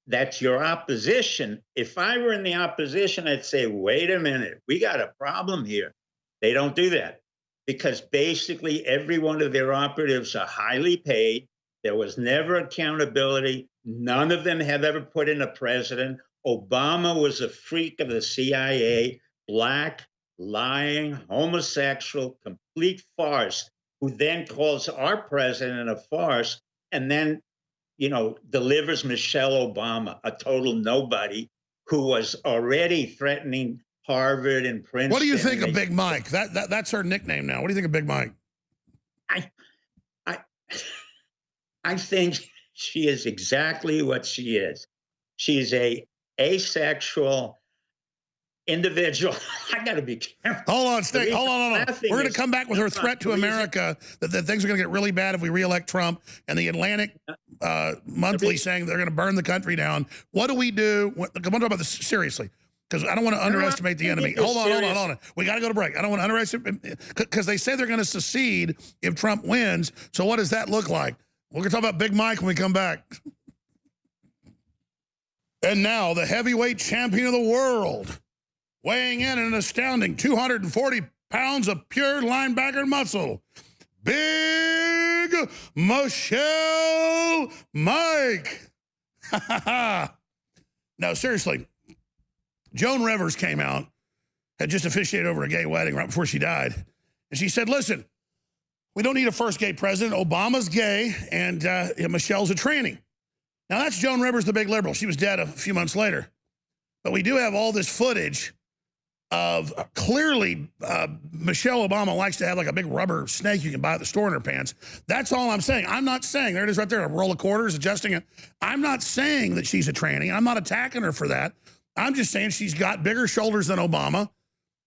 that's your opposition. If I were in the opposition, I'd say, wait a minute, we got a problem here. They don't do that because basically every one of their operatives are highly paid. There was never accountability. None of them have ever put in a president. Obama was a freak of the CIA, black, lying, homosexual, complete farce, who then calls our president a farce. And then delivers Michelle Obama, a total nobody, who was already threatening Harvard and Princeton. What do you think of Big Mike? That's her nickname now. What do you think of Big Mike? I think she is exactly what she is. She's a asexual individual. I got to be careful. Hold on. We're going to come back with her threat to America that things are going to get really bad if we reelect Trump, and the Atlantic Monthly saying they're going to burn the country down. What do we do? I want to talk about this seriously, because I don't want to underestimate the enemy. Hold on. We got to go to break. I don't want to underestimate, because they say they're going to secede if Trump wins. So what does that look like? We're going to talk about Big Mike when we come back. And now the heavyweight champion of the world, weighing in at an astounding 240 pounds of pure linebacker muscle, Big Michelle Mike. No, seriously. Joan Rivers came out, had just officiated over a gay wedding right before she died. And she said, listen, we don't need a first gay president. Obama's gay, and Michelle's a tranny. Now, that's Joan Rivers, the big liberal. She was dead a few months later. But we do have all this footage of clearly Michelle Obama likes to have like a big rubber snake you can buy at the store in her pants. That's all I'm saying. I'm not saying, there it is right there, a roll of quarters, adjusting it. I'm not saying that she's a tranny. I'm not attacking her for that. I'm just saying she's got bigger shoulders than Obama.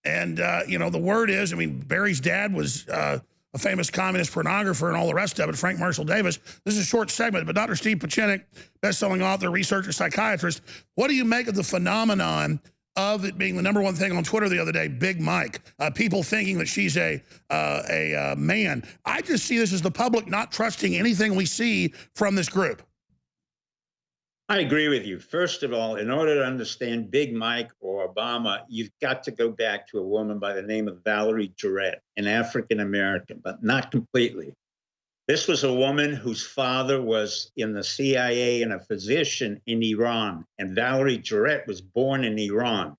And, the word is, Barry's dad was a famous communist pornographer and all the rest of it, Frank Marshall Davis. This is a short segment, but Dr. Steve Pachinik, best-selling author, researcher, psychiatrist, what do you make of the phenomenon of it being the #1 thing on Twitter the other day, Big Mike, people thinking that she's a man? I just see this as the public not trusting anything we see from this group. I agree with you. First of all, in order to understand Big Mike or Obama, you've got to go back to a woman by the name of Valerie Jarrett, an African-American, but not completely. This was a woman whose father was in the CIA and a physician in Iran, and Valerie Jarrett was born in Iran.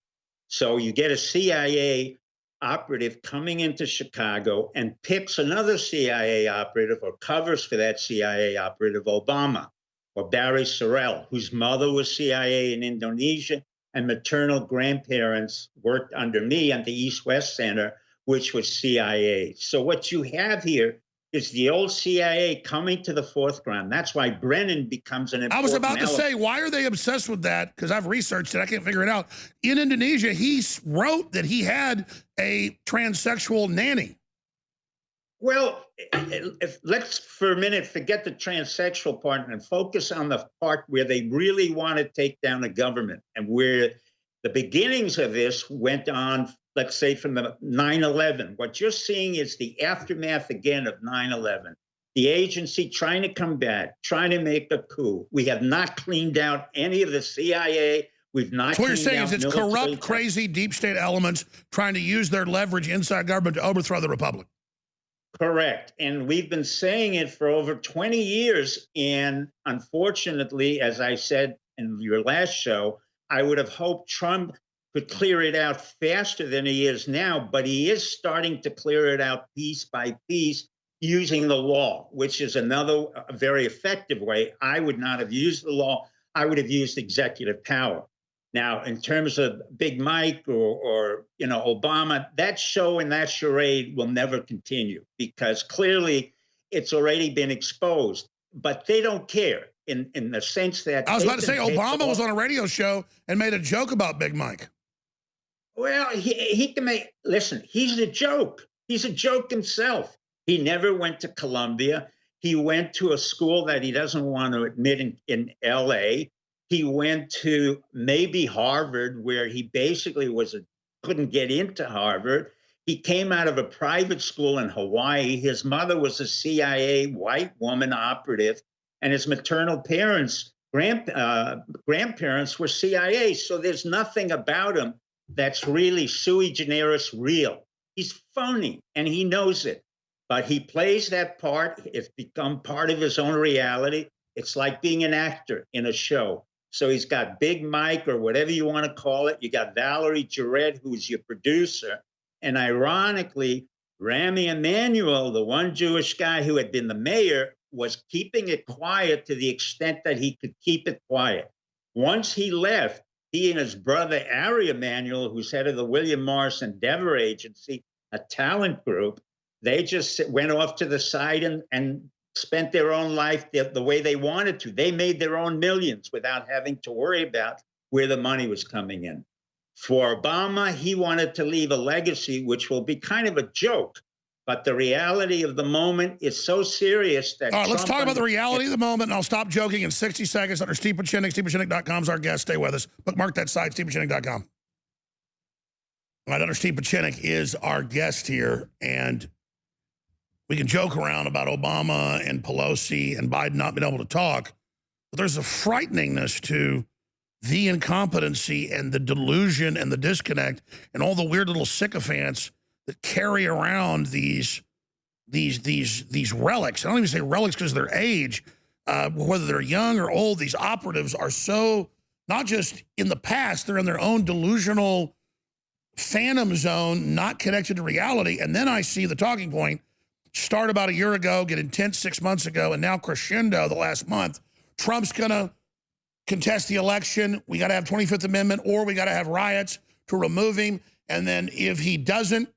So you get a CIA operative coming into Chicago and picks another CIA operative or covers for that CIA operative, Obama, or Barry Sorrell, whose mother was CIA in Indonesia, and maternal grandparents worked under me at the East-West Center, which was CIA. So what you have here is the old CIA coming to the foreground. That's why Brennan becomes an important I was about to element. say, why are they obsessed with that? Because I've researched it. I can't figure it out. In Indonesia, he wrote that he had a transsexual nanny. Well, let's for a minute forget the transsexual part and focus on the part where they really want to take down the government, and where the beginnings of this went on, let's say, from the 9/11. What you're seeing is the aftermath again of 9/11. The agency trying to come back, trying to make a coup. We have not cleaned out any of the CIA. We've not. So what you're saying out is it's military corrupt, crazy, deep state elements trying to use their leverage inside government to overthrow the republic. Correct. And we've been saying it for over 20 years. And unfortunately, as I said in your last show, I would have hoped Trump could clear it out faster than he is now, but he is starting to clear it out piece by piece using the law, which is another very effective way. I would not have used the law. I would have used executive power. Now, in terms of Big Mike or Obama, that show and that charade will never continue, because clearly it's already been exposed. But they don't care in the sense that I was about to say Obama was on a radio show and made a joke about Big Mike. Well, he can make, listen, he's a joke. He's a joke himself. He never went to Columbia. He went to a school that he doesn't want to admit in L.A. He went to maybe Harvard, where he basically couldn't get into Harvard. He came out of a private school in Hawaii. His mother was a CIA white woman operative, and his maternal parents, grandparents were CIA. So there's nothing about him that's really sui generis real. He's phony, and he knows it. But he plays that part. It's become part of his own reality. It's like being an actor in a show. So he's got Big Mike, or whatever you want to call it. You got Valerie Jarrett, who's your producer. And ironically, Rami Emanuel, the one Jewish guy who had been the mayor, was keeping it quiet to the extent that he could keep it quiet. Once he left, he and his brother, Ari Emanuel, who's head of the William Morris Endeavor Agency, a talent group, they just went off to the side and spent their own life the way they wanted to. They made their own millions without having to worry about where the money was coming in. For Obama, he wanted to leave a legacy, which will be kind of a joke. But the reality of the moment is so serious that All right, let's Trump talk about the reality of the moment, and I'll stop joking in 60 seconds under Steve Pieczenik. StevePieczenik.com is our guest. Stay with us. Bookmark that site, StevePieczenik.com. All right, under Steve Pieczenik is our guest here, and we can joke around about Obama and Pelosi and Biden not being able to talk, but there's a frighteningness to the incompetency and the delusion and the disconnect and all the weird little sycophants that carry around these relics. I don't even say relics because of their age, whether they're young or old. These operatives are so, not just in the past, they're in their own delusional phantom zone, not connected to reality. And then I see the talking point start about a year ago, get intense 6 months ago, and now crescendo the last month. Trump's going to contest the election. We got to have 25th Amendment, or we got to have riots to remove him. And then if he doesn't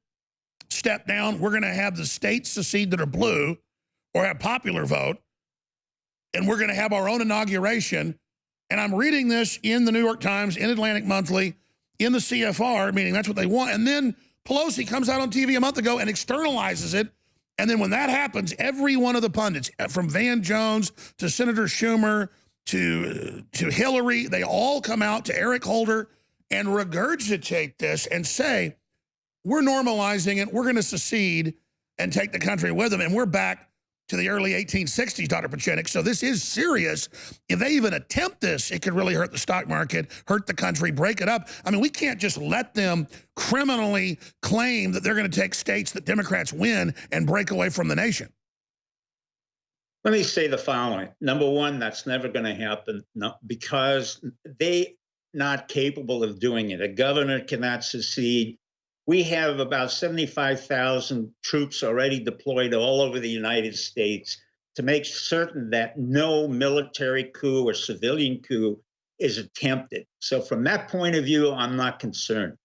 step down, we're going to have the states secede that are blue or have popular vote. And we're going to have our own inauguration. And I'm reading this in the New York Times, in Atlantic Monthly, in the CFR, meaning that's what they want. And then Pelosi comes out on TV a month ago and externalizes it. And then when that happens, every one of the pundits, from Van Jones to Senator Schumer to Hillary, they all come out, to Eric Holder, and regurgitate this and say, we're normalizing it, we're going to secede and take the country with them. And we're back to the early 1860s, Dr. Pieczenik. So this is serious. If they even attempt this, it could really hurt the stock market, hurt the country, break it up. I mean, we can't just let them criminally claim that they're going to take states that Democrats win and break away from the nation. Let me say the following. Number one, that's never going to happen because they're not capable of doing it. A governor cannot secede. We have about 75,000 troops already deployed all over the United States to make certain that no military coup or civilian coup is attempted. So from that point of view, I'm not concerned.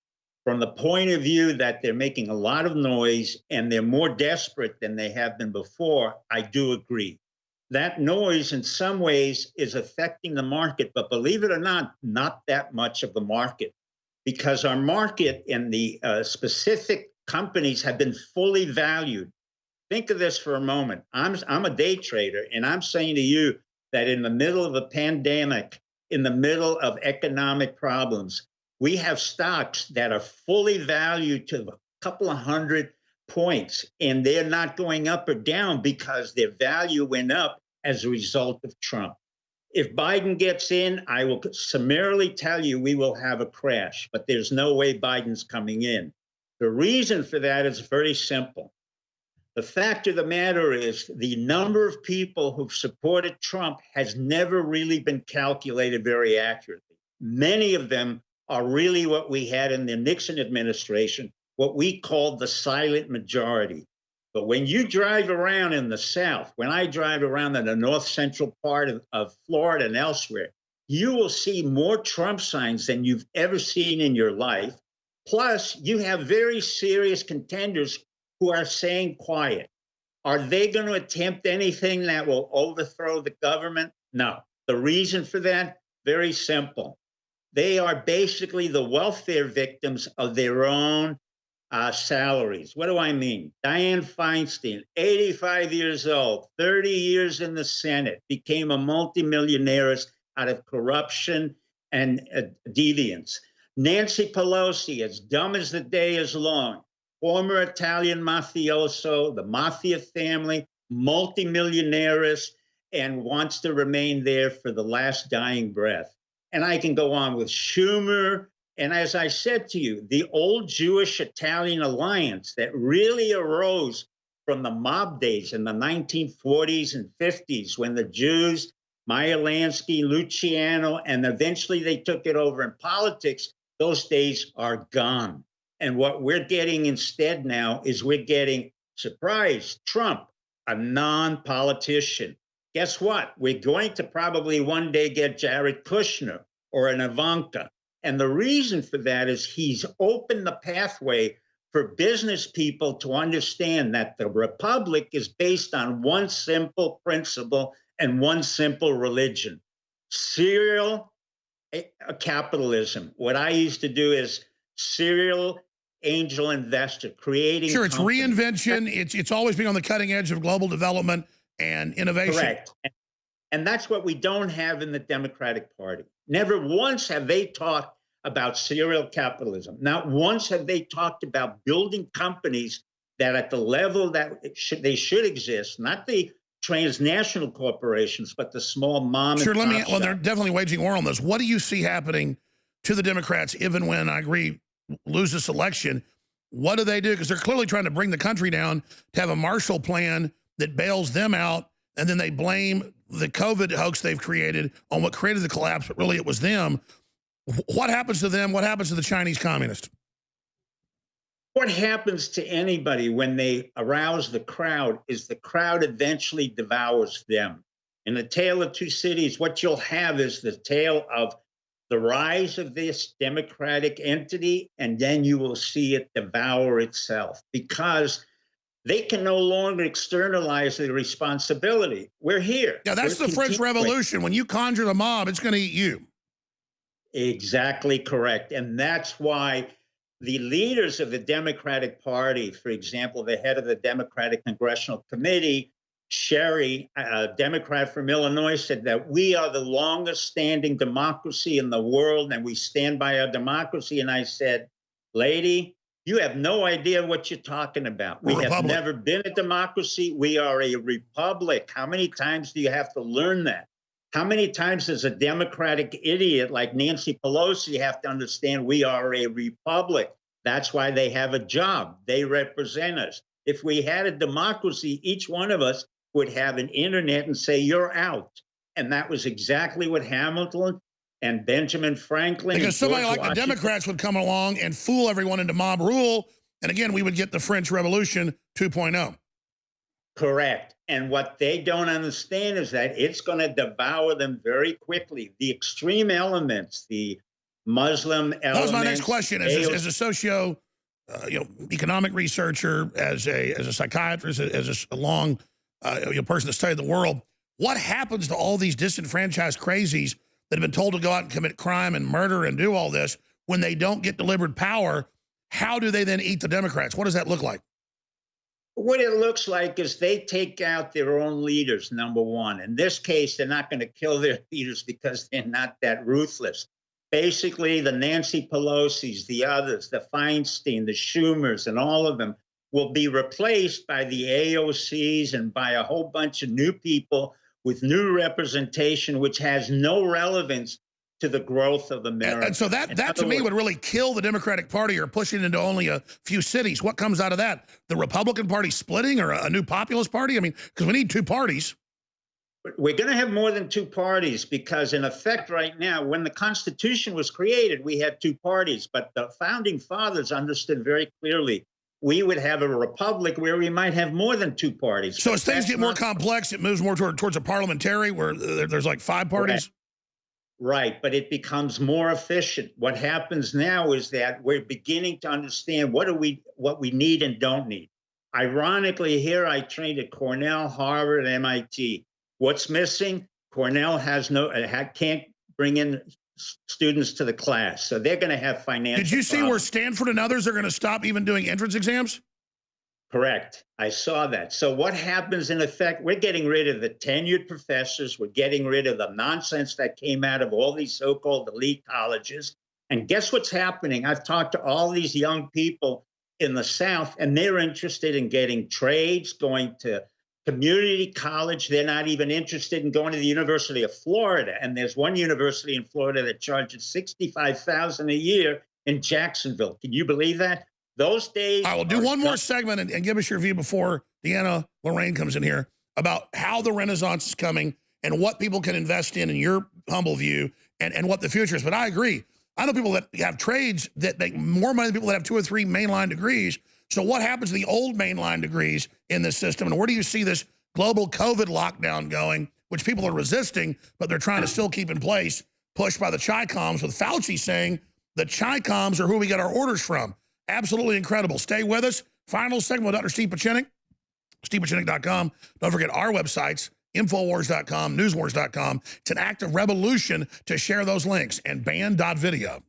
From the point of view that they're making a lot of noise and they're more desperate than they have been before, I do agree. That noise in some ways is affecting the market, but believe it or not that much of the market. Because our market and the specific companies have been fully valued. Think of this for a moment. I'm a day trader, and I'm saying to you that in the middle of a pandemic, in the middle of economic problems, we have stocks that are fully valued to a couple of hundred points, and they're not going up or down because their value went up as a result of Trump. If Biden gets in, I will summarily tell you we will have a crash, but there's no way Biden's coming in. The reason for that is very simple. The fact of the matter is the number of people who've supported Trump has never really been calculated very accurately. Many of them are really what we had in the Nixon administration, what we called the silent majority. But when you drive around in the South, when I drive around in the north central part of Florida and elsewhere, you will see more Trump signs than you've ever seen in your life. Plus, you have very serious contenders who are staying quiet. Are they going to attempt anything that will overthrow the government? No. The reason for that, very simple. They are basically the welfare victims of their own salaries. What do I mean? Dianne Feinstein, 85 years old, 30 years in the Senate, became a multimillionaire out of corruption and deviance. Nancy Pelosi, as dumb as the day is long, former Italian mafioso, the mafia family, multimillionaire, and wants to remain there for the last dying breath. And I can go on with Schumer. And as I said to you, the old Jewish-Italian alliance that really arose from the mob days in the 1940s and 50s when the Jews, Meyer Lansky, Luciano, and eventually they took it over in politics, those days are gone. And what we're getting instead now is we're getting, surprise, Trump, a non-politician. Guess what? We're going to probably one day get Jared Kushner or an Ivanka. And the reason for that is he's opened the pathway for business people to understand that the republic is based on one simple principle and one simple religion: serial capitalism. What I used to do is serial angel investor, creating Sure, it's companies. reinvention. It's always been on the cutting edge of global development and innovation. Correct. And that's what we don't have in the Democratic Party. Never once have they talked about serial capitalism. Not once have they talked about building companies that at the level that they should exist, not the transnational corporations, but the small mom Sure, and let me, pop well, they're shop. definitely waging war on this. What do you see happening to the Democrats, even when, I agree, lose this election? What do they do? Because they're clearly trying to bring the country down to have a Marshall Plan that bails them out, and then they blame the COVID hoax they've created on what created the collapse, but really it was them. What happens to them? What happens to the Chinese communists? What happens to anybody when they arouse the crowd is the crowd eventually devours them. In the Tale of Two Cities, what you'll have is the tale of the rise of this democratic entity, and then you will see it devour itself because they can no longer externalize the responsibility. We're here. Yeah, that's the French Revolution. When you conjure the mob, it's going to eat you. Exactly correct. And that's why the leaders of the Democratic Party, for example, the head of the Democratic Congressional Committee, Sherry, a Democrat from Illinois, said that we are the longest standing democracy in the world and we stand by our democracy. And I said, lady, you have no idea what you're talking about. We have never been a democracy. We are a republic. How many times do you have to learn that? How many times does a Democratic idiot like Nancy Pelosi have to understand we are a republic? That's why they have a job. They represent us. If we had a democracy, each one of us would have an internet and say, you're out. And that was exactly what Hamilton and Benjamin Franklin. Because somebody like the Democrats would come along and fool everyone into mob rule. And again, we would get the French Revolution 2.0. Correct. And what they don't understand is that it's going to devour them very quickly. The extreme elements, the Muslim elements. That was my next question. As a socio, economic researcher, as a psychiatrist, as a long person that studied the world, what happens to all these disenfranchised crazies that have been told to go out and commit crime and murder and do all this when they don't get delivered power? How do they then eat the Democrats? What does that look like? What it looks like is they take out their own leaders, number one. In this case, they're not going to kill their leaders because they're not that ruthless. Basically, the Nancy Pelosi's, the others, the Feinstein, the Schumers, and all of them will be replaced by the AOCs and by a whole bunch of new people with new representation, which has no relevance to the growth of America. And so that to me would really kill the Democratic Party or push it into only a few cities. What comes out of that? The Republican Party splitting or a new populist party? I mean, because we need two parties. We're going to have more than two parties because, in effect, right now, when the Constitution was created, we had two parties. But the founding fathers understood very clearly we would have a republic where we might have more than two parties. So as things get more complex, it moves more towards a parliamentary where there's like five parties? Right, but it becomes more efficient. What happens now is that we're beginning to understand what we need and don't need. Ironically, here I trained at Cornell, Harvard, MIT. What's missing? Cornell can't bring in students to the class, so they're going to have financial Did you see problems. where Stanford and others are going to stop even doing entrance exams? Correct. I saw that. So what happens in effect, we're getting rid of the tenured professors. We're getting rid of the nonsense that came out of all these so-called elite colleges. And guess what's happening? I've talked to all these young people in the South, and they're interested in getting trades, going to community college. They're not even interested in going to the University of Florida. And there's one university in Florida that charges $65,000 a year in Jacksonville. Can you believe that? Those days. I will do one more segment and give us your view before Deanna Lorraine comes in here about how the Renaissance is coming and what people can invest in your humble view, and what the future is. But I agree. I know people that have trades that make more money than people that have 2 or 3 mainline degrees So what happens to the old mainline degrees in this system? And where do you see this global COVID lockdown going, which people are resisting, but they're trying to still keep in place, pushed by the Chi-Coms, with Fauci saying the Chi-Coms are who we get our orders from. Absolutely incredible. Stay with us. Final segment with Dr. Steve Pieczenik, stevepieczenik.com. Don't forget our websites, Infowars.com, Newswars.com. It's an act of revolution to share those links, and ban.video.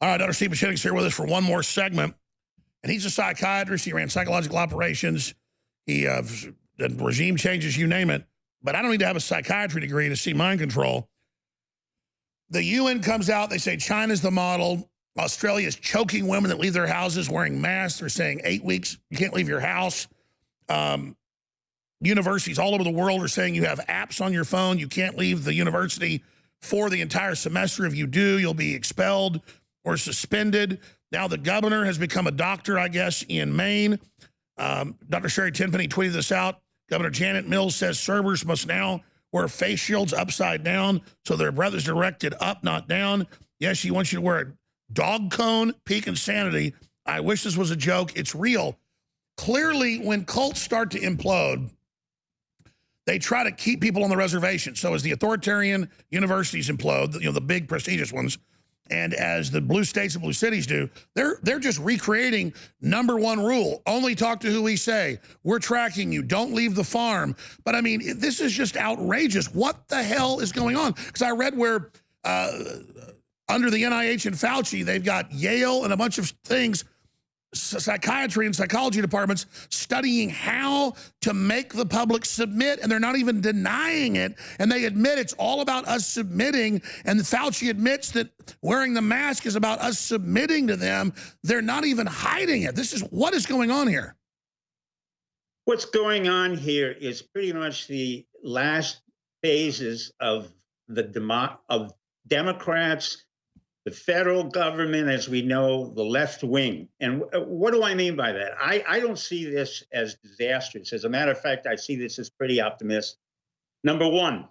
All right, Dr. Steve Pieczenik's here with us for one more segment. And he's a psychiatrist. He ran psychological operations. He did regime changes, you name it. But I don't need to have a psychiatry degree to see mind control. The UN comes out. They say China's the model. Australia is choking women that leave their houses wearing masks. They're saying 8 weeks, you can't leave your house. Universities all over the world are saying you have apps on your phone. You can't leave the university for the entire semester. If you do, you'll be expelled or suspended. Now the governor has become a doctor, I guess, in Maine. Dr. Sherry Tenpenny tweeted this out. Governor Janet Mills says servers must now wear face shields upside down so their breath is directed up, not down. Yes, she wants you to wear a dog cone. Peak insanity. I wish this was a joke. It's real. Clearly, when cults start to implode, they try to keep people on the reservation. So as the authoritarian universities implode, the big prestigious ones, and as the blue states and blue cities do, they're just recreating number one rule: only talk to who we say. We're tracking you. Don't leave the farm. But I mean, this is just outrageous. What the hell is going on? Because I read where under the NIH and Fauci, they've got Yale and a bunch of things, psychiatry and psychology departments studying how to make the public submit, and they're not even denying it. And they admit it's all about us submitting. And Fauci admits that wearing the mask is about us submitting to them. They're not even hiding it. This is what is going on here. What's going on here is pretty much the last phases of the Democrats, the federal government, as we know, the left wing. And what do I mean by that? I don't see this as disastrous. As a matter of fact, I see this as pretty optimistic. Number one,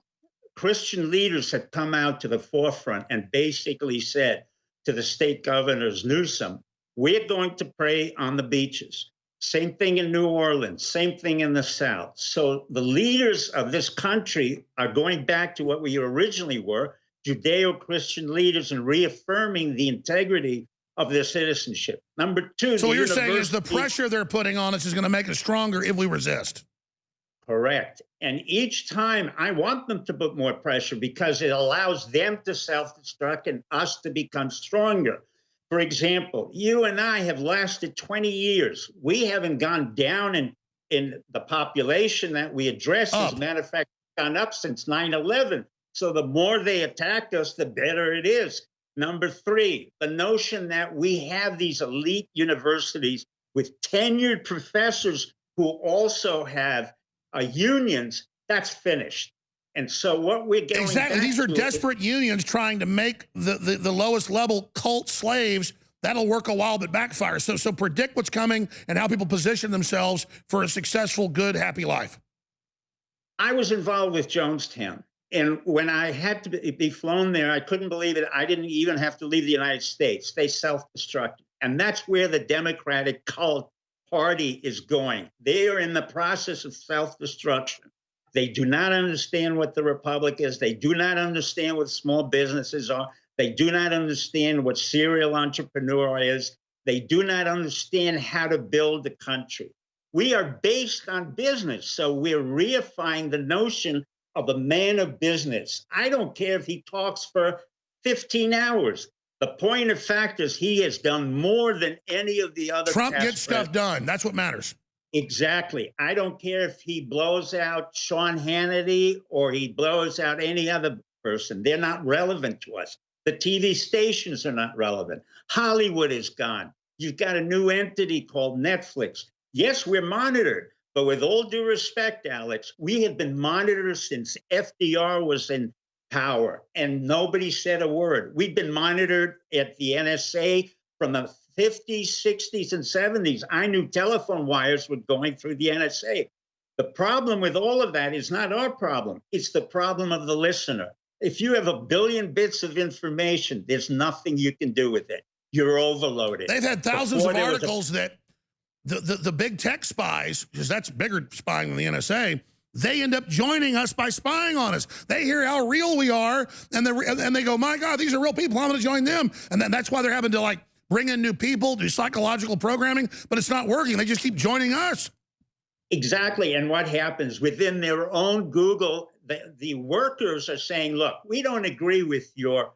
Christian leaders have come out to the forefront and basically said to the state governors, Newsom, we're going to pray on the beaches. Same thing in New Orleans, same thing in the South. So the leaders of this country are going back to what we originally were, Judeo-Christian leaders, and reaffirming the integrity of their citizenship. Number two, so what you're saying is the pressure they're putting on us is going to make us stronger if we resist. Correct. And each time I want them to put more pressure because it allows them to self-destruct and us to become stronger. For example, you and I have lasted 20 years. We haven't gone down in the population that we address. As a matter of fact, gone up since 9/11. So the more they attack us, the better it is. Number three, the notion that we have these elite universities with tenured professors who also have unions, that's finished. And so what we're getting exactly, these are desperate unions trying to make the lowest level cult slaves. That'll work a while, but backfire. So predict what's coming and how people position themselves for a successful, good, happy life. I was involved with Jonestown. And when I had to be flown there, I couldn't believe it. I didn't even have to leave the United States. They self-destructed. And that's where the Democratic cult party is going. They are in the process of self-destruction. They do not understand what the Republic is. They do not understand what small businesses are. They do not understand what serial entrepreneur is. They do not understand how to build a country. We are based on business. So we're reifying the notion of a man of business. I don't care if he talks for 15 hours. The point of fact is he has done more than any of the other Trump gets stuff done. That's what matters. Exactly. I don't care if he blows out Sean Hannity or he blows out any other person. They're not relevant to us. The TV stations are not relevant. Hollywood is gone. You've got a new entity called Netflix. Yes, we're monitored. But with all due respect, Alex, we have been monitored since FDR was in power, and nobody said a word. We've been monitored at the NSA from the 50s, 60s, and 70s. I knew telephone wires were going through the NSA. The problem with all of that is not our problem. It's the problem of the listener. If you have 1 billion bits of information, there's nothing you can do with it. you're overloaded. They've had thousands Before of there was articles that the big tech spies, because that's bigger spying than the NSA, they end up joining us by spying on us. They hear how real we are, and they go, my God, these are real people. I'm going to join them. And that's why they're having to, like, bring in new people, do psychological programming, but it's not working. They just keep joining us. Exactly. And what happens within their own Google, the workers are saying, look, we don't agree with your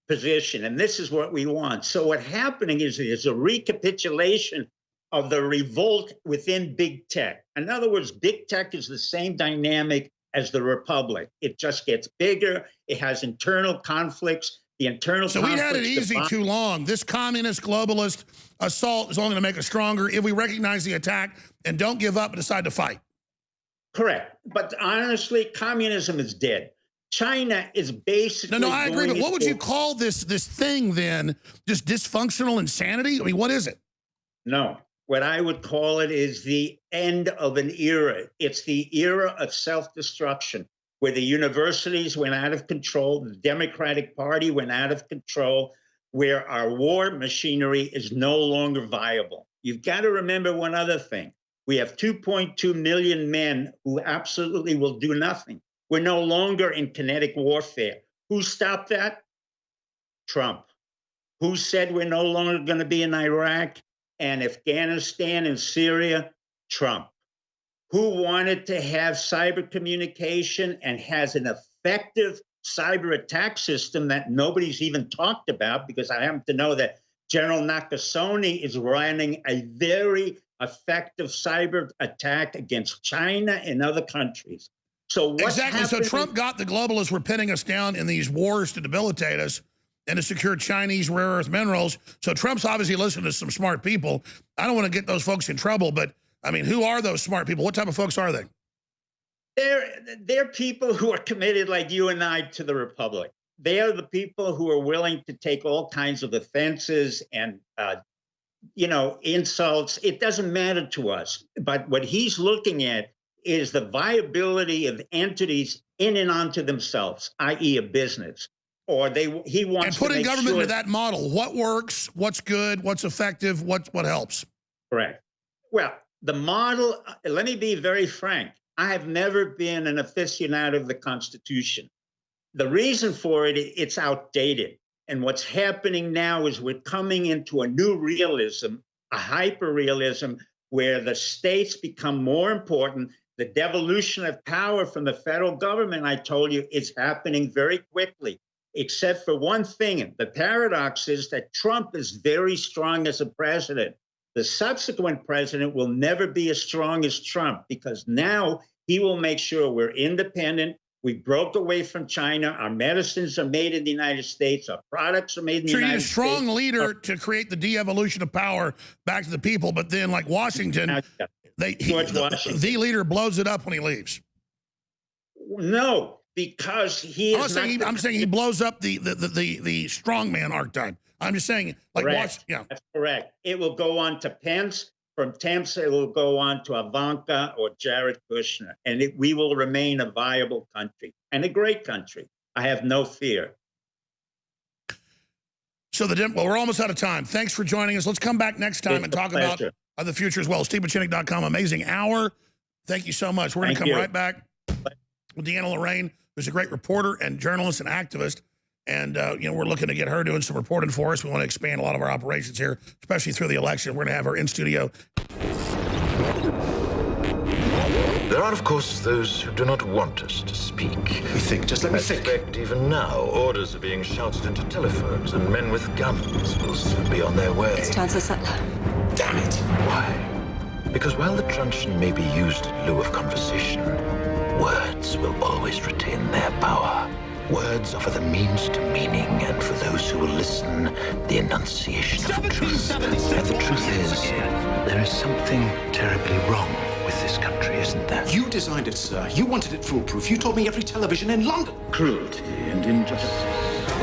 position, and this is what we want. So what's happening is there's a recapitulation of the revolt within big tech. In other words, big tech is the same dynamic as the Republic. It just gets bigger. It has internal conflicts. The internal So conflicts. we had it easy too long. This communist globalist assault is only going to make us stronger if we recognize the attack and don't give up and decide to fight. Correct. But honestly, communism is dead. China is basically. No, I agree. But what would you call this thing then? Just dysfunctional insanity? I mean, what is it? No. What I would call it is the end of an era. It's the era of self-destruction, where the universities went out of control, the Democratic Party went out of control, where our war machinery is no longer viable. You've got to remember one other thing. We have 2.2 million men who absolutely will do nothing. We're no longer in kinetic warfare. Who stopped that? Trump. Who said we're no longer going to be in Iraq and Afghanistan and Syria? Trump. Who wanted to have cyber communication and has an effective cyber attack system that nobody's even talked about, because I happen to know that General Nakasone is running a very effective cyber attack against China and other countries. So what's exactly. So Trump got the globalists were pinning us down in these wars to debilitate us and to secure Chinese rare earth minerals. So Trump's obviously listening to some smart people. I don't want to get those folks in trouble, but I mean, who are those smart people? What type of folks are they? They're people who are committed like you and I to the Republic. They are the people who are willing to take all kinds of offenses and, insults. It doesn't matter to us. But what he's looking at is the viability of entities in and onto themselves, i.e. a business. Or he wants and putting to make government sure into that model. What works, what's good, what's effective, what helps? Correct. Well, the model, let me be very frank. I have never been an aficionado of the Constitution. The reason for it, it's outdated. And what's happening now is we're coming into a new realism, a hyper-realism, where the states become more important. The devolution of power from the federal government, I told you, is happening very quickly, except for one thing. The paradox is that Trump is very strong as a president. The subsequent president will never be as strong as Trump, because now he will make sure we're independent. We broke away from China. Our medicines are made in the United States. Our products are made in the United States. So you need a strong leader to create the de-evolution of power back to the people, but then like Washington, the leader blows it up when he leaves. No, because he is I'm saying he blows up the strongman archetype. I'm just saying, like, correct. That's correct. It will go on to Pence. From Pence, it will go on to Ivanka or Jared Kushner. And we will remain a viable country and a great country. I have no fear. So we're almost out of time. Thanks for joining us. Let's come back next time and talk about the future as well. SteveMcChinnick.com, amazing hour. Thank you so much. We're going to come right back with Deanna Lorraine, who's a great reporter and journalist and activist. And, we're looking to get her doing some reporting for us. We want to expand a lot of our operations here, especially through the election. We're going to have her in studio. There are, of course, those who do not want us to speak. Just let me think. In fact, even now, orders are being shouted into telephones, and men with guns will soon be on their way. It's Chancellor Sattler. Damn it. Why? Because while the truncheon may be used in lieu of conversation, words will always retain their power. Words offer the means to meaning, and for those who will listen, the enunciation of truth. And the truth is, there is something terribly wrong with this country, isn't there? You designed it, sir. You wanted it foolproof. You told me every television in London. Cruelty and injustice,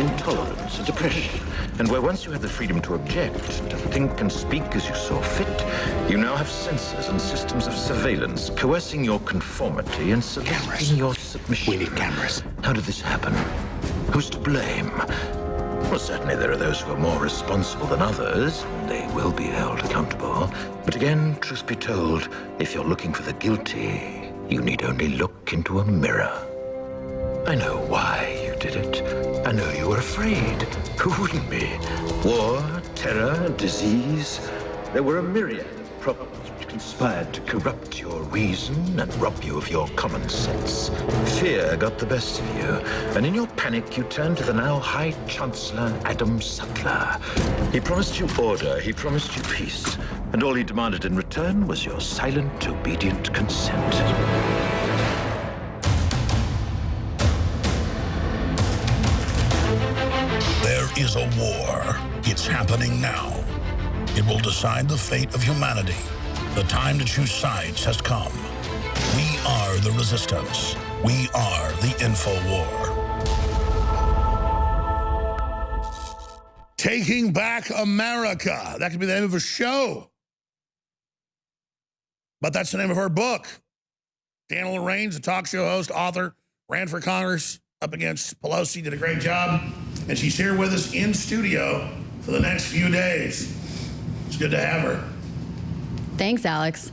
intolerance and oppression. And where once you had the freedom to object, to think and speak as you saw fit, you now have censors and systems of surveillance coercing your conformity and soliciting your submission. We need cameras. How did this happen? Who's to blame? Well, certainly there are those who are more responsible than others, and they will be held accountable. But again, truth be told, if you're looking for the guilty, you need only look into a mirror. I know why you did it. I know you were afraid. Who wouldn't be? War, terror, disease. There were a myriad of problems which conspired to corrupt your reason and rob you of your common sense. Fear got the best of you, and in your panic you turned to the now High Chancellor Adam Sutler. He promised you order, he promised you peace, and all he demanded in return was your silent, obedient consent. There is a war. It's happening now. It will decide the fate of humanity. The time to choose sides has come. We are the resistance. We are the info war. Taking Back America. That could be the name of a show. But that's the name of her book. Dana Lorraine's a talk show host, author, ran for Congress up against Pelosi, did a great job. And she's here with us in studio for the next few days. It's good to have her. Thanks, Alex.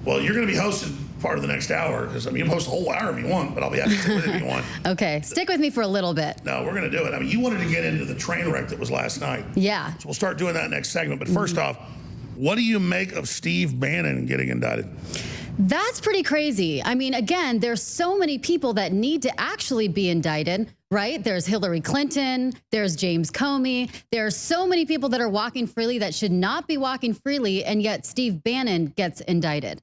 Well, you're going to be hosting part of the next hour, because I mean, you can host the whole hour if you want, but I'll be happy to sit with it if you want. Okay, stick with me for a little bit. No, we're going to do it. I mean, you wanted to get into the train wreck that was last night. Yeah. So we'll start doing that next segment. But first off, what do you make of Steve Bannon getting indicted? That's pretty crazy. I mean, again, there's so many people that need to actually be indicted, right? There's Hillary Clinton, there's James Comey. There's so many people that are walking freely that should not be walking freely, and yet Steve Bannon gets indicted,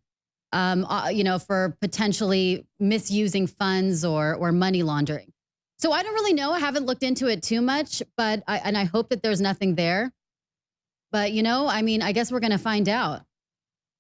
you know, for potentially misusing funds or money laundering. So I don't really know. I haven't looked into it too much, but I hope that there's nothing there. But, you know, I mean, I guess we're going to find out.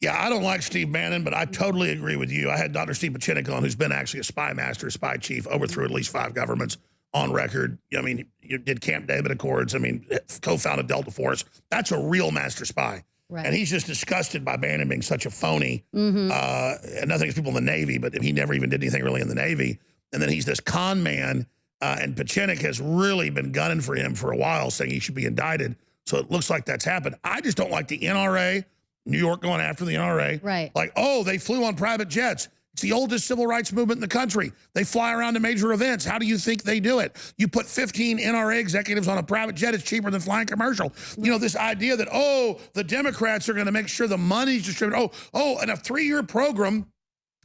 Yeah, I don't like Steve Bannon, but I totally agree with you. I had Dr. Steve Pachinik on, who's been actually a spy master, a spy chief, overthrew at least 5 governments on record. I mean, you did Camp David Accords. I mean, co-founded Delta Force. That's a real master spy. Right. And he's just disgusted by Bannon being such a phony. And nothing against people in the Navy, but he never even did anything really in the Navy. And then he's this con man, and Pachinik has really been gunning for him for a while, saying he should be indicted. So it looks like that's happened. I just don't like the NRA, New York going after the NRA. Right. Like, oh, they flew on private jets. It's the oldest civil rights movement in the country. They fly around to major events. How do you think they do it? You put 15 NRA executives on a private jet, it's cheaper than flying commercial. You know, this idea that, oh, the Democrats are going to make sure the money's distributed. Oh, and a 3-year program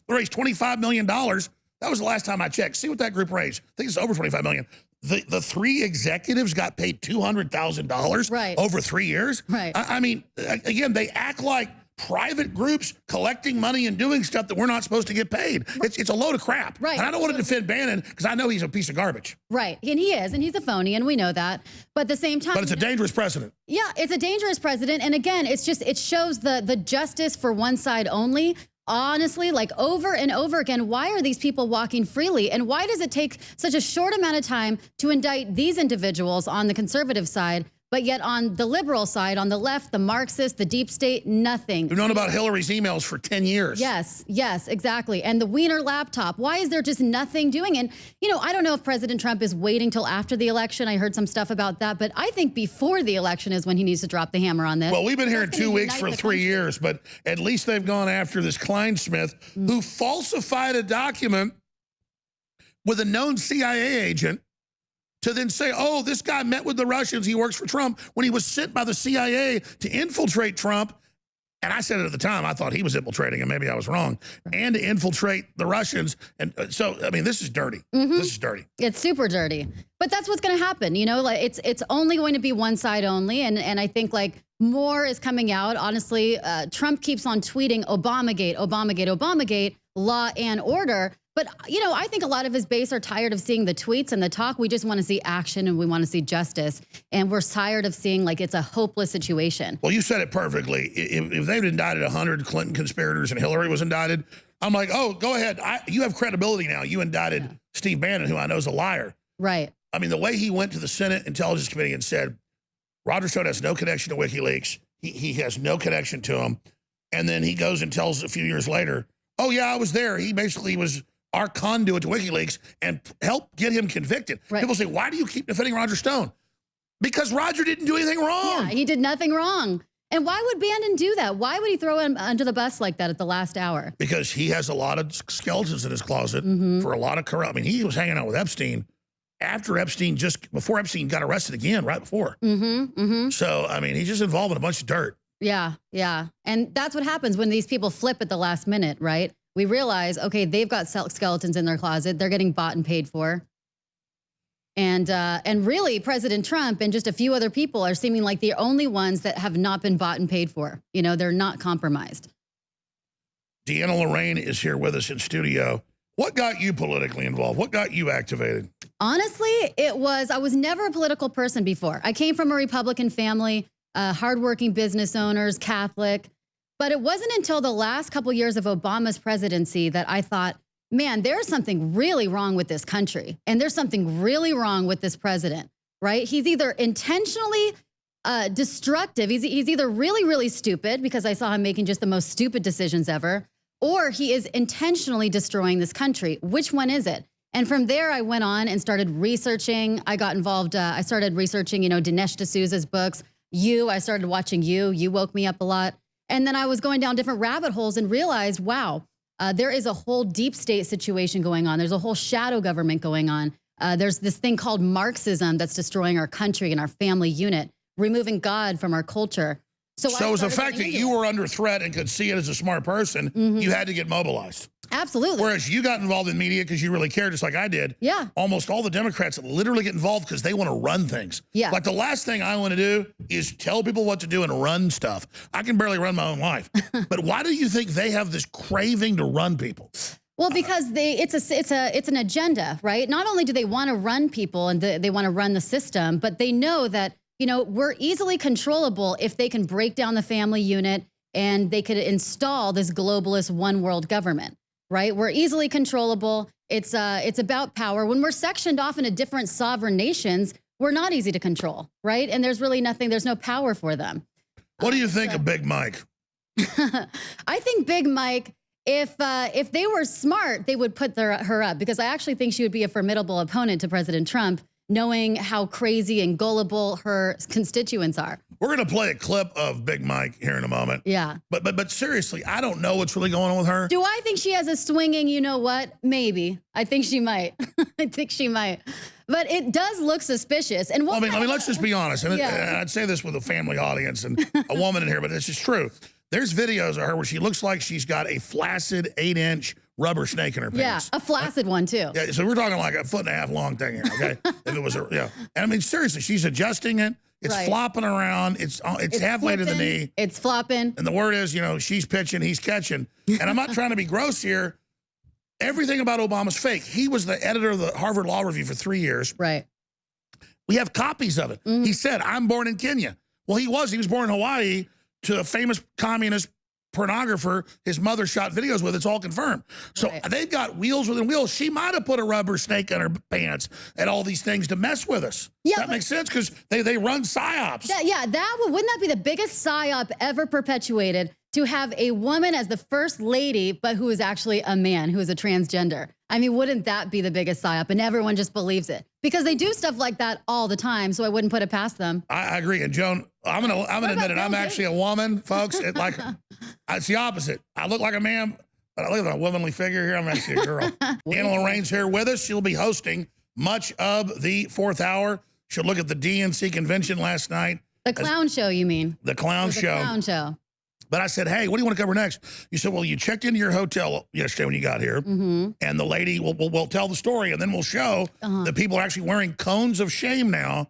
raised $25 million. That was the last time I checked. See what that group raised. I think it's over $25 million. The 3 executives got paid $200,000 over 3 years. Right. I mean, again, they act like private groups collecting money and doing stuff that we're not supposed to get paid. It's a load of crap. Right. And I don't want to defend Bannon because I know he's a piece of garbage. Right. And he is, and he's a phony, and we know that. But at the same time, but it's a dangerous precedent. Yeah, it's a dangerous precedent. And again, it's just, it shows the justice for one side only. Honestly, like over and over again, why are these people walking freely? And why does it take such a short amount of time to indict these individuals on the conservative side, but yet on the liberal side, on the left, the Marxist, the deep state, nothing? We've known about Hillary's emails for 10 years. Yes, yes, exactly. And the Wiener laptop, why is there just nothing doing? And, you know, I don't know if President Trump is waiting till after the election. I heard some stuff about that, but I think before the election is when he needs to drop the hammer on this. Well, we've been here 2 weeks for 3 years, but at least they've gone after this Kleinsmith who falsified a document with a known CIA agent to then say, oh, this guy met with the Russians, he works for Trump, when he was sent by the CIA to infiltrate Trump. And I said it at the time, I thought he was infiltrating, and maybe I was wrong, and to infiltrate the Russians. And so, I mean, this is dirty. This is dirty. It's super dirty. But that's what's going to happen. You know, like it's only going to be one side only. And I think like more is coming out. Honestly, Trump keeps on tweeting Obamagate, Obamagate, Obamagate, law and order. But, you know, I think a lot of his base are tired of seeing the tweets and the talk. We just want to see action and we want to see justice. And we're tired of seeing like it's a hopeless situation. Well, you said it perfectly. If they'd indicted 100 Clinton conspirators and Hillary was indicted, I'm like, oh, go ahead. You have credibility now. You indicted Steve Bannon, who I know is a liar. Right. I mean, the way he went to the Senate Intelligence Committee and said, Roger Stone has no connection to WikiLeaks. He has no connection to him. And then he goes and tells a few years later, oh, yeah, I was there. He basically was our conduit to WikiLeaks and help get him convicted. Right. People say, why do you keep defending Roger Stone? Because Roger didn't do anything wrong. Yeah, he did nothing wrong. And why would Bannon do that? Why would he throw him under the bus like that at the last hour? Because he has a lot of skeletons in his closet for a lot of corrupt. I mean, he was hanging out with Epstein after Epstein, just before Epstein got arrested again, right before. So, I mean, he's just involved in a bunch of dirt. Yeah, yeah. And that's what happens when these people flip at the last minute, right? We realize, okay, they've got skeletons in their closet. They're getting bought and paid for. And really, President Trump and just a few other people are seeming like the only ones that have not been bought and paid for. You know, they're not compromised. Deanna Lorraine is here with us in studio. What got you politically involved? What got you activated? Honestly, I was never a political person before. I came from a Republican family, hardworking business owners, Catholic. But it wasn't until the last couple years of Obama's presidency that I thought, man, there's something really wrong with this country. And there's something really wrong with this president, right? He's either intentionally destructive. He's either really, really stupid, because I saw him making just the most stupid decisions ever, or he is intentionally destroying this country. Which one is it? And from there, I went on and started researching. I got involved. I started researching, you know, Dinesh D'Souza's books. I started watching You. You woke me up a lot. And then I was going down different rabbit holes and realized, wow, there is a whole deep state situation going on. There's a whole shadow government going on. There's this thing called Marxism that's destroying our country and our family unit, removing God from our culture. So it was the fact that you were under threat and could see it as a smart person, you had to get mobilized. Absolutely. Whereas you got involved in media because you really cared, just like I did. Yeah. Almost all the Democrats literally get involved because they want to run things. Yeah. Like the last thing I want to do is tell people what to do and run stuff. I can barely run my own life. But why do you think they have this craving to run people? Well, because it's an agenda, right? Not only do they want to run people and they want to run the system, but they know that, you know, we're easily controllable if they can break down the family unit and they could install this globalist one world government, right? We're easily controllable. It's about power. When we're sectioned off into different sovereign nations, we're not easy to control, right? And there's really nothing, there's no power for them. What do you think of Big Mike? I think Big Mike, if they were smart, they would put her up, because I actually think she would be a formidable opponent to President Trump, knowing how crazy and gullible her constituents are. We're going to play a clip of Big Mike here in a moment. Yeah. But seriously, I don't know what's really going on with her. Do I think she has a swinging, you know what? Maybe. I think she might. I think she might. But it does look suspicious. And I mean, let's just be honest. And I'd say this with a family audience and a woman in here, but this is true. There's videos of her where she looks like she's got a flaccid 8-inch rubber snake in her pants. Yeah, a flaccid one too. Yeah, so we're talking like a 1.5 foot long thing here, okay? If it was And I mean, seriously, she's adjusting it. It's flopping around. It's halfway flipping, to the knee. It's flopping. And the word is, you know, she's pitching, he's catching. And I'm not trying to be gross here. Everything about Obama's fake. He was the editor of the Harvard Law Review for 3 years. Right. We have copies of it. He said, I'm born in Kenya. Well, he was born in Hawaii to a famous communist pornographer his mother shot videos with. It's all confirmed. So they've got wheels within wheels. She might have put a rubber snake on her pants and all these things to mess with us. Yeah, that makes sense, because they run psyops. Wouldn't that be the biggest psyop ever perpetuated, to have a woman as the first lady, but who is actually a man, who is a transgender? I mean, wouldn't that be the biggest psyop? And everyone just believes it, because they do stuff like that all the time. So I wouldn't put it past them. I agree. And Joan, I'm gonna admit it. I'm actually a woman, folks. It's the opposite. I look like a man, but I look like a womanly figure here. I'm actually a girl. Deanna Lorraine's here with us. She'll be hosting much of the 4th hour. She'll look at the DNC convention last night. The clown show, you mean? The clown show. The clown show. But I said, hey, what do you want to cover next? You said, well, you checked into your hotel yesterday when you got here, and the lady will tell the story, and then we'll show that people are actually wearing cones of shame now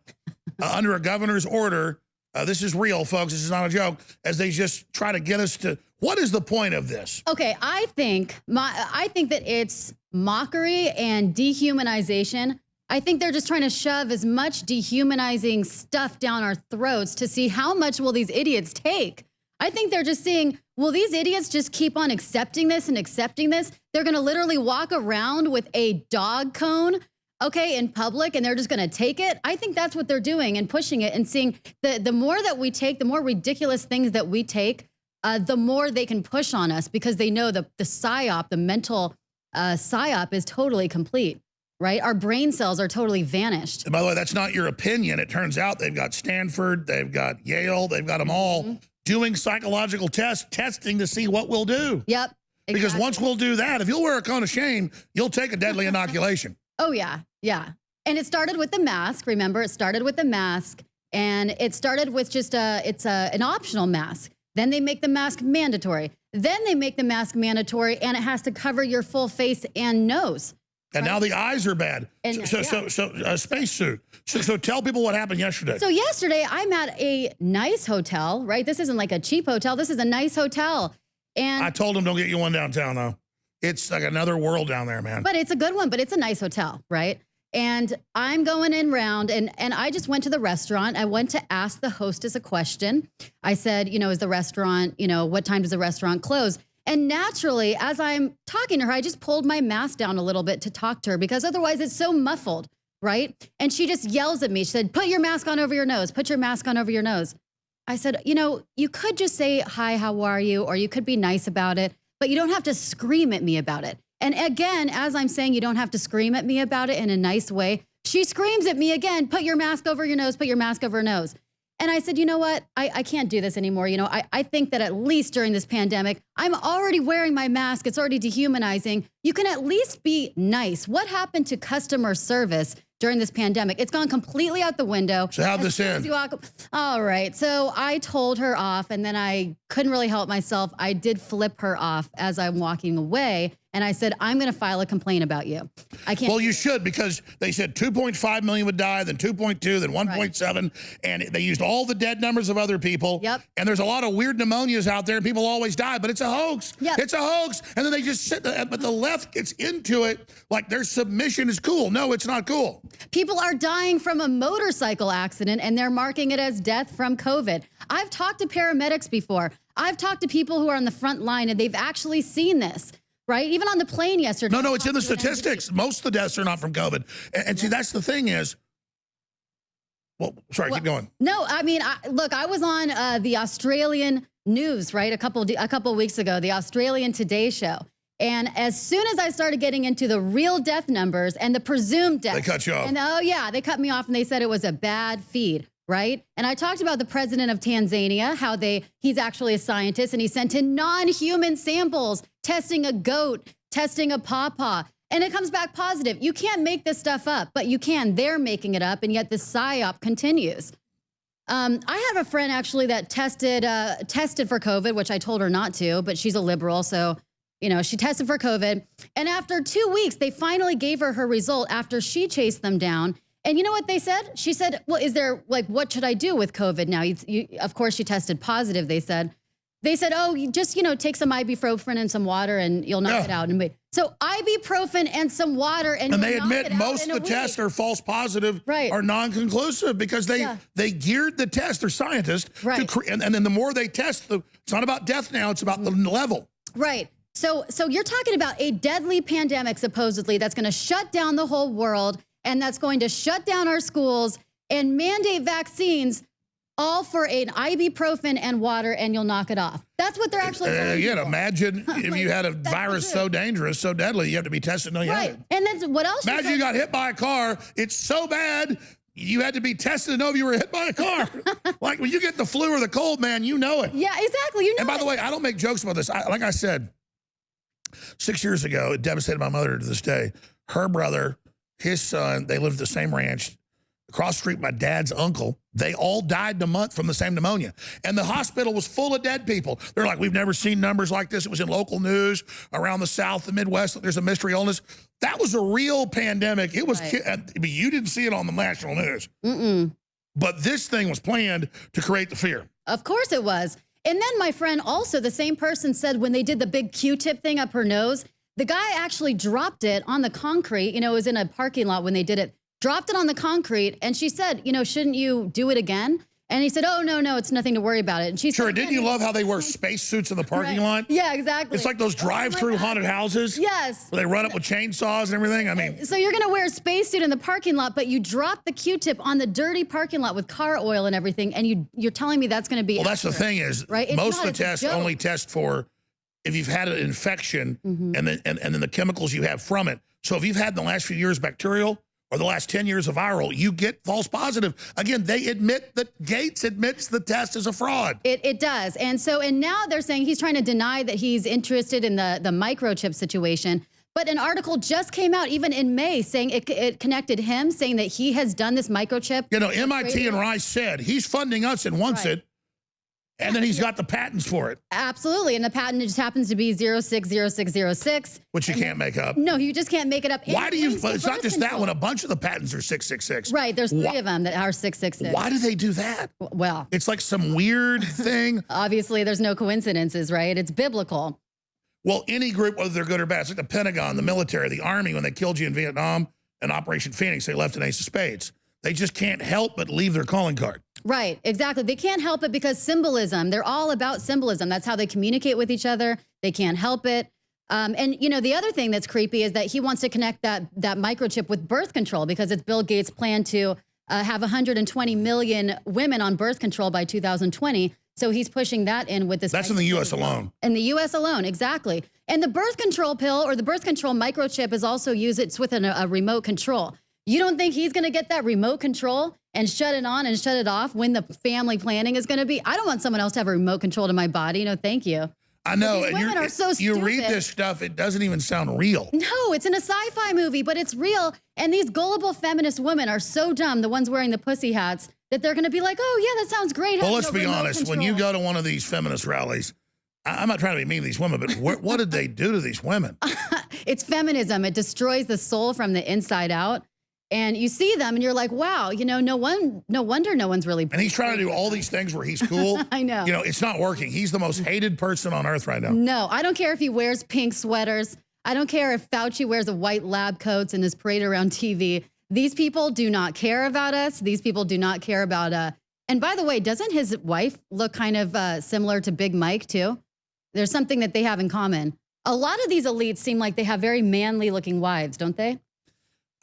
under a governor's order. This is real, folks. This is not a joke, as they just try to get us to, what is the point of this? Okay, I think that it's mockery and dehumanization. I think they're just trying to shove as much dehumanizing stuff down our throats to see how much will these idiots take. I think they're just seeing, will these idiots just keep on accepting this and accepting this? They're going to literally walk around with a dog cone, okay, in public, and they're just going to take it. I think that's what they're doing, and pushing it and seeing the more that we take, the more ridiculous things that we take, the more they can push on us, because they know the psyop, the mental psyop is totally complete. right? Our brain cells are totally vanished. And by the way, that's not your opinion. It turns out they've got Stanford, they've got Yale, they've got them all doing psychological testing to see what we'll do. Yep. Exactly. Because once we'll do that, if you'll wear a cone of shame, you'll take a deadly inoculation. Oh, yeah. Yeah. And it started with the mask. Remember, it started with the mask. And it started with just an optional mask. Then they make the mask mandatory. Then they make the mask mandatory, and it has to cover your full face and nose. And now the eyes are bad. And, so a spacesuit. So tell people what happened yesterday. So yesterday, I'm at a nice hotel, right? This isn't like a cheap hotel. This is a nice hotel. And I told them don't get you one downtown, though. It's like another world down there, man. But it's a good one, but it's a nice hotel, right? And I'm going in round, and I just went to the restaurant. I went to ask the hostess a question. I said, is the restaurant, what time does the restaurant close? And naturally, as I'm talking to her, I just pulled my mask down a little bit to talk to her because otherwise it's so muffled, right? And she just yells at me. She said, put your mask on over your nose. Put your mask on over your nose. I said, you could just say, hi, how are you? Or you could be nice about it, but you don't have to scream at me about it. And again, as I'm saying, you don't have to scream at me about it in a nice way. She screams at me again, put your mask over your nose, put your mask over your nose. And I said, you know what? I can't do this anymore. I think that at least during this pandemic, I'm already wearing my mask. It's already dehumanizing. You can at least be nice. What happened to customer service during this pandemic? It's gone completely out the window. So how'd this end? All right. So I told her off, and then I couldn't really help myself. I did flip her off as I'm walking away. And I said, I'm going to file a complaint about you. I can't. Well, you should, because they said 2.5 million would die, then 2.2, then 1.7. And they used all the dead numbers of other people. Yep. And there's a lot of weird pneumonias out there, and people always die, but it's a hoax. Yep. It's a hoax. And then they just sit there, but the left gets into it like their submission is cool. No, it's not cool. People are dying from a motorcycle accident, and they're marking it as death from COVID. I've talked to paramedics before. I've talked to people who are on the front line, and they've actually seen this. Right? Even on the plane yesterday. No, it's in the statistics. Most of the deaths are not from COVID. And see, that's the thing is, keep going. No, I mean, look, I was on the Australian news, right? A couple weeks ago, the Australian Today show. And as soon as I started getting into the real death numbers and the presumed deaths. They cut you off. And they cut me off, and they said it was a bad feed. Right? And I talked about the president of Tanzania, how he's actually a scientist, and he sent in non-human samples, testing a goat, testing a pawpaw, and it comes back positive. You can't make this stuff up, but you can. They're making it up, and yet the psyop continues. I have a friend actually that tested for COVID, which I told her not to, but she's a liberal, so she tested for COVID. And after 2 weeks, they finally gave her result after she chased them down. And you know what they said? She said, well, is there, what should I do with COVID now? Of course, she tested positive, they said. Oh, you just, take some ibuprofen and some water and you'll knock it out. So ibuprofen and some water and they admit most of the tests are false positive, are non-conclusive, because they geared the test, they're scientists, and then the more they test, it's not about death now, it's about the level. Right. So you're talking about a deadly pandemic, supposedly, that's going to shut down the whole world, and that's going to shut down our schools and mandate vaccines, all for an ibuprofen and water, and you'll knock it off. That's what they're actually doing. Imagine if you had a virus so dangerous, so deadly, you have to be tested. No, you haven't. And then what else? Imagine you got hit by a car. It's so bad, you had to be tested to know if you were hit by a car. Like when you get the flu or the cold, man, you know it. Yeah, exactly. And by the way, I don't make jokes about this. Like I said, 6 years ago, it devastated my mother to this day. Her brother, his son, they lived at the same ranch. Across the street, my dad's uncle, they all died in a month from the same pneumonia. And the hospital was full of dead people. They're like, we've never seen numbers like this. It was in local news around the South, the Midwest. There's a mystery illness. That was a real pandemic. It was, you didn't see it on the national news. But this thing was planned to create the fear. Of course it was. And then my friend also, the same person said when they did the big Q-tip thing up her nose, the guy actually dropped it on the concrete. It was in a parking lot when they did it. Dropped it on the concrete, and she said, shouldn't you do it again? And he said, oh, no, it's nothing to worry about it. And she said, didn't you love how they wear spacesuits in the parking lot? Yeah, exactly. It's like those drive-through haunted houses. Yes. Where they run up with chainsaws and everything. I mean. So you're going to wear a spacesuit in the parking lot, but you drop the Q-tip on the dirty parking lot with car oil and everything, and you're telling me that's going to be Well, that's the thing is, right? Most of the tests only test for if you've had an infection and then the chemicals you have from it. So if you've had in the last few years bacterial or the last 10 years of viral, you get false positive. Again, they admit that Gates admits the test is a fraud. It does. And now they're saying he's trying to deny that he's interested in the microchip situation. But an article just came out, even in May, saying it connected him, saying that he has done this microchip. You know, MIT and Rice said he's funding us and wants it, and then he's got the patents for it. Absolutely. And the patent just happens to be 060606. Which you can't make up. No, you just can't make it up. Why do you, it's not just that one, a bunch of the patents are 666. Right, there's 3 of them that are 666. Why do they do that? Well. It's like some weird thing. Obviously, there's no coincidences, right? It's biblical. Well, any group, whether they're good or bad, it's like the Pentagon, the military, the Army, when they killed you in Vietnam and Operation Phoenix, they left an ace of spades. They just can't help but leave their calling card. Right, exactly. They can't help it because symbolism, they're all about symbolism. That's how they communicate with each other. They can't help it. And, you know, the other thing that's creepy is that he wants to connect that microchip with birth control because it's Bill Gates' plan to have 120 million women on birth control by 2020. So he's pushing that in with this. That's in the U.S. alone. In the U.S. alone, exactly. And the birth control pill or the birth control microchip is also used. It's with a remote control. You don't think he's going to get that remote control and shut it on and shut it off when the family planning is going to be? I don't want someone else to have a remote control to my body. No, thank you. I know. These women are so you stupid. read this stuff, it doesn't even sound real. No, it's in a sci-fi movie, but it's real. And these gullible feminist women are so dumb, the ones wearing the pussy hats, that they're going to be like, oh, yeah, that sounds great. Well, let's be honest. When you go to one of these feminist rallies, I'm not trying to be mean to these women, but what did they do to these women? It's feminism. It destroys the soul from the inside out. And you see them and you're like, wow, you know, no wonder no one's really. And he's trying to do all these things where he's cool. I know. You know, it's not working. He's the most hated person on earth right now. No, I don't care if he wears pink sweaters. I don't care if Fauci wears a white lab coats and is paraded around TV. These people do not care about us. These people do not care about, and by the way, doesn't his wife look kind of similar to Big Mike too? There's something that they have in common. A lot of these elites seem like they have very manly looking wives, don't they?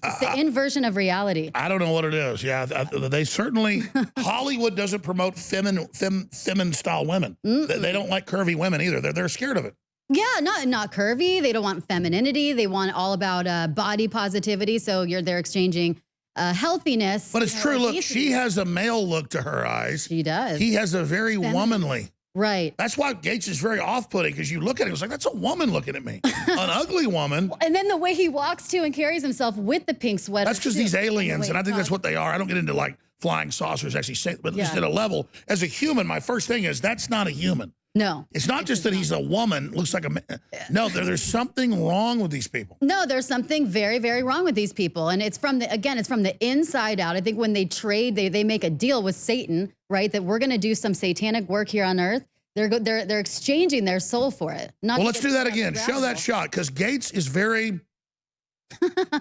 It's the inversion of reality. I don't know what it is. Yeah, they certainly, Hollywood doesn't promote feminine style women. They don't like curvy women either. They're scared of it. Yeah, not curvy. They don't want femininity. They want all about body positivity. So they're exchanging healthiness. But it's true. Look, she has a male look to her eyes. She does. He has a very womanly. Right. That's why Gates is very off-putting because you look at it, it's like, that's a woman looking at me. An ugly woman. And then the way he walks to and carries himself with the pink sweater. That's because these aliens, and I think that's what they are. I don't get into like flying saucers actually say, but just at a level. As a human, my first thing is that's not a human. No. It's not just that he's a woman, looks like a man. No, there's something wrong with these people. No, there's something very, very wrong with these people. And it's from it's from the inside out. I think when they trade, they make a deal with Satan, right? That we're going to do some satanic work here on earth. They're exchanging their soul for it. Well, let's do that again. Show that shot, because Gates is very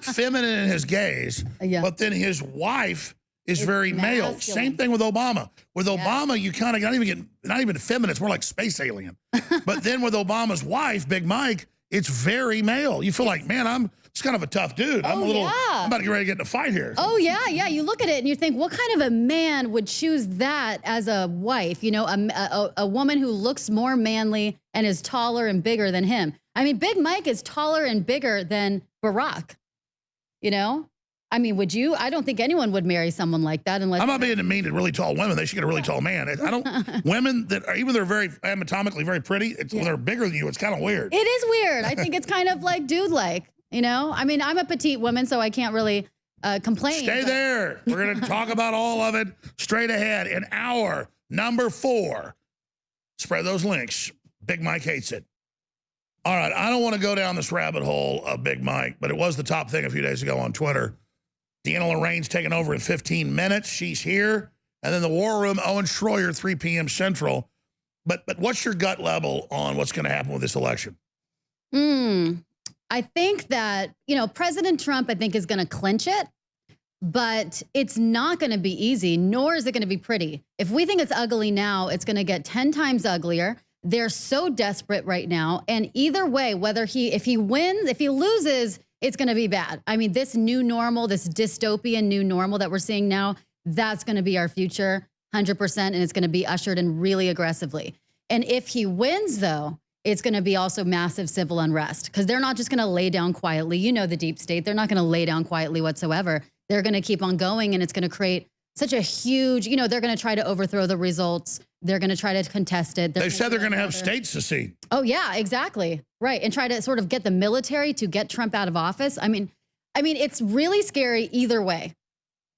feminine in his gaze, but then his wife is very male. Same thing with Obama. With Obama, you kind of not even feminine. It's more like space alien. But then with Obama's wife, Big Mike, it's very male. You feel like, man, it's kind of a tough dude. I'm about to get ready to get in a fight here. Oh, yeah, yeah. You look at it and you think, what kind of a man would choose that as a wife? You know, a woman who looks more manly and is taller and bigger than him. I mean, Big Mike is taller and bigger than Barack, you know? I mean, would you? I don't think anyone would marry someone like that unless. I'm not being mean to really tall women. They should get a really tall man. I don't. Women that are, even they're very anatomically very pretty. When they're bigger than you, it's kind of weird. It is weird. I think it's kind of like dude-like. You know, I mean, I'm a petite woman, so I can't really complain. Stay there. We're going to talk about all of it straight ahead in hour number 4. Spread those links. Big Mike hates it. All right, I don't want to go down this rabbit hole of Big Mike, but it was the top thing a few days ago on Twitter. Deanna Lorraine's taking over in 15 minutes. She's here. And then the War Room, Owen Schroyer, 3 p.m. Central. But what's your gut level on what's going to happen with this election? I think that, you know, President Trump, I think, is going to clinch it. But it's not going to be easy, nor is it going to be pretty. If we think it's ugly now, it's going to get 10 times uglier. They're so desperate right now. And either way, if he wins, if he loses, it's going to be bad. I mean, this new normal, this dystopian new normal that we're seeing now, that's going to be our future, 100%, and it's going to be ushered in really aggressively. And if he wins, though, it's going to be also massive civil unrest because they're not just going to lay down quietly. You know, the deep state, they're not going to lay down quietly whatsoever. They're going to keep on going, and it's going to create such a huge, you know, they're going to try to overthrow the results. They're going to try to contest it. They've said they're going to have states secede. Oh, yeah, exactly. Right. And try to sort of get the military to get Trump out of office. I mean, it's really scary either way,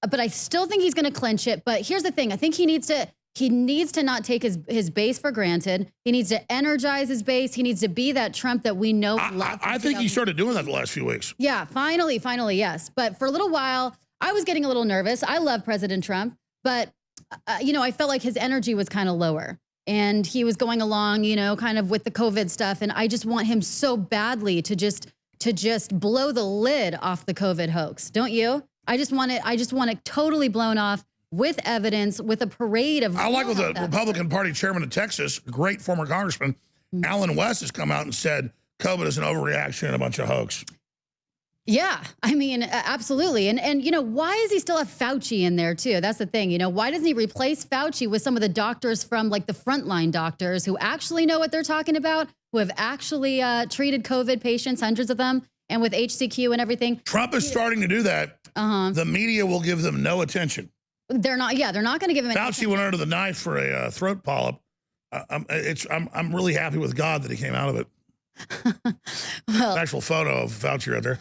but I still think he's going to clinch it. But here's the thing. I think he needs to not take his base for granted. He needs to energize his base. He needs to be that Trump that we know. I think he started doing that the last few weeks. Yeah, finally, yes. But for a little while, I was getting a little nervous. I love President Trump, but you know, I felt like his energy was kind of lower, and he was going along, you know, kind of with the COVID stuff. And I just want him so badly to just blow the lid off the COVID hoax, don't you? I just want it totally blown off with evidence, with a parade of. I like what the Republican Party chairman of Texas, great former congressman, Alan West, has come out and said COVID is an overreaction and a bunch of hoax. Yeah, I mean, absolutely. And you know, why does he still have Fauci in there too? That's the thing. You know, why doesn't he replace Fauci with some of the doctors from like the frontline doctors who actually know what they're talking about, who have actually treated COVID patients, hundreds of them, and with HCQ and everything? Trump is starting to do that. The media will give them no attention. They're not going to give him any Fauci attention. went under the knife for a throat polyp. I'm really happy with God that he came out of it. Well, an actual photo of Fauci right there.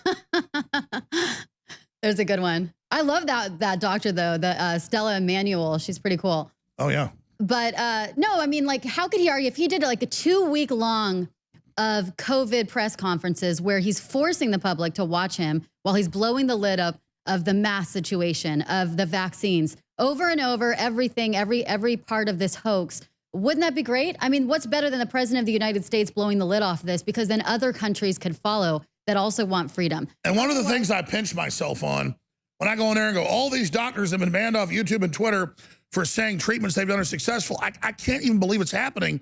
There's a good one. I love that doctor though, the Stella Emanuel. She's pretty cool. Oh yeah. But no, I mean, like, how could he argue if he did like a 2-week long of COVID press conferences where he's forcing the public to watch him while he's blowing the lid up of the mask situation, of the vaccines, over and over, everything, every part of this hoax. Wouldn't that be great? I mean, what's better than the president of the United States blowing the lid off this? Because then other countries could follow that also want freedom. And one of the things I pinch myself on when I go in there and go, all these doctors have been banned off YouTube and Twitter for saying treatments they've done are successful. I can't even believe it's happening.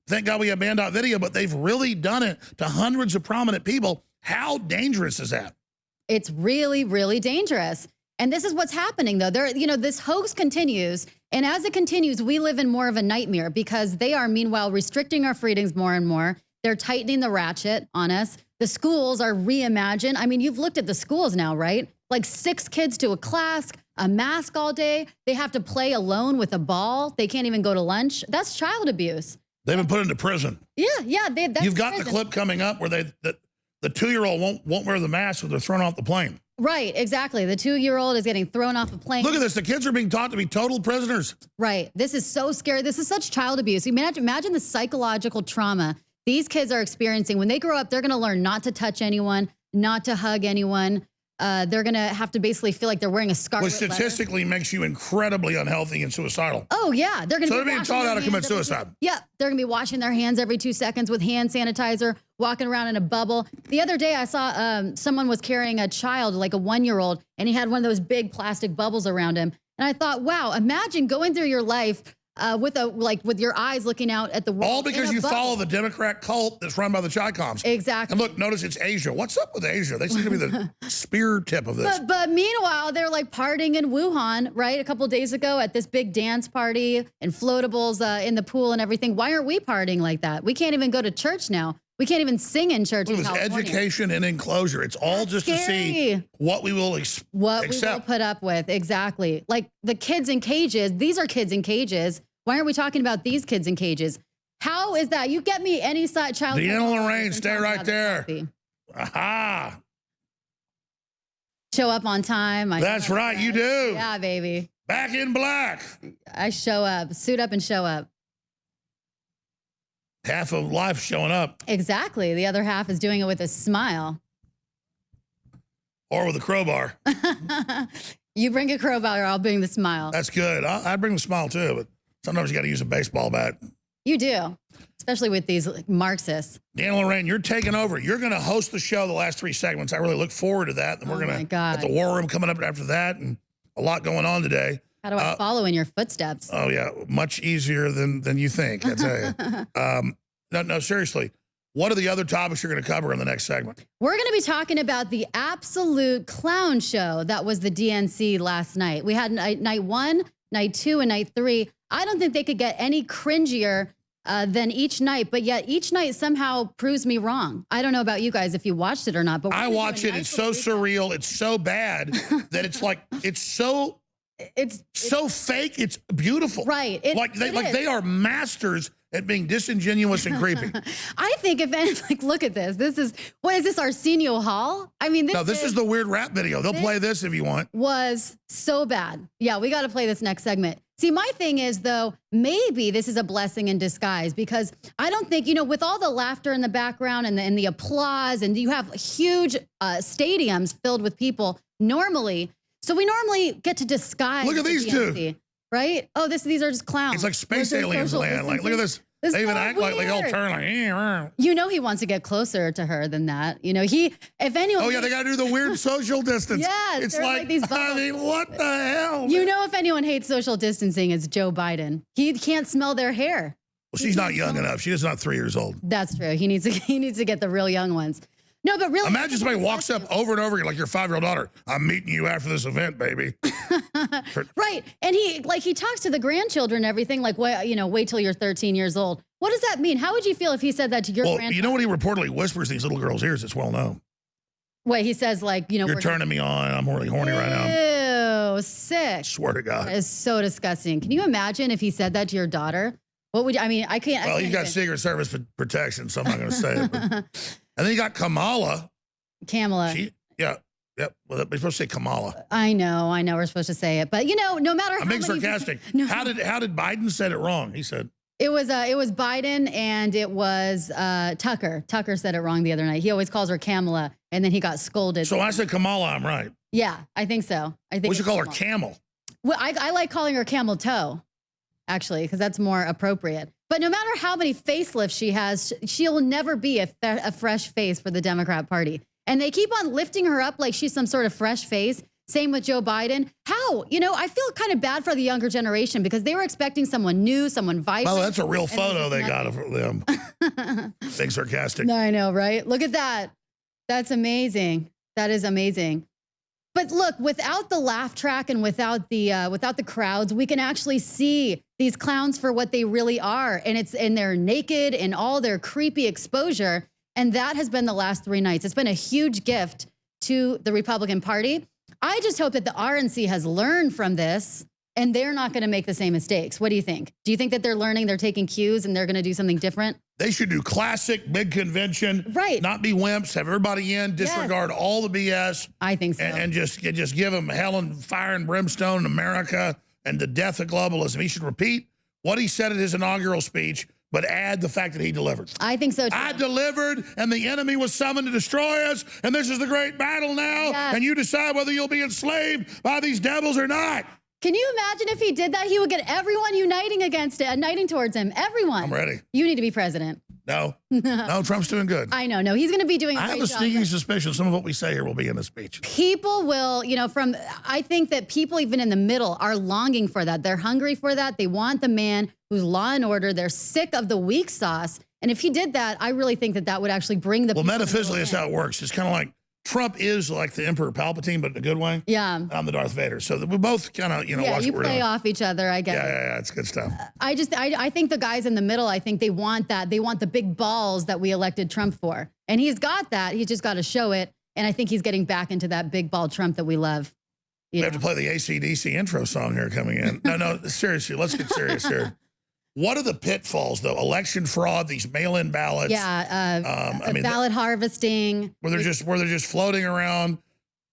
Thank God we have banned out video, but they've really done it to hundreds of prominent people. How dangerous is that? It's really, really dangerous. And this is what's happening, though. This hoax continues. And as it continues, we live in more of a nightmare because they are, meanwhile, restricting our freedoms more and more. They're tightening the ratchet on us. The schools are reimagined. I mean, you've looked at the schools now, right? Like 6 kids to a class, a mask all day. They have to play alone with a ball. They can't even go to lunch. That's child abuse. They've been put into prison. Yeah. You've got the clip coming up where the 2-year-old won't wear the mask, so they're thrown off the plane. Right, exactly. The 2-year-old is getting thrown off the plane. Look at this. The kids are being taught to be total prisoners. Right. This is so scary. This is such child abuse. Imagine the psychological trauma these kids are experiencing. When they grow up, they're going to learn not to touch anyone, not to hug anyone. They're going to have to basically feel like they're wearing a scarlet Which statistically makes you incredibly unhealthy and suicidal. Oh, yeah. They're being taught how to commit suicide. Yeah. They're going to be washing their hands every 2 seconds with hand sanitizer, walking around in a bubble. The other day I saw someone was carrying a child, like a 1-year-old, and he had one of those big plastic bubbles around him. And I thought, wow, imagine going through your life with your eyes looking out at the world. All because you follow the Democrat cult that's run by the Chi-Coms. Exactly. And look, notice it's Asia. What's up with Asia? They seem to be the spear tip of this. But meanwhile, they're like partying in Wuhan, right? A couple of days ago at this big dance party and floatables in the pool and everything. Why aren't we partying like that? We can't even go to church now. We can't even sing in church in California. Education and enclosure. It's all just to see what we will accept. What we will put up with. Exactly. Like the kids in cages. These are kids in cages. Why aren't we talking about these kids in cages? How is that? You get me any child. Deanna Lorraine, stay right there. Aha. Show up on time. That's right. You do. Yeah, baby. Back in black. I show up. Suit up and show up. Half of life showing up. Exactly. The other half is doing it with a smile. Or with a crowbar. You bring a crowbar, I'll bring the smile. That's good. I'd bring the smile too, but sometimes you got to use a baseball bat. You do, especially with these Marxists. Deanna Lorraine, you're taking over. You're going to host the show the last 3 segments. I really look forward to that. And we're going to have the war room coming up after that and a lot going on today. How do I follow in your footsteps? Oh, yeah. Much easier than you think, I tell you. No, seriously. What are the other topics you're going to cover in the next segment? We're going to be talking about the absolute clown show that was the DNC last night. We had night 1, night 2, and night 3. I don't think they could get any cringier than each night, but yet each night somehow proves me wrong. I don't know about you guys if you watched it or not, but I watch it. It's so surreal. It's so bad that it's like it's so fake. It's beautiful, right? They are masters at being disingenuous and creepy. I think if any, like, look at this. This is, what is this, Arsenio Hall? I mean, this is the weird rap video. They'll play this if you want. Was so bad. Yeah, we got to play this next segment. See, my thing is, though, maybe this is a blessing in disguise, because I don't think, with all the laughter in the background and the applause, and you have huge stadiums filled with people normally. So we normally get to disguise. Look at these two. Right? Oh, these are just clowns. It's like space aliens land. Like, look at this. They even act like they all turn like. He wants to get closer to her than that. If anyone. Oh yeah, they got to do the weird social distance. Yeah, it's like these. I mean, what the hell? If anyone hates social distancing, it's Joe Biden. He can't smell their hair. Well, she's not young enough. She's not 3 years old. That's true. He needs to get the real young ones. No, but really. Imagine somebody walks up over and over again, like your 5-year-old daughter. I'm meeting you after this event, baby. Right. And he talks to the grandchildren and everything, like, wait till you're 13 years old. What does that mean? How would you feel if he said that to your grandchild? You know what he reportedly whispers in these little girls' ears? It's well known. Wait, he says, like, you're turning me on. I'm really horny right now. Ew, sick. Swear to God. That is so disgusting. Can you imagine if he said that to your daughter? What would you, I can't. Well, he's got Secret Service protection, so I'm not going to say it. But. And then you got Kamala. Well, we're supposed to say Kamala. I know. We're supposed to say it, but no matter how. I'm being sarcastic. How did Biden said it wrong? He said it was Biden and it was Tucker. Tucker said it wrong the other night. He always calls her Kamala, and then he got scolded. So when I said Kamala, I'm right. Yeah, I think so. I think we should call her Camel. Well, I like calling her Camel Toe, actually, because that's more appropriate. But no matter how many facelifts she has, she'll never be a fresh face for the Democrat Party. And they keep on lifting her up like she's some sort of fresh face. Same with Joe Biden. How? I feel kind of bad for the younger generation because they were expecting someone new, someone vibrant. Well, that's a real photo they got of them. Being sarcastic. I know, right? Look at that. That's amazing. That is amazing. But look, without the laugh track and without the crowds, we can actually see these clowns for what they really are. And they're naked in all their creepy exposure. And that has been the last 3 nights. It's been a huge gift to the Republican Party. I just hope that the RNC has learned from this and they're not going to make the same mistakes. What do you think? Do you think that they're learning, they're taking cues, and they're going to do something different? They should do classic, big convention. Right. Not be wimps, have everybody in, disregard all the BS. I think so. And just give them hell and fire and brimstone in America and the death of globalism. He should repeat what he said at his inaugural speech, but add the fact that he delivered. I think so, too. I delivered, and the enemy was summoned to destroy us, and this is the great battle now, and you decide whether you'll be enslaved by these devils or not. Can you imagine if he did that? He would get everyone uniting towards him. Everyone. I'm ready. You need to be president. No. No, Trump's doing good. I know. No, he's going to be doing a great job. I have a sneaking suspicion some of what we say here will be in the speech. People will, I think that people even in the middle are longing for that. They're hungry for that. They want the man who's law and order. They're sick of the weak sauce. And if he did that, I really think that would actually bring the people. Well, metaphysically, that's how it works. It's kind of like Trump is like the Emperor Palpatine, but in a good way. Yeah. I'm the Darth Vader. So we both kind of, watch what we're doing. You play off each other, I guess. Yeah, it's good stuff. I think the guys in the middle, I think they want that. They want the big balls that we elected Trump for. And he's got that. He's just got to show it. And I think he's getting back into that big ball Trump that we love. We have to play the AC/DC intro song here coming in. No, seriously, let's get serious here. What are the pitfalls, though? Election fraud, these mail-in ballots. Yeah, ballot harvesting. Where they're just floating around.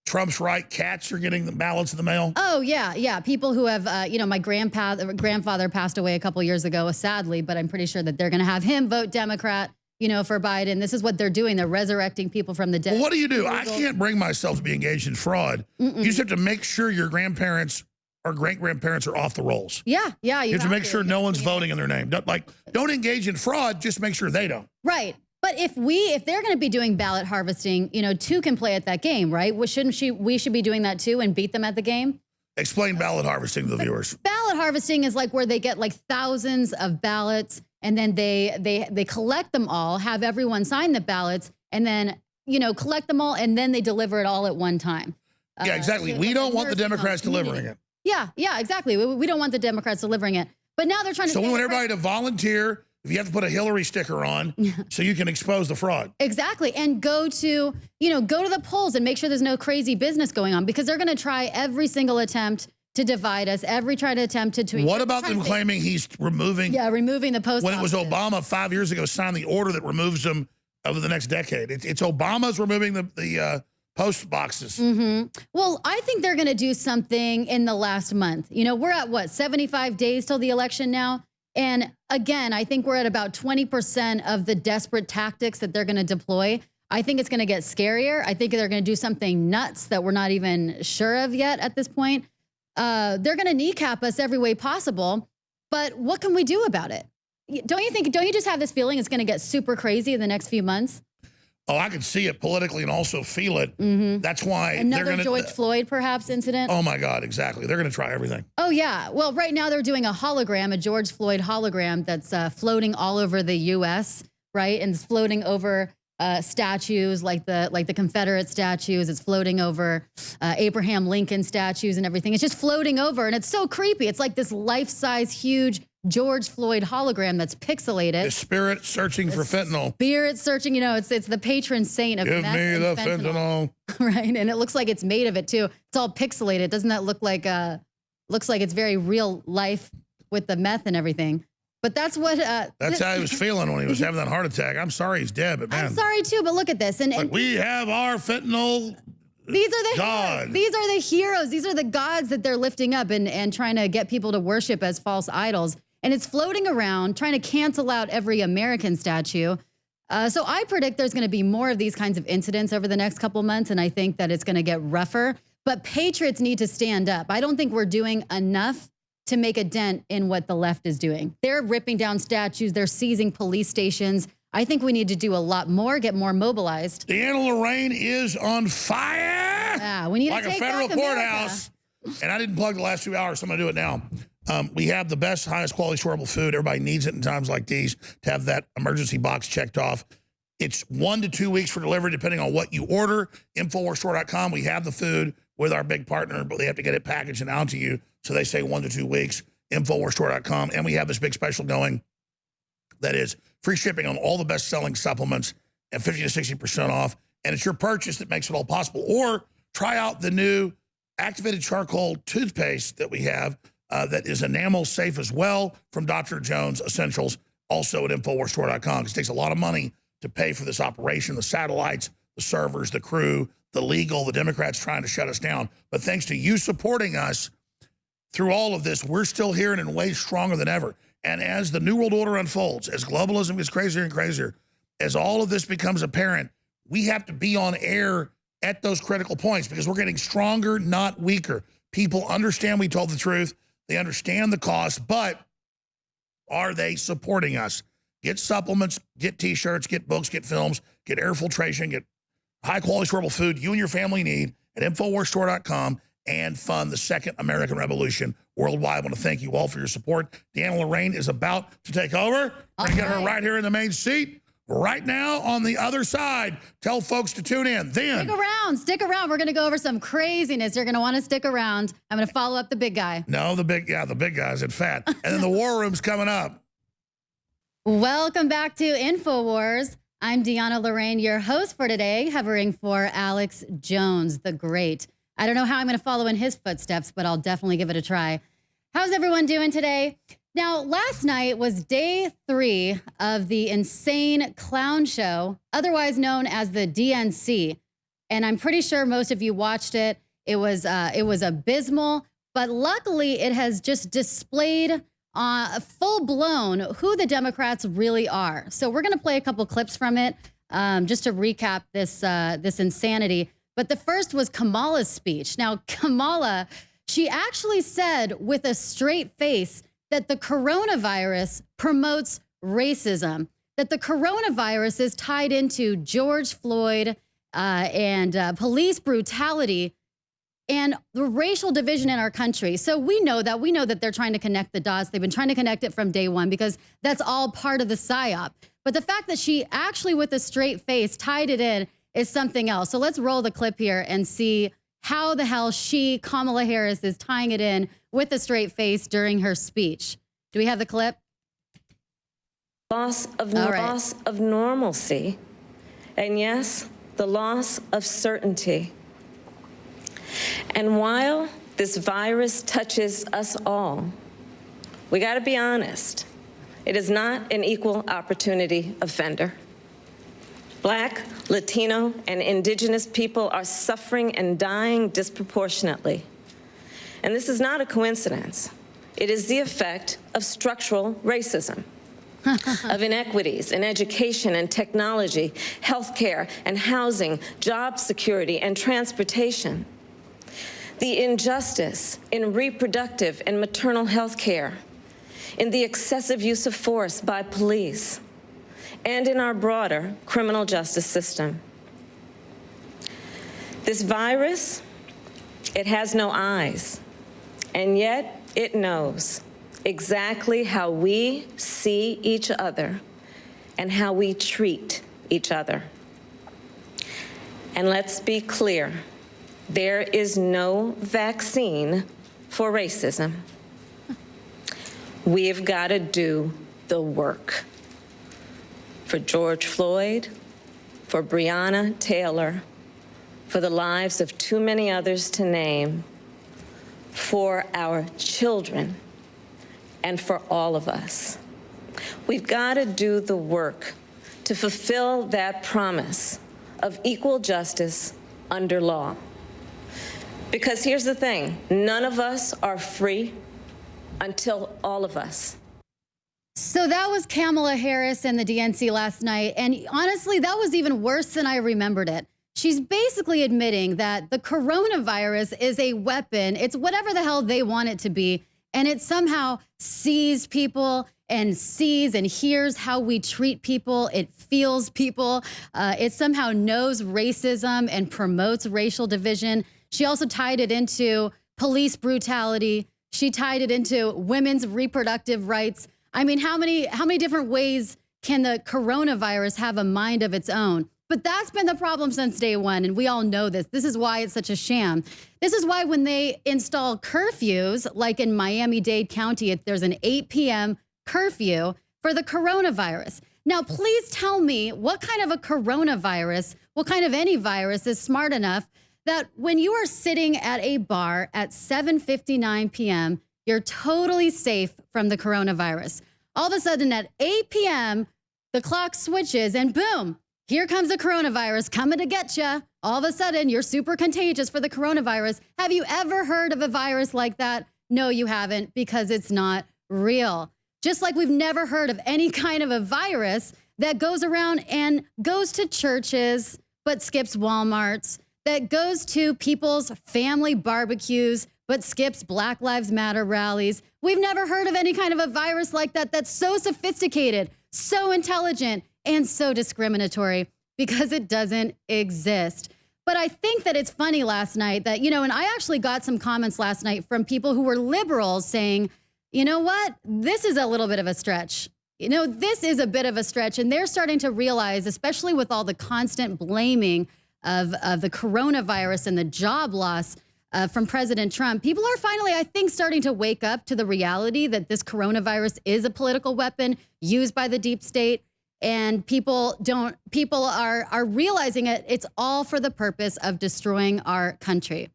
Trump's right. Cats are getting the ballots in the mail. Oh, yeah. People who have, my grandfather passed away a couple years ago, sadly, but I'm pretty sure that they're going to have him vote Democrat, for Biden. This is what they're doing. They're resurrecting people from the dead. Well, what do you do? I can't bring myself to be engaged in fraud. You just have to make sure your grandparents or great-grandparents are off the rolls. Yeah. You have to make sure no one's voting in their name. Don't engage in fraud, just make sure they don't. Right. But if they're going to be doing ballot harvesting, two can play at that game, right? We should be doing that too and beat them at the game? Explain ballot harvesting to the viewers. Ballot harvesting is like where they get like thousands of ballots and then they collect them all, have everyone sign the ballots, and then, collect them all, and then they deliver it all at one time. Yeah, exactly. We don't want the Democrats delivering it. Yeah, exactly. We don't want the Democrats delivering it. But now they're trying to. So we want everybody to volunteer if you have to put a Hillary sticker on so you can expose the fraud. Exactly. And go to the polls and make sure there's no crazy business going on, because they're going to try every single attempt to divide us, What about them claiming he's removing the post when it was offices. Obama 5 years ago signed the order that removes them over the next decade? It's Obama's removing the post boxes. Well, I think they're going to do something in the last month. We're at what, 75 days till the election now? And again, I think we're at about 20% of the desperate tactics that they're going to deploy. I think it's going to get scarier. I think they're going to do something nuts that we're not even sure of yet at this point. They're going to kneecap us every way possible. But what can we do about it? Don't you just have this feeling it's going to get super crazy in the next few months? Oh, I can see it politically and also feel it. That's why Another George Floyd perhaps incident. Oh my God, exactly. They're going to try everything. Oh yeah. Well, right now they're doing a hologram, a George Floyd hologram that's floating all over the U.S. Right, and it's floating over statues like the Confederate statues. It's floating over Abraham Lincoln statues and everything. It's just floating over, and it's so creepy. It's like this life-size, huge George Floyd hologram that's pixelated. The spirit searching for fentanyl. Spirit searching, it's the patron saint of Give meth me and the fentanyl. Right, and it looks like it's made of it too. It's all pixelated. Doesn't that look like looks like it's very real life with the meth and everything? But that's what that's how he was feeling when he was having that heart attack. I'm sorry he's dead, but man. I'm sorry too, but look at this. And we have our fentanyl. These are the God. These are the heroes. These are the gods that they're lifting up and trying to get people to worship as false idols. And it's floating around, trying to cancel out every American statue. So I predict there's going to be more of these kinds of incidents over the next couple months, and I think that it's going to get rougher. But patriots need to stand up. I don't think we're doing enough to make a dent in what the left is doing. They're ripping down statues. They're seizing police stations. I think we need to do a lot more, get more mobilized. Deanna Lorraine is on fire. Yeah, we need like to take a federal back courthouse. And I didn't plug the last 2 hours, so I'm going to do it now. We have the best, highest quality storable food. Everybody needs it in times like these to have that emergency box checked off. It's 1 to 2 weeks for delivery, depending on what you order. InfoWarsStore.com. We have the food with our big partner, but they have to get it packaged and out to you. So they say 1 to 2 weeks. InfoWarsStore.com. And we have this big special going that is free shipping on all the best-selling supplements and 50 to 60% off. And it's your purchase that makes it all possible. Or try out the new activated charcoal toothpaste that we have that is enamel safe as well from Dr. Jones Essentials, also at InfoWarsStore.com. Because it takes a lot of money to pay for this operation, the satellites, the servers, the crew, the legal, the Democrats trying to shut us down. But thanks to you supporting us through all of this, we're still here and in ways stronger than ever. And as the New World Order unfolds, as globalism gets crazier and crazier, as all of this becomes apparent, we have to be on air at those critical points because we're getting stronger, not weaker. People understand we told the truth. They understand the cost, but are they supporting us? Get supplements, get T-shirts, get books, get films, get air filtration, get high-quality storable food you and your family need at InfoWarsStore.com and fund the second American Revolution worldwide. I want to thank you all for your support. Deanna Lorraine is about to take over. We're going to get her right here in the main seat. Right now on the other side. Tell folks to tune in. Then stick around. We're going to go over some craziness. You're going to want to stick around. I'm going to follow up the big guy. No, the big guys in fat. And then the war room's coming up. Welcome back to InfoWars. I'm Deanna Lorraine, your host for today, hovering for Alex Jones, the great. I don't know how I'm going to follow in his footsteps, but I'll definitely give it a try. How's everyone doing today? Now, last night was day 3 of the insane clown show, otherwise known as the DNC. And I'm pretty sure most of you watched it. It was abysmal, but luckily it has just displayed full-blown who the Democrats really are. So we're going to play a couple clips from it just to recap this insanity. But the first was Kamala's speech. Now, Kamala, she actually said with a straight face that the coronavirus promotes racism, that the coronavirus is tied into George Floyd and police brutality and the racial division in our country. So we know that they're trying to connect the dots. They've been trying to connect it from day one because that's all part of the psyop. But the fact that she actually with a straight face tied it in is something else. So let's roll the clip here and see how the hell Kamala Harris, is tying it in with a straight face during her speech. Do we have the clip? loss of normalcy, and yes, the loss of certainty. And while this virus touches us all, we got to be honest, it is not an equal opportunity offender. Black, Latino, and indigenous people are suffering and dying disproportionately. And this is not a coincidence. It is the effect of structural racism, of inequities in education and technology, healthcare and housing, job security and transportation, the injustice in reproductive and maternal health care, in the excessive use of force by police, and in our broader criminal justice system. This virus, it has no eyes, and yet it knows exactly how we see each other and how we treat each other. And let's be clear, there is no vaccine for racism. We've got to do the work. For George Floyd, for Breonna Taylor, for the lives of too many others to name, for our children, and for all of us. We've got to do the work to fulfill that promise of equal justice under law. Because here's the thing, none of us are free until all of us. So that was Kamala Harris and the DNC last night. And honestly, that was even worse than I remembered it. She's basically admitting that the coronavirus is a weapon. It's whatever the hell they want it to be. And it somehow sees people and sees and hears how we treat people. It feels people. It somehow knows racism and promotes racial division. She also tied it into police brutality. She tied it into women's reproductive rights. I mean, how many different ways can the coronavirus have a mind of its own? But that's been the problem since day one, and we all know this. This is why it's such a sham. This is why when they install curfews, like in Miami-Dade County, there's an 8 p.m. curfew for the coronavirus. Now, please tell me what kind of a coronavirus, what kind of any virus is smart enough that when you are sitting at a bar at 7:59 p.m., you're totally safe from the coronavirus. All of a sudden at 8 p.m., the clock switches and boom, here comes the coronavirus coming to get you. All of a sudden, you're super contagious for the coronavirus. Have you ever heard of a virus like that? No, you haven't, because it's not real. Just like we've never heard of any kind of a virus that goes around and goes to churches but skips Walmarts, that goes to people's family barbecues but skips Black Lives Matter rallies. We've never heard of any kind of a virus like that that's so sophisticated, so intelligent, and so discriminatory, because it doesn't exist. But I think that it's funny last night that, and I actually got some comments last night from people who were liberals saying, you know what, this is a little bit of a stretch. This is a bit of a stretch. And they're starting to realize, especially with all the constant blaming of the coronavirus and the job loss from President Trump, people are finally, I think, starting to wake up to the reality that this coronavirus is a political weapon used by the deep state. And people are realizing it's all for the purpose of destroying our country.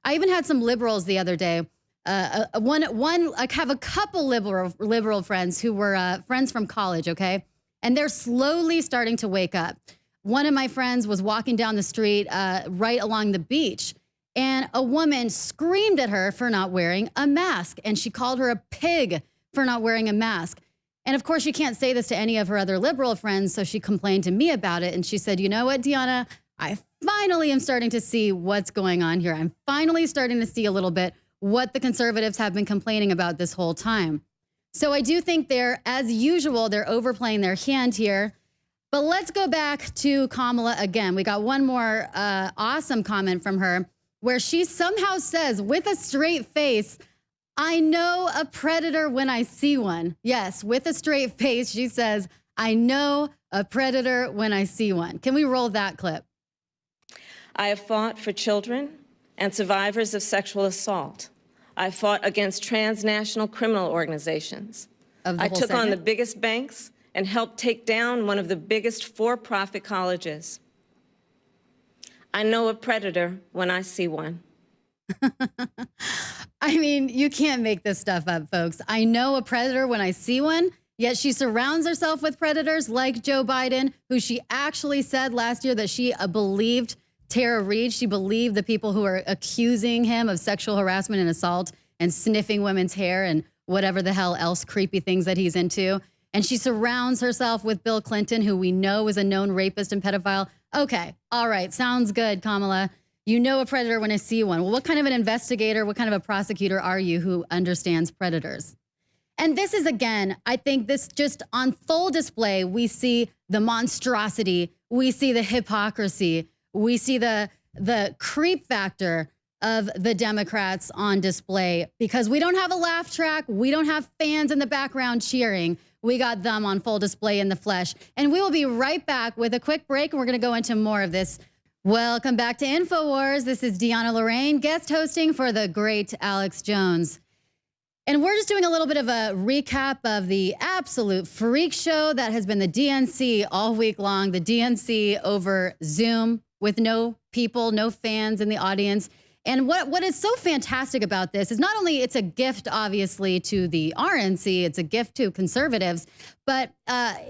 I even had some liberals the other day. I have a couple liberal friends who were friends from college, okay? And they're slowly starting to wake up. One of my friends was walking down the street right along the beach, and a woman screamed at her for not wearing a mask, and she called her a pig for not wearing a mask. And of course, she can't say this to any of her other liberal friends, so she complained to me about it. And she said, you know what, Deanna, I finally am starting to see what's going on here. I'm finally starting to see a little bit what the conservatives have been complaining about this whole time. So I do think as usual, they're overplaying their hand here. But let's go back to Kamala again. We got one more awesome comment from her where she somehow says with a straight face, I know a predator when I see one. Yes, with a straight face, she says, I know a predator when I see one. Can we roll that clip? I have fought for children and survivors of sexual assault. I fought against transnational criminal organizations. I took on the biggest banks and helped take down one of the biggest for-profit colleges. I know a predator when I see one. I mean, you can't make this stuff up, folks. I know a predator when I see one, yet she surrounds herself with predators like Joe Biden, who she actually said last year that she believed Tara Reade. She believed the people who are accusing him of sexual harassment and assault and sniffing women's hair and whatever the hell else creepy things that he's into. And she surrounds herself with Bill Clinton, who we know is a known rapist and pedophile. Okay, all right, sounds good, Kamala. You know a predator when I see one. Well, what kind of an investigator, what kind of a prosecutor are you who understands predators? And this is, again, I think this just on full display, we see the monstrosity, we see the hypocrisy, we see the creep factor of the Democrats on display, because we don't have a laugh track. We don't have fans in the background cheering. We got them on full display in the flesh. And we will be right back with a quick break, and we're going to go into more of this. Welcome back to InfoWars. This is Deanna Lorraine, guest hosting for the great Alex Jones. And we're just doing a little bit of a recap of the absolute freak show that has been the DNC all week long. The DNC over Zoom with no people, no fans in the audience. And what is so fantastic about this is not only it's a gift, obviously, to the RNC, it's a gift to conservatives, but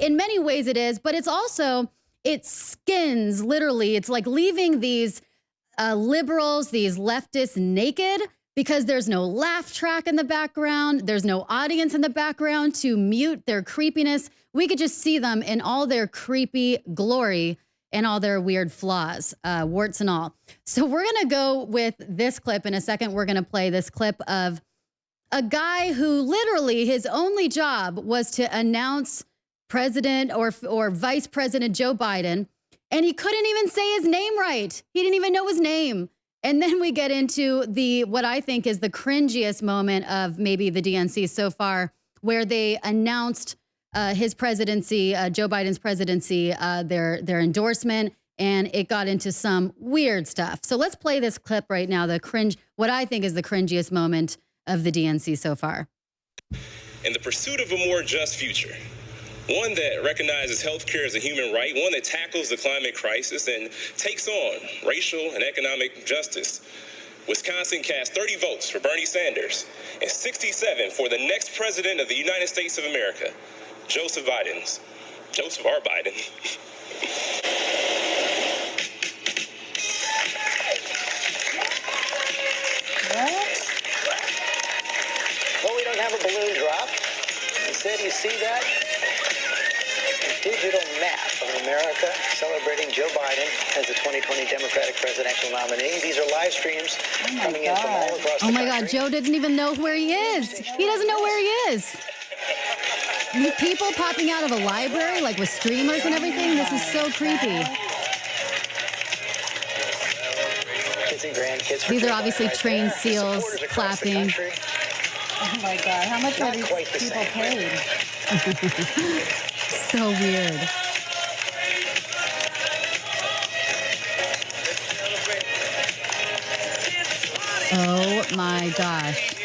in many ways it is, but it's also, it skins, literally, it's like leaving these liberals, these leftists naked, because there's no laugh track in the background, there's no audience in the background to mute their creepiness. We could just see them in all their creepy glory and all their weird flaws, warts and all. So we're going to go with this clip in a second. We're going to play this clip of a guy who literally his only job was to announce President or Vice President Joe Biden, and he couldn't even say his name right. He didn't even know his name. And then we get into what I think is the cringiest moment of maybe the DNC so far, where they announced his presidency, Joe Biden's presidency, their endorsement, and it got into some weird stuff. So let's play this clip right now, what I think is the cringiest moment of the DNC so far. In the pursuit of a more just future, one that recognizes healthcare as a human right, one that tackles the climate crisis and takes on racial and economic justice, Wisconsin cast 30 votes for Bernie Sanders and 67 for the next president of the United States of America, Joseph R. Biden. Well, we don't have a balloon drop. Instead, you see that? A digital map of America celebrating Joe Biden as the 2020 Democratic presidential nominee. These are live streams coming in from all across the country. Oh my God, Joe doesn't even know where he is. He doesn't know where he is. People popping out of a library, like with streamers and everything. This is so creepy. Kids and grandkids. These are obviously trained SEALs clapping. Oh my God, how much are these people paid? So weird. Oh my gosh.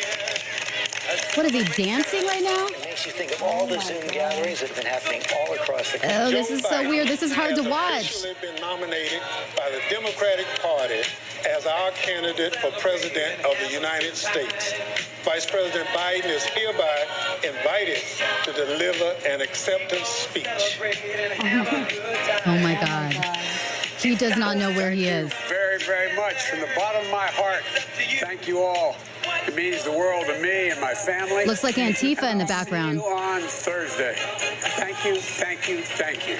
What is he dancing right now? It makes you think of all the Zoom gatherings that have been happening all across the country. Oh, this is so weird. This is hard to watch. Joe Biden has been nominated by the Democratic Party as our candidate for President of the United States. Vice President Biden is hereby invited to deliver an acceptance speech. Oh my God. He does not know where he is. Very, very much. From the bottom of my heart, thank you all. It means the world to me and my family. Looks like Antifa in the background. See you on Thursday. Thank you, thank you, thank you.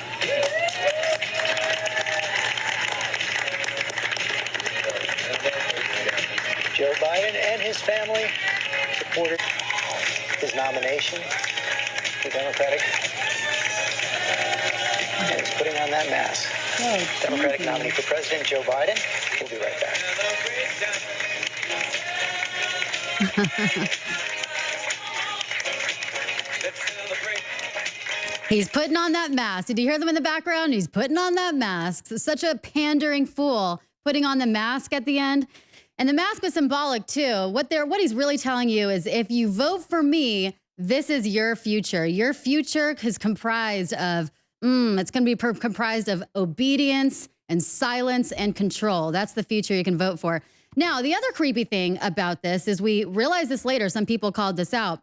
Joe Biden and his family supported his nomination for Democratic. And he's putting on that mask. Democratic nominee for President Joe Biden. We'll be right back. He's putting on that mask. Did you hear them in the background? He's putting on that mask. Such a pandering fool, putting on the mask at the end. And the mask is symbolic too. What he's really telling you is if you vote for me, this is your future. Your future is comprised of, it's going to be comprised of obedience and silence and control. That's the future you can vote for. Now, the other creepy thing about this is we realized this later. Some people called this out.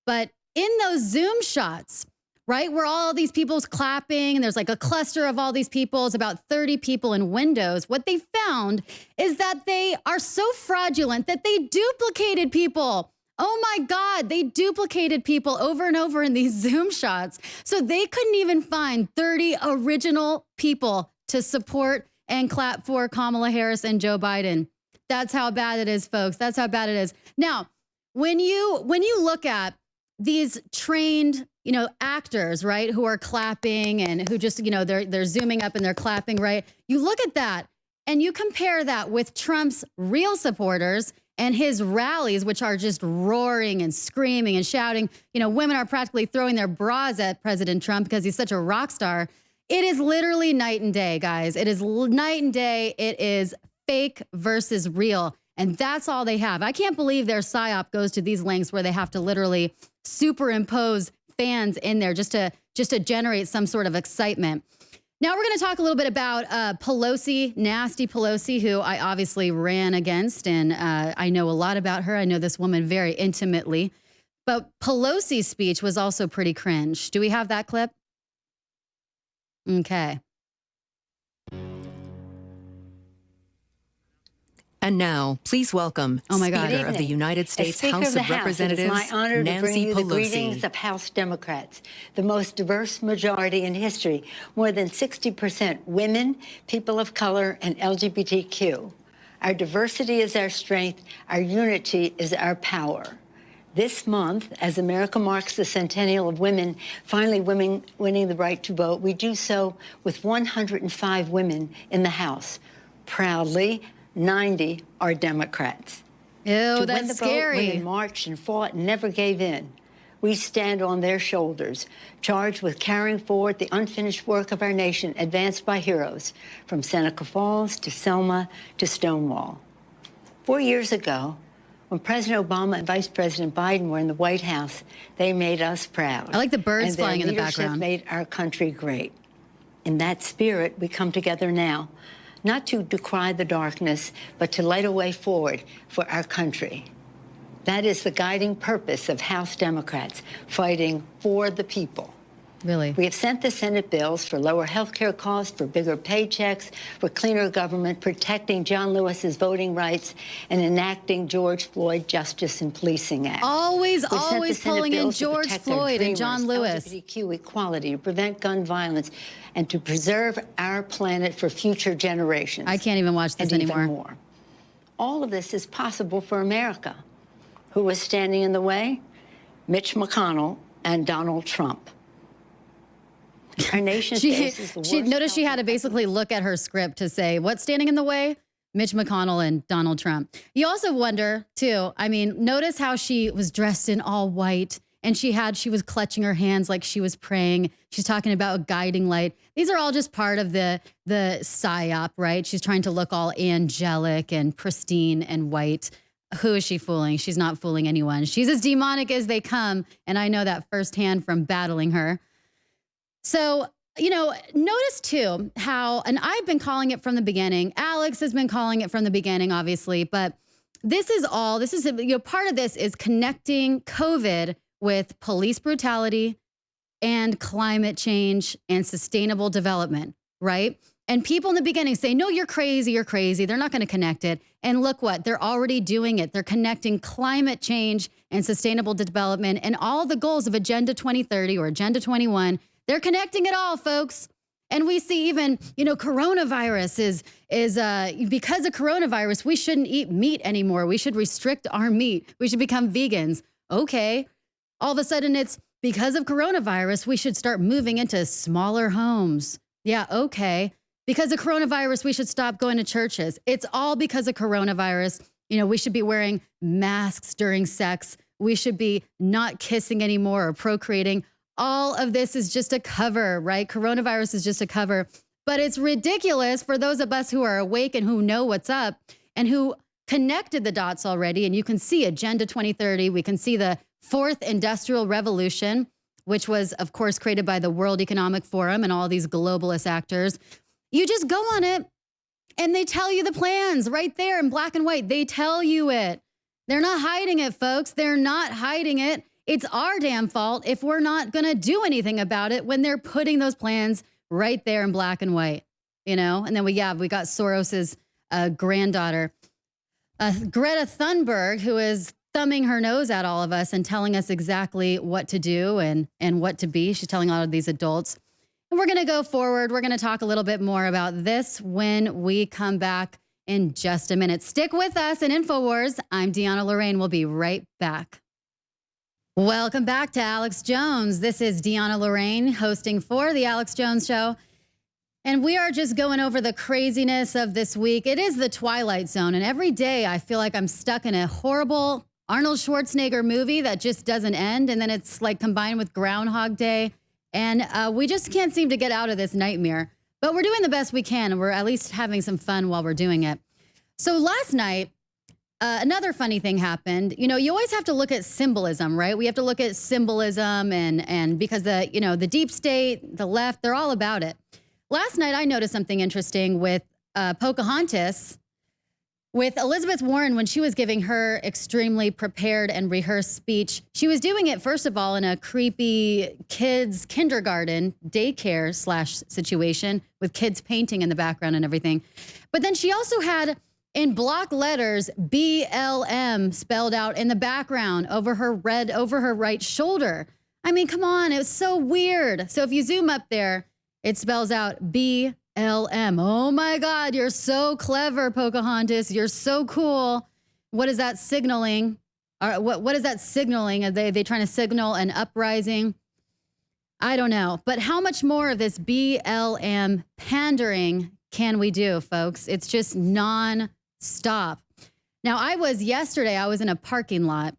But in those Zoom shots, right, where all these people's clapping and there's like a cluster of all these people, it's about 30 people in windows. What they found is that they are so fraudulent that they duplicated people. Oh my God, they duplicated people over and over in these Zoom shots. So they couldn't even find 30 original people to support and clap for Kamala Harris and Joe Biden. That's how bad it is, folks. That's how bad it is. Now, when you look at these trained, actors, right, who are clapping and who just, they're zooming up and they're clapping, right? You look at that and you compare that with Trump's real supporters and his rallies, which are just roaring and screaming and shouting. Women are practically throwing their bras at President Trump because he's such a rock star. It is literally night and day, guys. It is night and day. It is fake versus real. And that's all they have. I can't believe their PSYOP goes to these lengths where they have to literally superimpose fans in there just to generate some sort of excitement. Now we're going to talk a little bit about Pelosi, nasty Pelosi, who I obviously ran against. And I know a lot about her. I know this woman very intimately. But Pelosi's speech was also pretty cringe. Do we have that clip? Okay. And now, please welcome Speaker of the United States House of Representatives, It's my honor to bring Nancy you the Pelosi. greetings of House Democrats, the most diverse majority in history, more than 60% women, people of color, and LGBTQ. Our diversity is our strength. Our unity is our power. This month, as America marks the centennial of women finally winning the right to vote, we do so with 105 women in the House. Proudly, 90 are Democrats. Ew, to that's win the scary. Vote, women marched and fought and never gave in. We stand on their shoulders, charged with carrying forward the unfinished work of our nation advanced by heroes, from Seneca Falls to Selma to Stonewall. 4 years ago, when President Obama and Vice President Biden were in the White House, they made us proud. I like the birds and their flying in the leadership background. made our country great. In that spirit, we come together now, not to decry the darkness, but to light a way forward for our country. That is the guiding purpose of House Democrats, fighting for the people. Really? We have sent the Senate bills for lower health care costs, for bigger paychecks, for cleaner government, protecting John Lewis's voting rights, and enacting George Floyd Justice and Policing Act. Always We've sent the Senate pulling in bills to George protect our Floyd and John dreamers, Lewis. LGBTQ equality, to prevent gun violence, and to preserve our planet for future generations. I can't even watch this and anymore. Even more. All of this is possible for America. Who was standing in the way? Mitch McConnell and Donald Trump. Our nation faces the worst. Notice she had to basically look at her script to say, what's standing in the way? Mitch McConnell and Donald Trump. You also wonder, too, I mean, notice how she was dressed in all white and she was clutching her hands like she was praying. She's talking about a guiding light. These are all just part of the psyop, right? She's trying to look all angelic and pristine and white. Who is she fooling? She's not fooling anyone. She's as demonic as they come. And I know that firsthand from battling her. So, notice too how, and I've been calling it from the beginning. Alex has been calling it from the beginning, obviously, but this is part of this is connecting COVID with police brutality and climate change and sustainable development, right? And people in the beginning say, no, you're crazy. They're not going to connect it. And look what, they're already doing it. They're connecting climate change and sustainable development and all the goals of Agenda 2030 or Agenda 21. They're connecting it all, folks. And we see even, coronavirus is because of coronavirus, we shouldn't eat meat anymore. We should restrict our meat. We should become vegans. Okay. All of a sudden it's because of coronavirus, we should start moving into smaller homes. Yeah, okay. Because of coronavirus, we should stop going to churches. It's all because of coronavirus. We should be wearing masks during sex. We should be not kissing anymore or procreating. All of this is just a cover, right? Coronavirus is just a cover. But it's ridiculous for those of us who are awake and who know what's up and who connected the dots already. And you can see Agenda 2030. We can see the fourth industrial revolution, which was, of course, created by the World Economic Forum and all these globalist actors. You just go on it and they tell you the plans right there in black and white. They tell you it. They're not hiding it, folks. They're not hiding it. It's our damn fault if we're not going to do anything about it when they're putting those plans right there in black and white, you know? And then we got Soros's granddaughter, Greta Thunberg, who is thumbing her nose at all of us and telling us exactly what to do and what to be. She's telling all of these adults. And we're going to go forward. We're going to talk a little bit more about this when we come back in just a minute. Stick with us in InfoWars. I'm Deanna Lorraine. We'll be right back. Welcome back to Alex Jones. This is Deanna Lorraine hosting for The Alex Jones Show. And we are just going over the craziness of this week. It is the Twilight Zone. And every day I feel like I'm stuck in a horrible Arnold Schwarzenegger movie that just doesn't end. And then it's like combined with Groundhog Day. And we just can't seem to get out of this nightmare. But we're doing the best we can. And we're at least having some fun while we're doing it. So last night, another funny thing happened. You know, you always have to look at symbolism, right? We have to look at symbolism and because the deep state, the left, they're all about it. Last night, I noticed something interesting with Pocahontas, with Elizabeth Warren when she was giving her extremely prepared and rehearsed speech. She was doing it, first of all, in a creepy kids' kindergarten daycare / situation with kids painting in the background and everything. But then she also had in block letters BLM spelled out in the background over her right shoulder. I mean, come on, it was so weird. So if you zoom up there, it spells out BLM. Oh my God, you're so clever, Pocahontas. You're so cool. What is that signaling? What is that signaling? Are they trying to signal an uprising? I don't know. But how much more of this BLM pandering can we do, folks? It's just non-stop. Now, yesterday, I was in a parking lot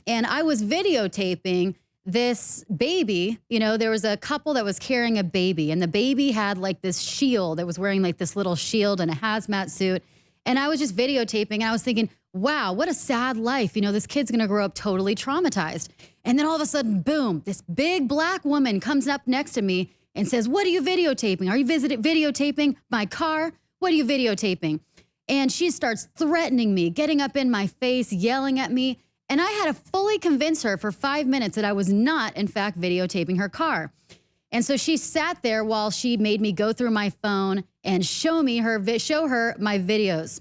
and I was videotaping this baby. You know, there was a couple that was carrying a baby and the baby had like this shield. It was wearing like this little shield and a hazmat suit. And I was just videotaping and I was thinking, wow, what a sad life. You know, this kid's going to grow up totally traumatized. And then all of a sudden, boom, this big black woman comes up next to me and says, what are you videotaping? Are you videotaping my car? What are you videotaping? And she starts threatening me, getting up in my face, yelling at me. And I had to fully convince her for 5 minutes that I was not, in fact, videotaping her car. And so she sat there while she made me go through my phone and show her my videos.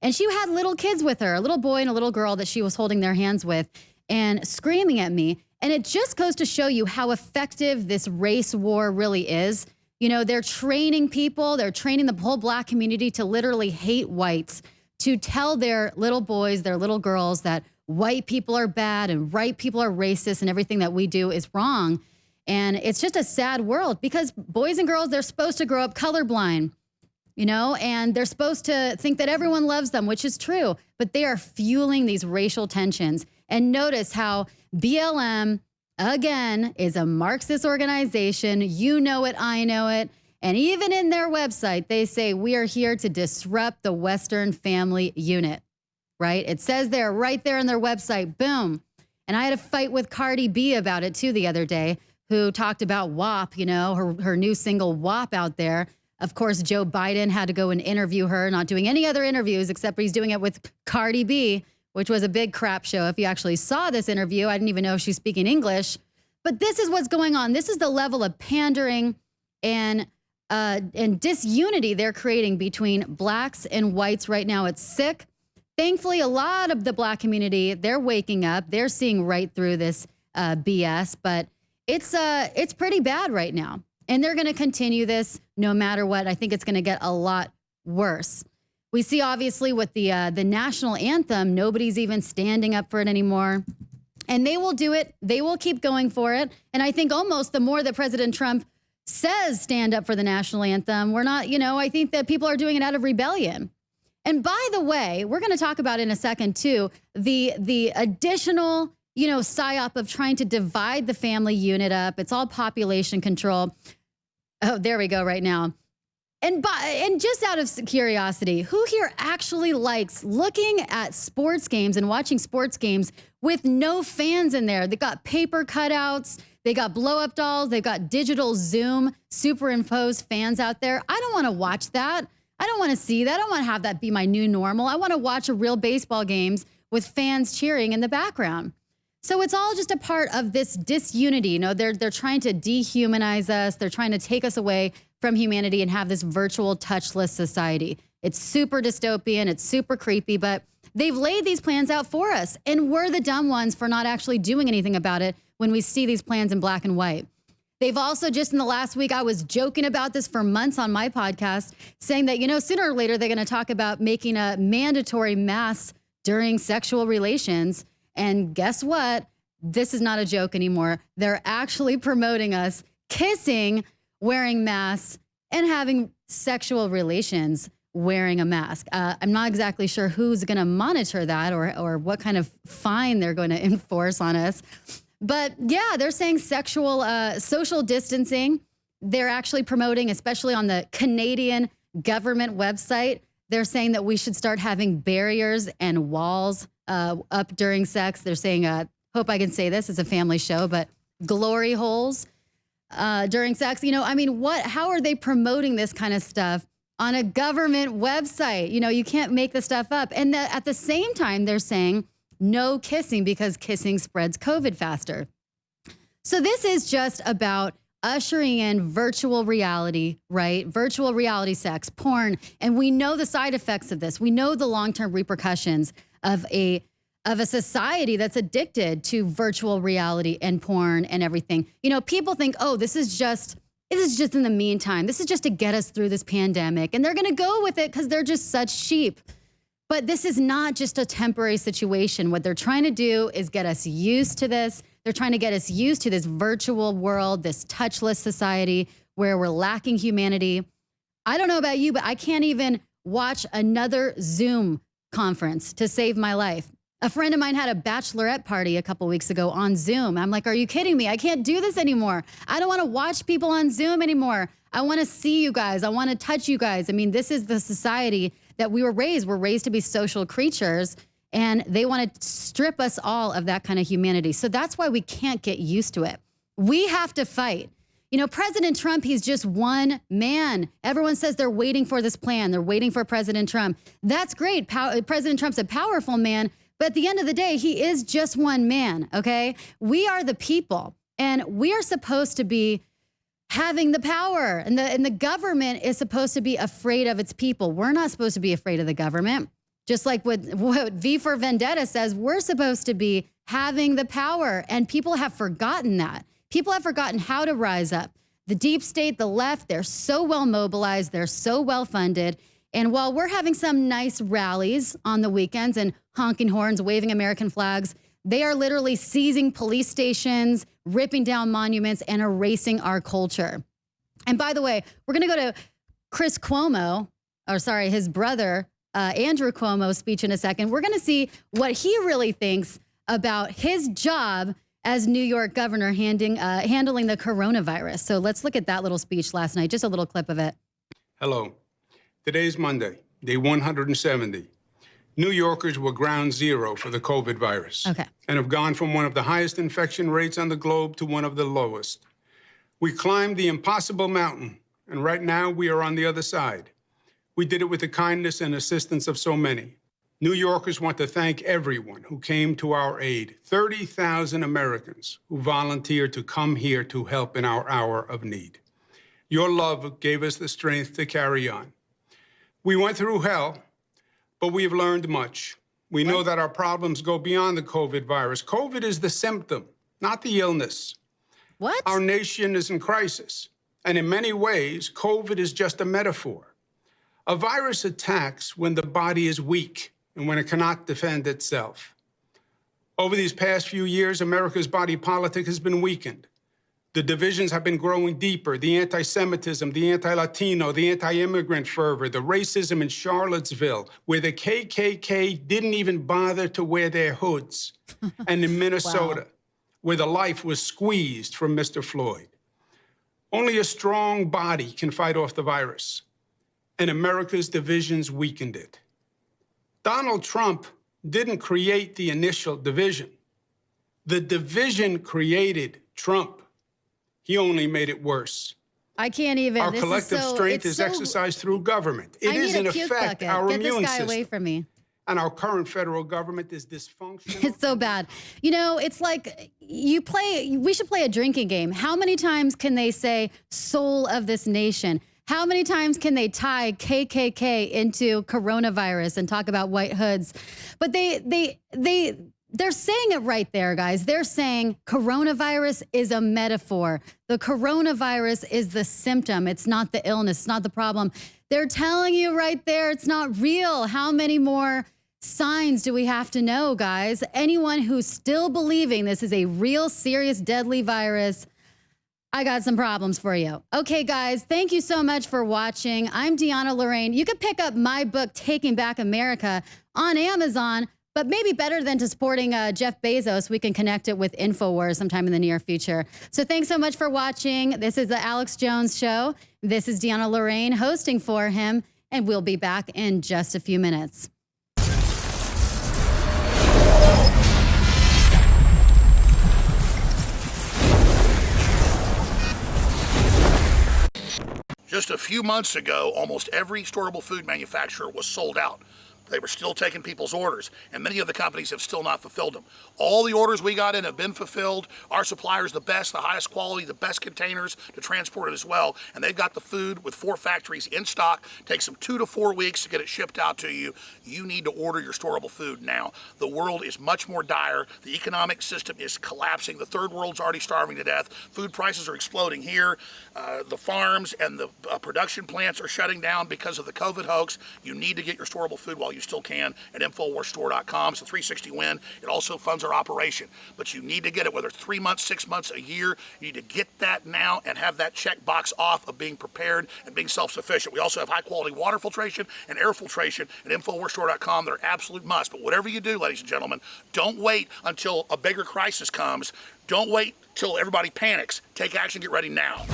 And she had little kids with her, a little boy and a little girl that she was holding their hands with and screaming at me. And it just goes to show you how effective this race war really is. You know, they're training people, they're training the whole black community to literally hate whites, to tell their little boys, their little girls that white people are bad and white people are racist and everything that we do is wrong. And it's just a sad world because boys and girls, they're supposed to grow up colorblind, you know, and they're supposed to think that everyone loves them, which is true, but they are fueling these racial tensions. And notice how BLM, again, is a Marxist organization. You know it, I know it. And even in their website, they say we are here to disrupt the Western family unit. Right? It says there, right there on their website, boom. And I had a fight with Cardi B about it too the other day, who talked about WAP, you know, her new single WAP out there. Of course, Joe Biden had to go and interview her, not doing any other interviews except he's doing it with Cardi B, which was a big crap show. If you actually saw this interview, I didn't even know if she's speaking English. But this is what's going on. This is the level of pandering and disunity they're creating between blacks and whites right now. It's sick. Thankfully, a lot of the black community, they're waking up. They're seeing right through this BS, but it's pretty bad right now. And they're going to continue this no matter what. I think it's going to get a lot worse. We see, obviously, with the national anthem, nobody's even standing up for it anymore. And they will do it. They will keep going for it. And I think almost the more that President Trump says stand up for the national anthem, we're not, you know, I think that people are doing it out of rebellion. And by the way, we're going to talk about in a second, too, the additional, you know, psyop of trying to divide the family unit up. It's all population control. Oh, there we go right now. And just out of curiosity, who here actually likes looking at sports games and watching sports games with no fans in there? They got paper cutouts, they got blow-up dolls, they've got digital Zoom superimposed fans out there. I don't want to watch that. I don't want to see that. I don't want to have that be my new normal. I want to watch a real baseball games with fans cheering in the background. So it's all just a part of this disunity. You know, they're trying to dehumanize us. They're trying to take us away from humanity and have this virtual touchless society. It's super dystopian. It's super creepy, but they've laid these plans out for us. And we're the dumb ones for not actually doing anything about it when we see these plans in black and white. They've also, just in the last week, I was joking about this for months on my podcast, saying that, you know, sooner or later, they're going to talk about making a mandatory mask during sexual relations. And guess what? This is not a joke anymore. They're actually promoting us kissing, wearing masks, and having sexual relations wearing a mask. I'm not exactly sure who's going to monitor that or what kind of fine they're going to enforce on us. But yeah, they're saying social distancing. They're actually promoting, especially on the Canadian government website, they're saying that we should start having barriers and walls up during sex. They're saying, hope I can say this, it's a family show, but glory holes during sex. You know, I mean, how are they promoting this kind of stuff on a government website? You know, you can't make the stuff up. And at the same time, they're saying no kissing because kissing spreads COVID faster. So this is just about ushering in virtual reality, right? Virtual reality sex, porn. And we know the side effects of this. We know the long-term repercussions of a society that's addicted to virtual reality and porn and everything. You know, people think, oh, this is just in the meantime. This is just to get us through this pandemic. And they're going to go with it because they're just such sheep. But this is not just a temporary situation. What they're trying to do is get us used to this. They're trying to get us used to this virtual world, this touchless society where we're lacking humanity. I don't know about you, but I can't even watch another Zoom conference to save my life. A friend of mine had a bachelorette party a couple weeks ago on Zoom. I'm like, are you kidding me? I can't do this anymore. I don't want to watch people on Zoom anymore. I want to see you guys. I want to touch you guys. I mean, this is the society that we were raised. We're raised to be social creatures, and they want to strip us all of that kind of humanity. So that's why we can't get used to it. We have to fight. You know, President Trump, he's just one man. Everyone says they're waiting for this plan. They're waiting for President Trump. That's great. President Trump's a powerful man, but at the end of the day, he is just one man, okay? We are the people, and we are supposed to be having the power, and the government is supposed to be afraid of its people. We're not supposed to be afraid of the government. Just like what V for Vendetta says, we're supposed to be having the power, and people have forgotten that. People have forgotten how to rise up. The deep state, the left, they're so well mobilized, they're so well funded, and while we're having some nice rallies on the weekends and honking horns, waving American flags, they are literally seizing police stations, ripping down monuments, and erasing our culture. And by the way, we're going to go to Chris Cuomo, his brother, Andrew Cuomo's speech in a second. We're going to see what he really thinks about his job as New York governor handling the coronavirus. So let's look at that little speech last night, just a little clip of it. Hello. Today's Monday, day 170. New Yorkers were ground zero for the COVID virus and have gone from one of the highest infection rates on the globe to one of the lowest. We climbed the impossible mountain, and right now we are on the other side. We did it with the kindness and assistance of so many. New Yorkers want to thank everyone who came to our aid, 30,000 Americans who volunteered to come here to help in our hour of need. Your love gave us the strength to carry on. We went through hell, but we've learned much. We know that our problems go beyond the COVID virus. COVID is the symptom, not the illness. What? Our nation is in crisis, and in many ways, COVID is just a metaphor. A virus attacks when the body is weak and when it cannot defend itself. Over these past few years, America's body politic has been weakened. The divisions have been growing deeper. The anti-Semitism, the anti-Latino, the anti-immigrant fervor, the racism in Charlottesville, where the KKK didn't even bother to wear their hoods, and in Minnesota, where the life was squeezed from Mr. Floyd. Only a strong body can fight off the virus. and America's divisions weakened it. Donald Trump didn't create the initial division. The division created Trump. He only made it worse. I can't even. Our collective strength is exercised through government. It is, in effect, our immune system. Get this guy away from me. And our current federal government is dysfunctional. It's so bad. You know, it's like we should play a drinking game. How many times can they say soul of this nation? How many times can they tie KKK into coronavirus and talk about white hoods? But they're saying it right there, guys. They're saying coronavirus is a metaphor. The coronavirus is the symptom. It's not the illness. It's not the problem. They're telling you right there it's not real. How many more signs do we have to know, guys? Anyone who's still believing this is a real, serious, deadly virus, I got some problems for you. Okay, guys, thank you so much for watching. I'm Deanna Lorraine. You can pick up my book, Taking Back America, on Amazon, but maybe better than to supporting Jeff Bezos, we can connect it with InfoWars sometime in the near future. So thanks so much for watching. This is the Alex Jones Show. This is Deanna Lorraine hosting for him, and we'll be back in just a few minutes. Just a few months ago, almost every storable food manufacturer was sold out. They were still taking people's orders, and many of the companies have still not fulfilled them. All the orders we got in have been fulfilled. Our supplier's the best, the highest quality, the best containers to transport it as well, and they've got the food with 4 factories in stock. It takes them 2 to 4 weeks to get it shipped out to you. You need to order your storable food now. The world is much more dire. The economic system is collapsing. The third world's already starving to death. Food prices are exploding here. The farms and the production plants are shutting down because of the COVID hoax. You need to get your storable food while you still can at InfoWarsStore.com. It's a 360 win. It also funds our operation. But you need to get it, whether it's 3 months, 6 months, a year. You need to get that now and have that check box off of being prepared and being self-sufficient. We also have high-quality water filtration and air filtration at InfoWarsStore.com. They're absolute must. But whatever you do, ladies and gentlemen, don't wait until a bigger crisis comes. Don't wait till everybody panics. Take action. Get ready now.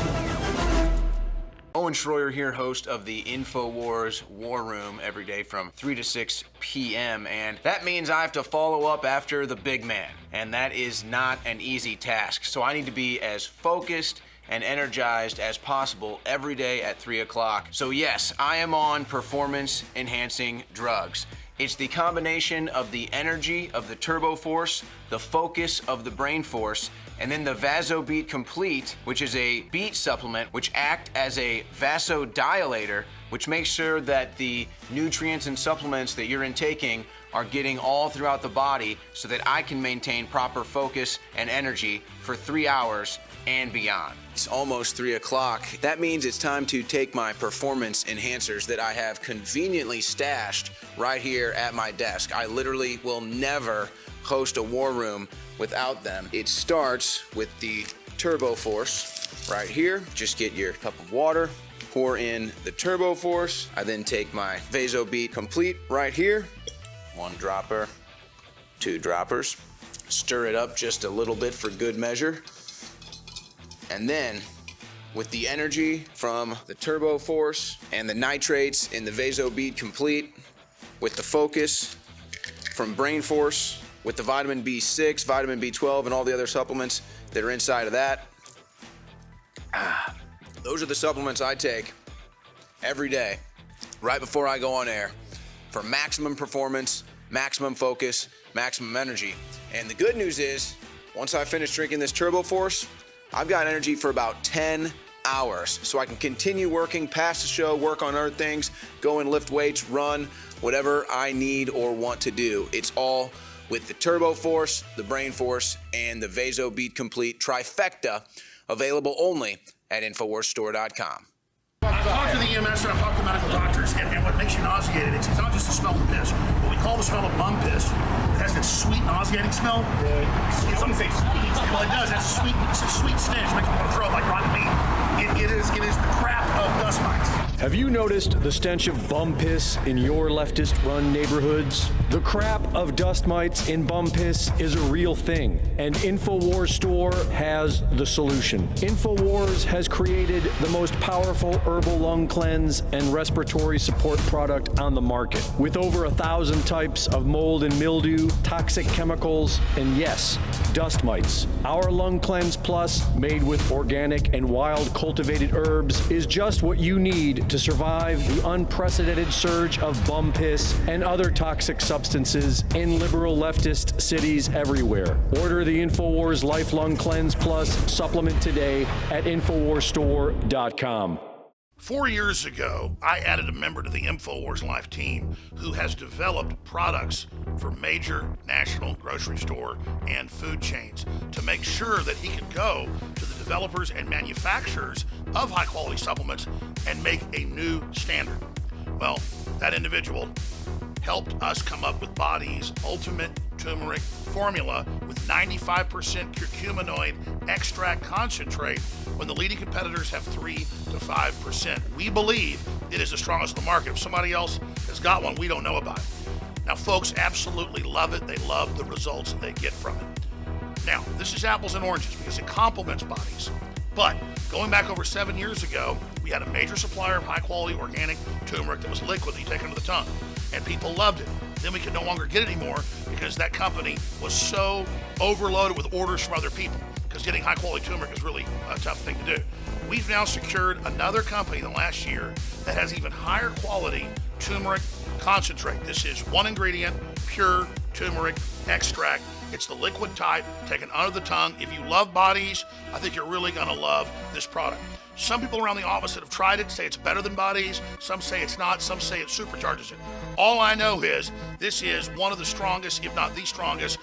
Owen Schroyer here, host of the InfoWars War Room every day from 3 to 6 p.m. And that means I have to follow up after the big man. And that is not an easy task. So I need to be as focused and energized as possible every day at 3 o'clock. So yes, I am on performance-enhancing drugs. It's the combination of the energy of the Turbo Force, the focus of the Brain Force, and then the VasoBeat Complete, which is a beat supplement which act as a vasodilator, which makes sure that the nutrients and supplements that you're intaking are getting all throughout the body so that I can maintain proper focus and energy for 3 hours and beyond. It's almost 3 o'clock. That means it's time to take my performance enhancers that I have conveniently stashed right here at my desk. I literally will never host a war room without them. It starts with the Turbo Force right here. Just get your cup of water, pour in the Turbo Force. I then take my VasoBeat Complete right here. 1 dropper, 2 droppers. Stir it up just a little bit for good measure. And then, with the energy from the Turbo Force and the nitrates in the VasoBeat Complete, with the focus from Brain Force, with the vitamin B6, vitamin B12, and all the other supplements that are inside of that. Those are the supplements I take every day, right before I go on air, for maximum performance, maximum focus, maximum energy. And the good news is, once I finish drinking this Turbo Force, I've got energy for about 10 hours. So I can continue working past the show, work on other things, go and lift weights, run, whatever I need or want to do. It's all with the Turbo Force, the Brain Force, and the VasoBeat Complete trifecta, available only at InfoWarsStore.com. I've talked to the EMS and I've talked to medical doctors, and what makes you nauseated, it's not just the smell of piss. What we call the smell of bum piss. It has that sweet, nauseating smell. It's sweet. Well, it does. It's a sweet stench. It makes me want to throw up like rotten meat. It is the crap of dust mites. Have you noticed the stench of bum piss in your leftist-run neighborhoods? The crap of dust mites in bum piss is a real thing, and InfoWars Store has the solution. InfoWars has created the most powerful herbal lung cleanse and respiratory support product on the market. With over 1,000 types of mold and mildew, toxic chemicals, and yes, dust mites. Our Lung Cleanse Plus, made with organic and wild cultivated herbs, is just what you need to survive the unprecedented surge of bum piss and other toxic substances in liberal leftist cities everywhere. Order the InfoWars Life Lung Cleanse Plus supplement today at InfoWarsStore.com. 4 years ago, I added a member to the InfoWars Life team who has developed products for major national grocery store and food chains to make sure that he could go to the developers and manufacturers of high-quality supplements and make a new standard. Well, that individual helped us come up with Body's Ultimate Turmeric Formula with 95% curcuminoid extract concentrate when the leading competitors have 3 to 5%. We believe it is the strongest in the market. If somebody else has got one, we don't know about it. Now, folks absolutely love it. They love the results that they get from it. Now, this is apples and oranges because it complements Body's. But going back over 7 years ago, we had a major supplier of high-quality organic turmeric that was liquid that you take under the tongue, and people loved it. Then we could no longer get it anymore because that company was so overloaded with orders from other people, because getting high-quality turmeric is really a tough thing to do. We've now secured another company in the last year that has even higher quality turmeric concentrate. This is one ingredient, pure turmeric extract. It's the liquid type, taken under the tongue. If you love Body's, I think you're really gonna love this product. Some people around the office that have tried it say it's better than Body's. Some say it's not. Some say it supercharges it. All I know is this is one of the strongest, if not the strongest,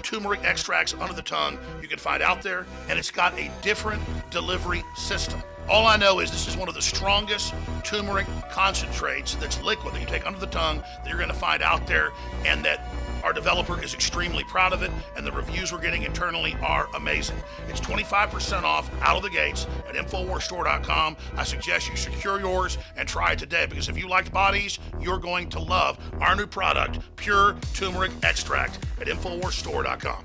turmeric extracts under the tongue you can find out there, and it's got a different delivery system. All I know is this is one of the strongest turmeric concentrates that's liquid that you take under the tongue that you're going to find out there, and that our developer is extremely proud of it, and the reviews we're getting internally are amazing. It's 25% off out of the gates at InfoWarsStore.com. I suggest you secure yours and try it today, because if you liked Body's, you're going to love our new product, Pure Turmeric Extract, at InfoWarsStore.com.